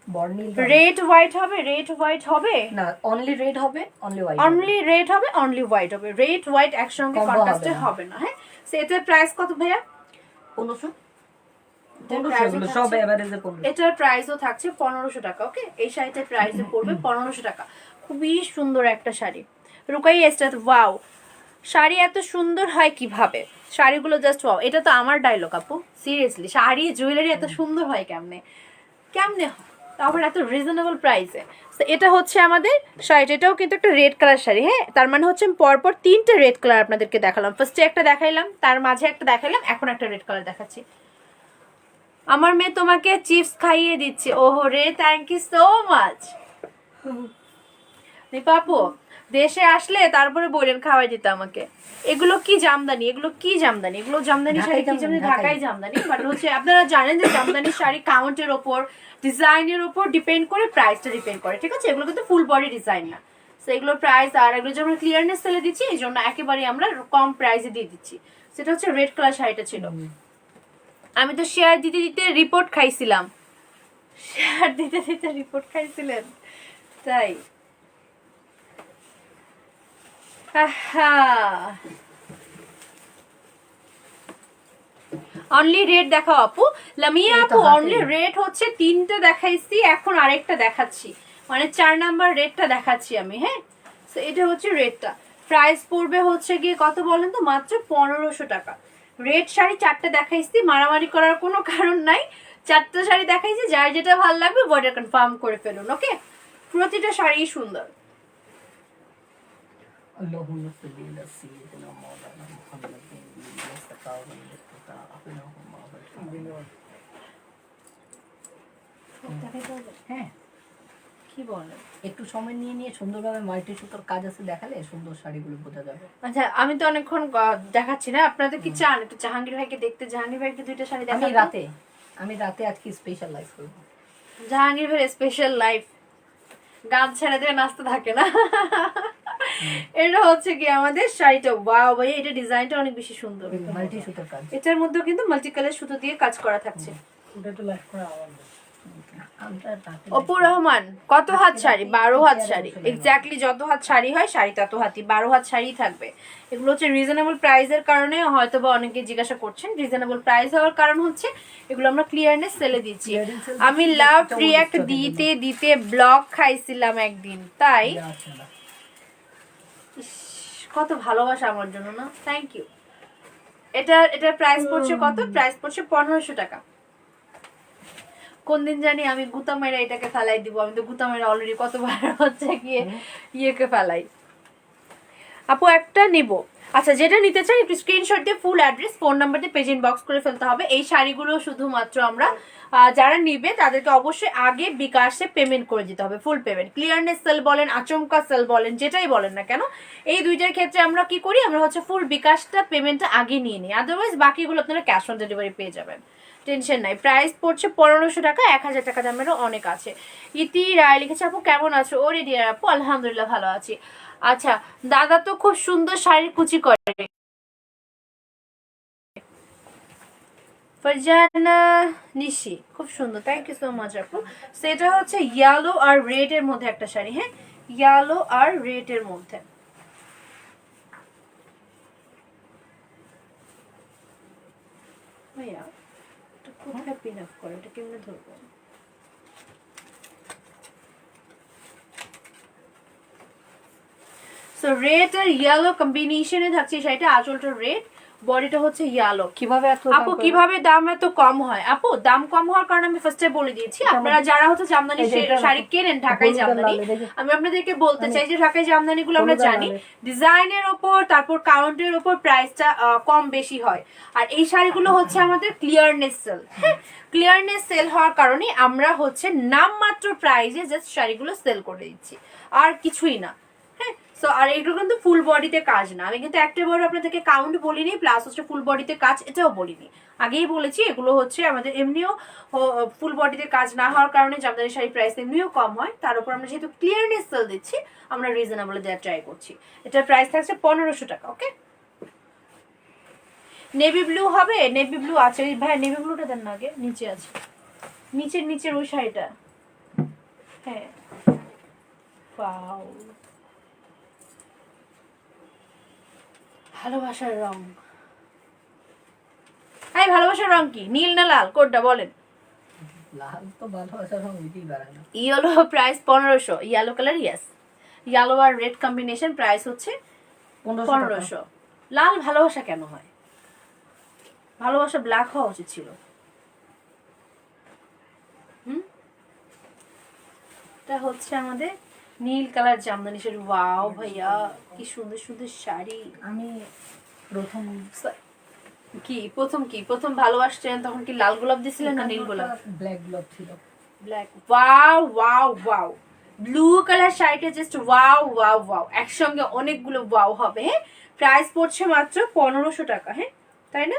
বর্ণিল রেড হোয়াইট হবে, রেড হোয়াইট হবে না, অনলি রেড হবে, অনলি হোয়াইট। অনলি রেড হবে, অনলি হোয়াইট হবে। রেড হোয়াইট একসঙ্গে Combo কন্ট্রাস্টে হবে না। হবে না। হ্যাঁ, সো এটার প্রাইস কত ভাইয়া? 1500। এটার 1500 প্রাইসও গুলো সব থাকছে, এভারেজে পড়বে। এটার প্রাইসও থাকছে 1500 টাকা। ওকে, এই শাড়িটার প্রাইসে পড়বে 1500 টাকা। খুবই সুন্দর একটা শাড়ি। রুকাই এস্টাত, ওয়াও, শাড়ি এত সুন্দর হয় কিভাবে? শাড়িগুলো জাস্ট ওয়াও। এটা তো আমার ডায়লগ আপু, সিরিয়াসলি শাড়ি জুয়েলারি এত সুন্দর হয় কেমনে, কেমনে হয়, তারপর এত রিজনেবল প্রাইসে। তো এটা হচ্ছে আমাদের শাড়িটা, এটাও কিন্তু একটা রেড কালার শাড়ি। হ্যাঁ, তার মানে হচ্ছে আমি পরপর 3টে রেড কালার আপনাদেরকে দেখালাম। ফার্স্টে একটা দেখাইলাম, তার মাঝে একটা দেখাইলাম, এখন একটা রেড কালার দেখাচ্ছি। আমার মেয়ে তোমাকে চিপস খাইয়ে দিচ্ছে। ওহো রে, thank you so much. Papu দেশে আসলে তারপরে বললেন খাওয়াই দিতে আমাকে। এগুলো কি জামদানি, এগুলো কি জামদানি, এগুলো জামদানি শাড়ি কি জামদানি, ঢাকাই জামদানি। বাট হচ্ছে আপনারা জানেন যে জামদানি শাড়ি কাউন্টের ওপর, ডিজাইনের ওপর ডিপেন্ড করে প্রাইসটা ডিপেন্ড করে, ঠিক আছে? এগুলো কিন্তু ফুল বডি ডিজাইন না। তো এগুলোর প্রাইস, আর এগুলো যে আমরা ক্লিয়ারনেস সেলে দিচ্ছি, এই জন্য একেবারে আমরা কম প্রাইসে দিয়ে দিচ্ছি। সেটা হচ্ছে রেড কালার শাড়িটা ছিল। আমি তো শেয়ার দিতে দিতে রিপোর্ট খাইছিলাম, শেয়ার দিতে দিতে রিপোর্ট খাইছিলেন তাই। অনলি রেড দেখাও আপু, লামিয়া আপু। অনলি রেড হচ্ছে 3টে দেখাইছি, এখন আরেকটা দেখাচ্ছি, মানে 4 নাম্বার রেডটা দেখাচ্ছি আমি। হ্যাঁ, তো এটা হচ্ছে রেডটা। প্রাইস পড়বে হচ্ছে গিয়ে কত বলেন তো? মাত্র 1500 টাকা। রেড শাড়ি 4টে দেখাইছি, মারামারি করার কোনো কারণ নাই। 4টে শাড়ি দেখাইছি, যার যেটা ভালো লাগবে অর্ডার কনফার্ম করে ফেলুন। ওকে, প্রতিটা শাড়ি সুন্দর। اللهم صل على سيدنا مولانا محمد المصطفى والمصطفى হ্যাঁ, কি বলেন? একটু সময় নিয়ে নিয়ে সুন্দরভাবে মাল্টি সুতোর কাজ আছে দেখালে সুন্দর শাড়িগুলো বোঝা যাবে। আচ্ছা, আমি তো অনেকক্ষণ দেখাচ্ছি না, আপনাদের কি চান একটু জাহাঙ্গীর ভাইকে দেখতে? জাহাঙ্গীর ভাইকে 2টা শাড়ি আমি দেখাবো। রাতে আজকে স্পেশাল লাইভ করব। জাহাঙ্গীর ভাইয়ের স্পেশাল লাইফ, গান ছেড়ে দিয়ে নাচতে থাকে না। এটা হচ্ছে কি আমাদের শাড়িটা, ওয়াও ভাই, এটা ডিজাইনটা অনেক বেশি সুন্দর। মাল্টি সুতোর কাজ, এটার মধ্যেও কিন্তু মাল্টি কালার সুতো দিয়ে কাজ করা থাকছে। ওটা তো লাইক করে আওয়াজ দেয়। অপুর রহমান, কত হাত শাড়ি? 12 হাত শাড়ি। এক্স্যাক্টলি যত হাত শাড়ি হয়, শাড়ি তত হাতই, 12 হাত শাড়ি থাকবে। এগুলো হচ্ছে রিজনেবল প্রাইসের কারণে হয়তো বা অনেকে জিজ্ঞাসা করছেন। রিজনেবল প্রাইস হওয়ার কারণ হচ্ছে এগুলো আমরা ক্লিয়ারনেস সেলে দিচ্ছি। আমি লাভ রিঅ্যাক্ট দিতে দিতে ব্লগ খাইছিলাম একদিন, তাই কত ভালোবাসা আমার জন্য না, থ্যাংক ইউ। এটার প্রাইস পড়ছে কত? প্রাইস পড়ছে 1500 টাকা। কোন দিন জানি আমি গুতা মেরা এটাকে ফেলাই দিব। আমি তো গুতা মেরা অলরেডি কতবার হচ্ছে গিয়ে ইয়েকে ফেলাই। আপু একটা নিব। আচ্ছা, যেটা নিতে চাই একটু স্ক্রিনশট দিয়ে ফুল অ্যাড্রেস, ফোন নাম্বার দিয়ে পেজ ইনবক্স করে ফেলতে হবে। এই শাড়িগুলো শুধুমাত্র আমরা যারা নিবে তাদেরকে অবশ্যই আগে বিকাশে পেমেন্ট করে দিতে হবে, ফুল পেমেন্ট। ক্লিয়ারনেস সেল বলেন, আচমকা সেল বলেন, যেটাই বলেন না কেন, এই দুইটার ক্ষেত্রে আমরা কি করি? আমরা হচ্ছে ফুল বিকাশটা পেমেন্টটা আগে নিয়ে নিই, আদারওয়াইজ বাকিগুলো আপনারা ক্যাশ অন ডেলিভারি পেয়ে যাবেন, টেনশন নাই। প্রাইস পড়ছে 1500 টাকা, 1000 টাকা দামেরও অনেক আছে। ইতি রায় লিখেছে, আপু কেমন আছো? ওরে ডিয়ার আপু, আলহামদুলিল্লাহ ভালো আছি। আচ্ছা, দাদা তো খুব সুন্দর শাড়ির কুচি করে। ফারজানা নিশি, খুব সুন্দর, থ্যাংক ইউ সো মাচ আপু। সেটা হচ্ছে ইয়েলো আর রেড এর মধ্যে একটা শাড়ি। হ্যাঁ, ইয়েলো আর রেড এর মধ্যে। ভাইয়া এটা কোথায় পিন আপ করে, এটা কেমনে ধরবো? সো রেড আর ইয়েলো কম্বিনেশনে থাকছে এই শাড়িটা। আঁচলটা রেড, বডিটা হচ্ছে ইয়েলো। কিভাবে এত আপু কিভাবে দাম এত কম হয়? আপু দাম কম হওয়ার কারণে আমি ফার্স্টে বলে দিয়েছি, আপনারা যারা হচ্ছে জামদানি শাড়ি কেনেন, ঢাকাই জামদানি, আমি আপনাদেরকে বলতে চাই যে ঢাকাই জামদানি গুলো আমরা জানি ডিজাইনের ওপর, তারপর কাউন্টের ওপর প্রাইসটা কম বেশি হয়। আর এই শাড়িগুলো হচ্ছে আমাদের ক্লিয়ারনেস সেল। হ্যাঁ, ক্লিয়ারনেস সেল হওয়ার কারণে আমরা হচ্ছে নামমাত্র প্রাইসে জাস্ট শাড়িগুলো সেল করে দিচ্ছি, আর কিছুই না। হ্যাঁ, সো আর এগুলো কিন্তু ফুল বডিতে কাজ না। আমি কিন্তু একটা বড় আপনাদেরকে কাউন্ট বলিনি, প্লাস হচ্ছে ফুল বডিতে কাজ এটাও বলিনি। আগেই বলেছি এগুলো হচ্ছে আমাদের এমনিও ফুল বডিতে কাজ না হওয়ার কারণে জামদানি শাড়ির প্রাইস এমনিও কম হয়। তার উপর আমরা যেহেতু ক্লিয়ারনেস সেল দিচ্ছি, আমরা রিজনেবল দেওয়ার ট্রাই করছি। এটার প্রাইস থাকছে 1500 টাকা। ওকে, নেভি ব্লু হবে? নেভি ব্লু আছে ভাই, নেভি ব্লুটা দেন না আগে, নিচে আছে, নিচের ওই শাড়িটা। হ্যাঁ, ওয়াও, ভালোবাসার রং। এই ভালোবাসার রং কি, নীল না লাল, কোনটা বলেন? লাল তো ভালোবাসার রং দিতেই পারে না। Yellow price 1500, yellow colour, yes yellow আর রেড কম্বিনেশন, প্রাইস হচ্ছে 1500। লাল ভালোবাসা কেন হয়? ভালোবাসা ব্ল্যাক হওয়া উচিত ছিল। এটা হচ্ছে আমাদের নীল কালার জামদানি শাড়ি। ওয়াও ভাইয়া কি সুন্দর সুন্দর শাড়ি। আমি প্রথম প্রথম ভালোবাসছেন তখন কি লাল গোলাপ দিছিলেন না নীল গোলাপ? ব্ল্যাক গোলাপ ছিল। Black. Wow wow wow, blue colour শাড়িটা জাস্ট ওয়াও ওয়াও ওয়াও, একসঙ্গে অনেকগুলো ওয়াও হবে। হ্যাঁ, প্রাইস পড়ছে মাত্র 1500 টাকা। হ্যাঁ তাই না,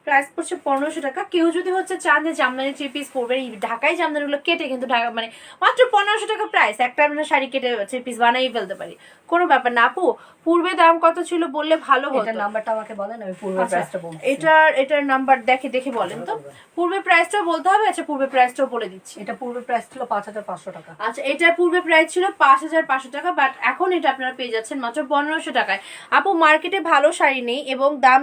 প্রাইস পড়ছে 1500 টাকা। কেউ যদি হচ্ছে চান যে জামদানি 3 পিস পরবে, ঢাকায় জামদানিগুলো কেটে কিন্তু ঢাকা মানে মাত্র 1500 টাকা প্রাইস, একটা আমরা শাড়ি কেটে 3 পিস বানাই ফেলতে পারি, কোনো ব্যাপার না। আপু পূর্বে দাম কত ছিল বললে ভালো হতো। এটার নাম্বারটা আমাকে বলেন, আমি পূর্ব আচ্ছা, প্রাইসটা বলছি। এটার নাম্বার দেখে বলেন তো। পূর্বে প্রাইসটাও বলতে হবে। আচ্ছা পূর্বে প্রাইসটাও বলে দিচ্ছি। এটা পূর্বে প্রাইস ছিল 5500 টাকা। আচ্ছা, এটার পূর্বে প্রাইস ছিল 5500 টাকা, বাট এখন এটা আপনারা পেয়ে যাচ্ছেন মাত্র 1500 টাকায়। আপু মার্কেটে ভালো শাড়ি নেই এবং দাম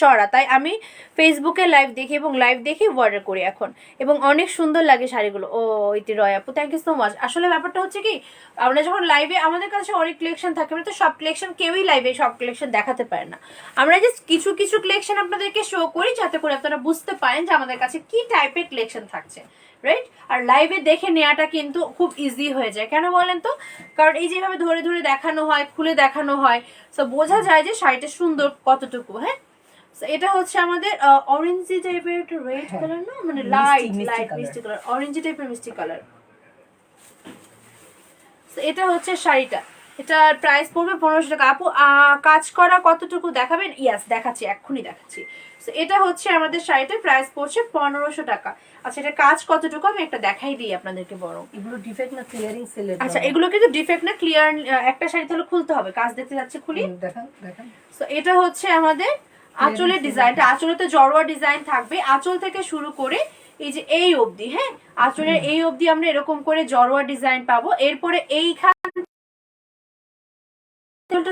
চড়া, তাই আমি ফেসবুকে লাইভ দেখি এবং লাইভ দেখে অর্ডার করি এখন, এবং অনেক সুন্দর লাগে শাড়িগুলো। ও ইতি রয় আপু, থ্যাংক ইউ সো মাচ। আসলে ব্যাপারটা হচ্ছে কি, আমরা যখন লাইভে, আমাদের কাছে অনেক কালেকশন থাকে, আমরা তো সব কালেকশন কেউই লাইভে সব কালেকশন দেখাতে পারে না। আমরা জাস্ট কিছু কিছু কালেকশন আপনাদেরকে শো করি যাতে করে আপনারা বুঝতে পারেন যে আমাদের কাছে কি টাইপের কালেকশন থাকছে, রাইট? আর লাইভে দেখে নেওয়াটা কিন্তু খুব ইজি হয়ে যায়। কেন বলেন তো? কারণ এই যেভাবে ধরে ধরে দেখানো হয়, খুলে দেখানো হয়, তো বোঝা যায় যে শাড়িটা সুন্দর কতটুকু। হ্যাঁ, এটা হচ্ছে আমাদের অরেঞ্জি টাইপের একটা রেড কালার না, মানে লাইট মিষ্টি কালার, অরেঞ্জি টাইপের মিষ্টি কালার। এটা হচ্ছে শাড়িটা, এটার প্রাইস পড়বে 1500 টাকা। আপু কাজ করা কতটুকু দেখাবেন? ইয়াস দেখাচ্ছি, এক্ষুনি দেখাচ্ছি। এটা হচ্ছে আমাদের শাড়িটার প্রাইস পড়ছে 1500 টাকা। আচ্ছা, এটা কাজ কতটুকু আমি একটা দেখাই দিই আপনাদেরকে বরং। এগুলো ডিফেক্ট না ক্লিয়ারিং সেলের? আচ্ছা, এগুলো কিন্তু ডিফেক্ট না, ক্লিয়ার। একটা শাড়ি তাহলে খুলতে হবে, কাজ দেখতে যাচ্ছে, খুলি। দেখেন দেখেন। সো এটা হচ্ছে আমাদের আঁচলের ডিজাইনটা। আঁচলে তো জড়োয়া ডিজাইন থাকবে, আঁচল থেকে শুরু করে এই যে এই অবধি। হ্যাঁ, আঁচলের এই অবধি আমরা এরকম করে জড়োয়া ডিজাইন পাবো। এরপরে এইখান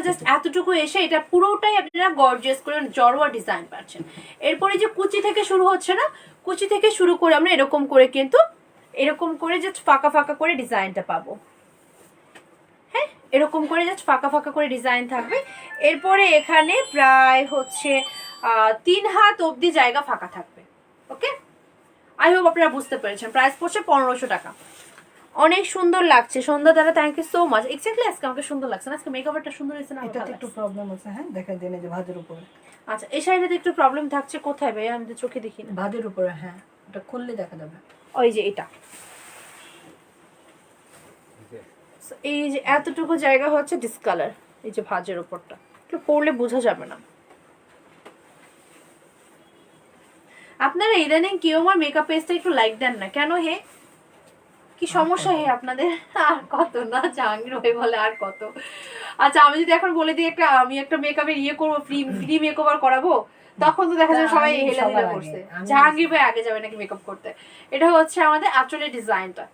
জাস্ট এতটুকু এসে এটা পুরোটাই আপনারা গর্জিয়াস করে জড়োয়া ডিজাইন পাচ্ছেন। এরপরে যে কুচি থেকে শুরু হচ্ছে না, কুচি থেকে শুরু করে আমরা এরকম করে কিন্তু এরকম করে জাস্ট ফাঁকা ফাঁকা করে ডিজাইনটা পাবো। হ্যাঁ, এরকম করে জাস্ট ফাঁকা ফাঁকা করে ডিজাইন থাকবে। এরপরে এখানে প্রায় হচ্ছে 3 হাত অবধি জায়গা ফাঁকা থাকবে। ওকে, আই হোপ আপনারা বুঝতে পেরেছেন। প্রাইস পড়ছে 1500 টাকা। অনেক সুন্দর লাগছে সন্ধ্যা দ্বারা, thank you so much. Exactly আজকে আমাকে সুন্দর লাগছে না, আজকে মেকআপটা সুন্দর হয়েছে না? এটাতে একটু প্রবলেম আছে। হ্যাঁ দেখেন দেন, এই যে ভাঁজের উপরে। আচ্ছা, এই শাড়িটাতে একটু প্রবলেম থাকছে কোথায় ভাই? আমি তো চোখে দেখি না। ভাঁজের উপরে, হ্যাঁ এটা খুললে দেখা যাবে। ওই যে এটা, এই যে এতটুকু জায়গা হচ্ছে ডিসকালার, এই যে ভাঁজের উপরটা একটু পরলে বোঝা যাবে না। আপনারা ইদানিং কেউ আমার মেকআপ পেজটা একটু লাইক দেন না কেন? হে, কি সমস্যা হে আপনাদের? আর কত না জাহাঙ্গীর ভাই বলে আর কত। আচ্ছা, আমি যদি এখন বলে দিই আমি একটা মেকআপের ইয়ে করবো, ফ্রি মেকওভার করাবো, তখন তো দেখা যাবে সবাই হেলে হেলে করছে জাহাঙ্গীর ভাই আগে যাবে নাকি মেকআপ করতে। এটা হচ্ছে আমাদের আঁচলের ডিজাইনটা,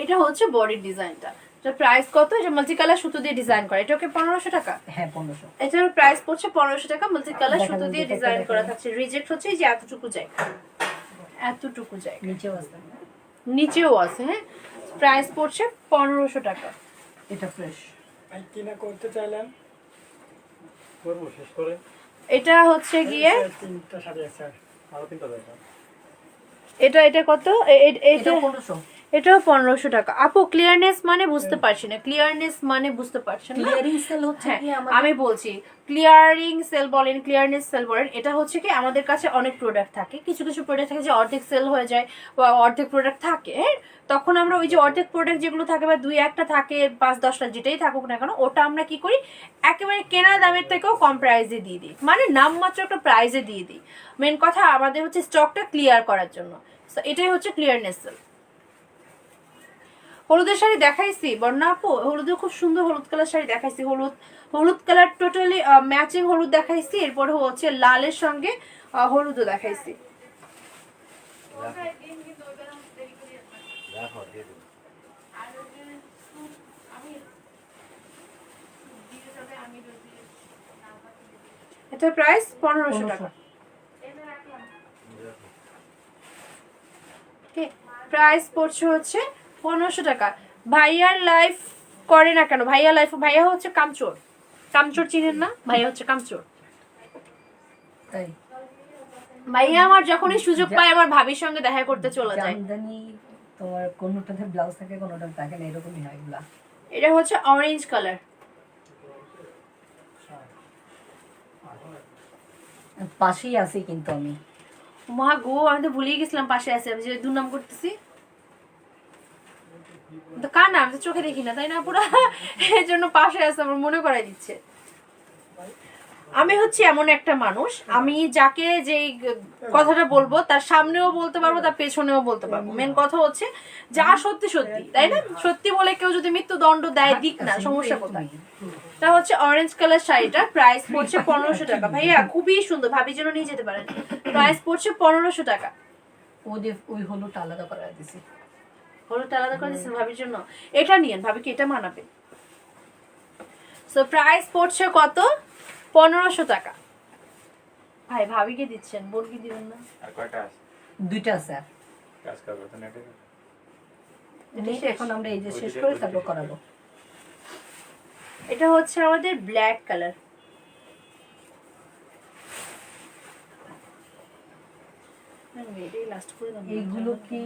এটা হচ্ছে বডির ডিজাইনটা। প্রাইস কত? এটা মাল্টি কালার সুতো দিয়ে ডিজাইন করা, এটা ওকে 1500 টাকা। হ্যাঁ 1500। এটার প্রাইস পড়ছে 1500 টাকা, মাল্টি কালার সুতো দিয়ে ডিজাইন করা থাকছে। রিজেক্ট হচ্ছে এই যে এতটুকু জায়গা, এতটুকু জায়গা, নিচেও আছে, নিচেও আছে। হ্যাঁ, প্রাইস পড়ছে 1500 টাকা। এটা ফ্রেশ। কিনা করতে চাইলেন করবো শেষ করে। এটা হচ্ছে গিয়ে 3টা শাড়ি আছে, আরো 3টা দেখা। এটা কত? এটা 1500। এটাও 1500 টাকা। আপু ক্লিয়ারনেস মানে বুঝতে পারছি না, ক্লিয়ারনেস মানে বুঝতে পারছেন না? ক্লিয়ারিং সেল হচ্ছে হ্যাঁ, কি আমাদের? আমি বলছি ক্লিয়ারিং সেল বলেন, ক্লিয়ারনেস সেল বলেন, এটা হচ্ছে কি আমাদের কাছে অনেক প্রোডাক্ট থাকে, কিছু কিছু প্রোডাক্ট থাকে যে অর্ধেক সেল হয়ে যায় বা অর্ধেক প্রোডাক্ট থাকে। হ্যাঁ, তখন আমরা ওই যে অর্ধেক প্রোডাক্ট যেগুলো থাকে বা 2-1টা থাকে, 5-10টা যেটাই থাকুক না কেন, ওটা আমরা কি করি একেবারে কেনা দামের থেকেও কম প্রাইসে দিয়ে দিই, মানে নামমাত্র একটা প্রাইসে দিয়ে দিই। মেন কথা আমাদের হচ্ছে স্টকটা ক্লিয়ার করার জন্য। তো এটাই হচ্ছে ক্লিয়ারনেস সেল। হলুদের শাড়ি দেখাইছি বর্ণা আপু, হলুদের খুব সুন্দর হলুদ কালার শাড়ি দেখাইছি। হলুদ কালার টোটালি ম্যাচিং হলুদ দেখাইছি। এরপরে হচ্ছে লালের সঙ্গে হলুদও দেখাইছি। এটার প্রাইস 1500 টাকা। প্রাইস পড়ছে হচ্ছে 1500 টাকা। ভাইয়ার লাইফ করে না কেন? ভাইয়া হচ্ছে কামচোর। কামচোর চিনেন না? ভাইয়া হচ্ছে কামচোর। তাই ভাইয়া আমার যখনই সুযোগ পায় আমার ভাবির সঙ্গে দেখা করতে চলে যায়। জামদানি তোমার কোনটাতে ব্লাউজ থাকে কোনটাতে থাকে না, এরকমই হয় এগুলা। এটা হচ্ছে অরেঞ্জ কালার। পাশেই আছে কিন্তু আমি মা গো, আমি তো ভুলেই গেছিলাম পাশে আছে। আমি যে দুর্নাম করতেছি, তো কার নাম তো চোখে দেখি না, তাই না? পুরো এর জন্য পাশে আছে, আমার মনে করাই দিচ্ছে। আমি হচ্ছে এমন একটা মানুষ, আমি যাকে যেই কথাটা বলবো তার সামনেও বলতে পারবো, তার পেছনেও বলতে পারবো। মেন কথা হচ্ছে যা সত্যি সত্যি, তাই না? সত্যি বলে কেউ যদি মৃত্যুদণ্ড দেয় দিক না, সমস্যা কোথায়? তা হচ্ছে অরেঞ্জ কালার শাড়িটা প্রাইস পড়ছে 1500 টাকা। ভাইয়া খুবই সুন্দর, ভাবির জন্য নিয়ে যেতে পারেন। প্রাইস পড়ছে 1500 টাকা। ওই হলুদটা আলাদা করা দিছি। হলুদটা আলাদা করে দিচ্ছেন ভাবির জন্য? এটা নিয়েন, ভাবিকে এটা মানাবে। সো প্রাইস পড়ছে কত? 1500 টাকা। ভাই ভাবিকে দিচ্ছেন, বোনকে দিবেন না? আর কয়টা আছে? দুইটা আছে। কাজ করবে তো নেটে? নেট এখন আমরা এই যে শেষ করে তারপর করাবো। এটা হচ্ছে আমাদের ব্ল্যাক কালার। এইগুলো কি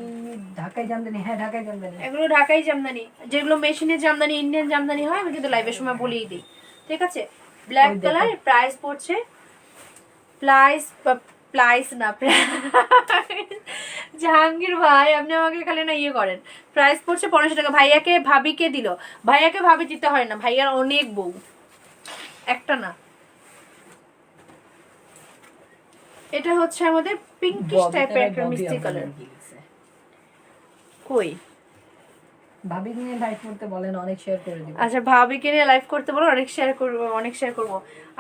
ঢাকায় জামদানি? হ্যাঁ ঢাকায় জামদানি। এগুলো ঢাকাই জামদানি, যেগুলো মেশিনের জামদানি, ইন্ডিয়ান জামদানি হয়, আমি কিন্তু লাইভের সময় বলেই দিই। ঠিক আছে, ব্ল্যাক কালার। প্রাইস পড়ছে জাহাঙ্গীর ভাই আপনি আমাকে খালি না ইয়ে করেন। প্রাইস পড়ছে 1500 টাকা। ভাইয়াকে ভাবিকে দিল। ভাইয়াকে ভাবি দিতে হয় না, ভাইয়ার অনেক বউ, একটা না। এটা হচ্ছে আমাদের পিঙ্কিশ টাইপের একটা মিষ্টি কালার। কই ভাবি নিয়ে লাইভ করতে বলেন, অনেক শেয়ার করে দিব। আচ্ছা, ভাবিকে নিয়ে লাইভ করতে বলো, অনেক শেয়ার করবো, অনেক শেয়ার করবো।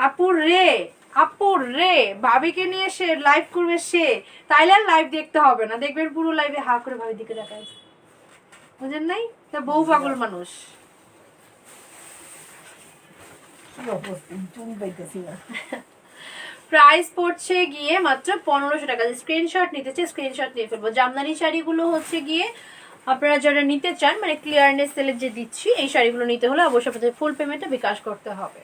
আপুর রে ভাবিকে নিয়ে সে লাইভ করবে, সে তাইলে আর লাইভ দেখতে হবে না, দেখবেন পুরো লাইভে হা করে ভাবির দিকে দেখায়। বুঝেন নাই? তা বউ পাগল মানুষ। কি অবস্থা, চুন পাইতেছি না। প্রাইস পড়ছে গিয়ে মাত্র 1500 টাকা। স্ক্রিনশট নিতে চাই, স্ক্রিনশট নিয়ে ফেলবো। জামদানি শাড়িগুলো হচ্ছে গিয়ে আপনারা যারা নিতে চান, মানে ক্লিয়ারনেস সেলে যে দিচ্ছি, এই শাড়িগুলো নিতে হলে অবশ্যই আপনাদের ফুল পেমেন্টটা বিকাশ করতে হবে।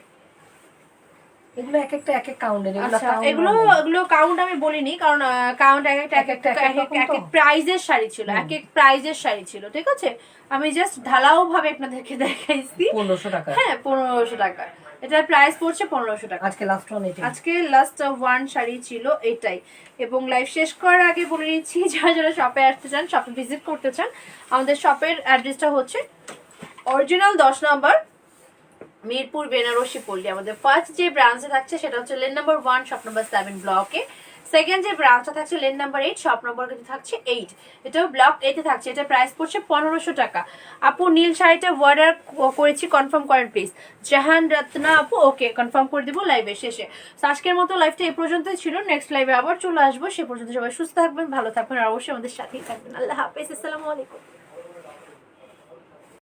এগুলো এক একটা এক এক কাউন্টের। আচ্ছা, এগুলো কাউন্ট আমি বলিনি, কারণ কাউন্ট এক এক প্রাইজের শাড়ি ছিল, এক এক প্রাইজের শাড়ি ছিল। ঠিক আছে, আমি জাস্ট ঢালাও ভাবে আপনাদেরকে দেখাইছি। 1500 টাকা। হ্যাঁ 1500 টাকা। এটার প্রাইস পড়ছে 1500 টাকা। আজকে লাস্ট ওয়ান এটাই। আজকে লাস্ট ওয়ান শাড়ি ছিল এটাই। এবং লাইভ শেষ করার আগে বলে নিচ্ছি, যারা যারা শপে আসতে চান, শপে ভিজিট করতে চান, আমাদের শপের অ্যাড্রেসটা হচ্ছে অরিজিনাল 10 নম্বর মিরপুর বেনারসি পল্লী। আমাদের ফার্স্ট যে ব্রাঞ্চে থাকছে সেটা হচ্ছে লেন নাম্বার 1 শপ নাম্বার 7 ব্লকে। সেকেন্ড যে ব্রাঞ্চটা থাকছে লেন নাম্বার 8 শপ নাম্বার কিন্তু থাকছে 8, এটাও ব্লক 8 এ থাকছে। এটা প্রাইস পড়ছে 1500 টাকা। আপু নীল শাড়িটা অর্ডার করেছি, কনফার্ম করেন প্লিজ। জাহান রত্না আপু, ওকে কনফার্ম করে দিব লাইভের শেষে। আজকের মতো লাইভটা এই পর্যন্তই ছিল, নেক্সট লাইভে আবার চলে আসবো। সে পর্যন্ত সবাই সুস্থ থাকবেন, ভালো থাকবেন, আর অবশ্যই আমাদের সাথেই থাকবেন। আল্লাহ হাফেজ, আসসালামু আলাইকুম।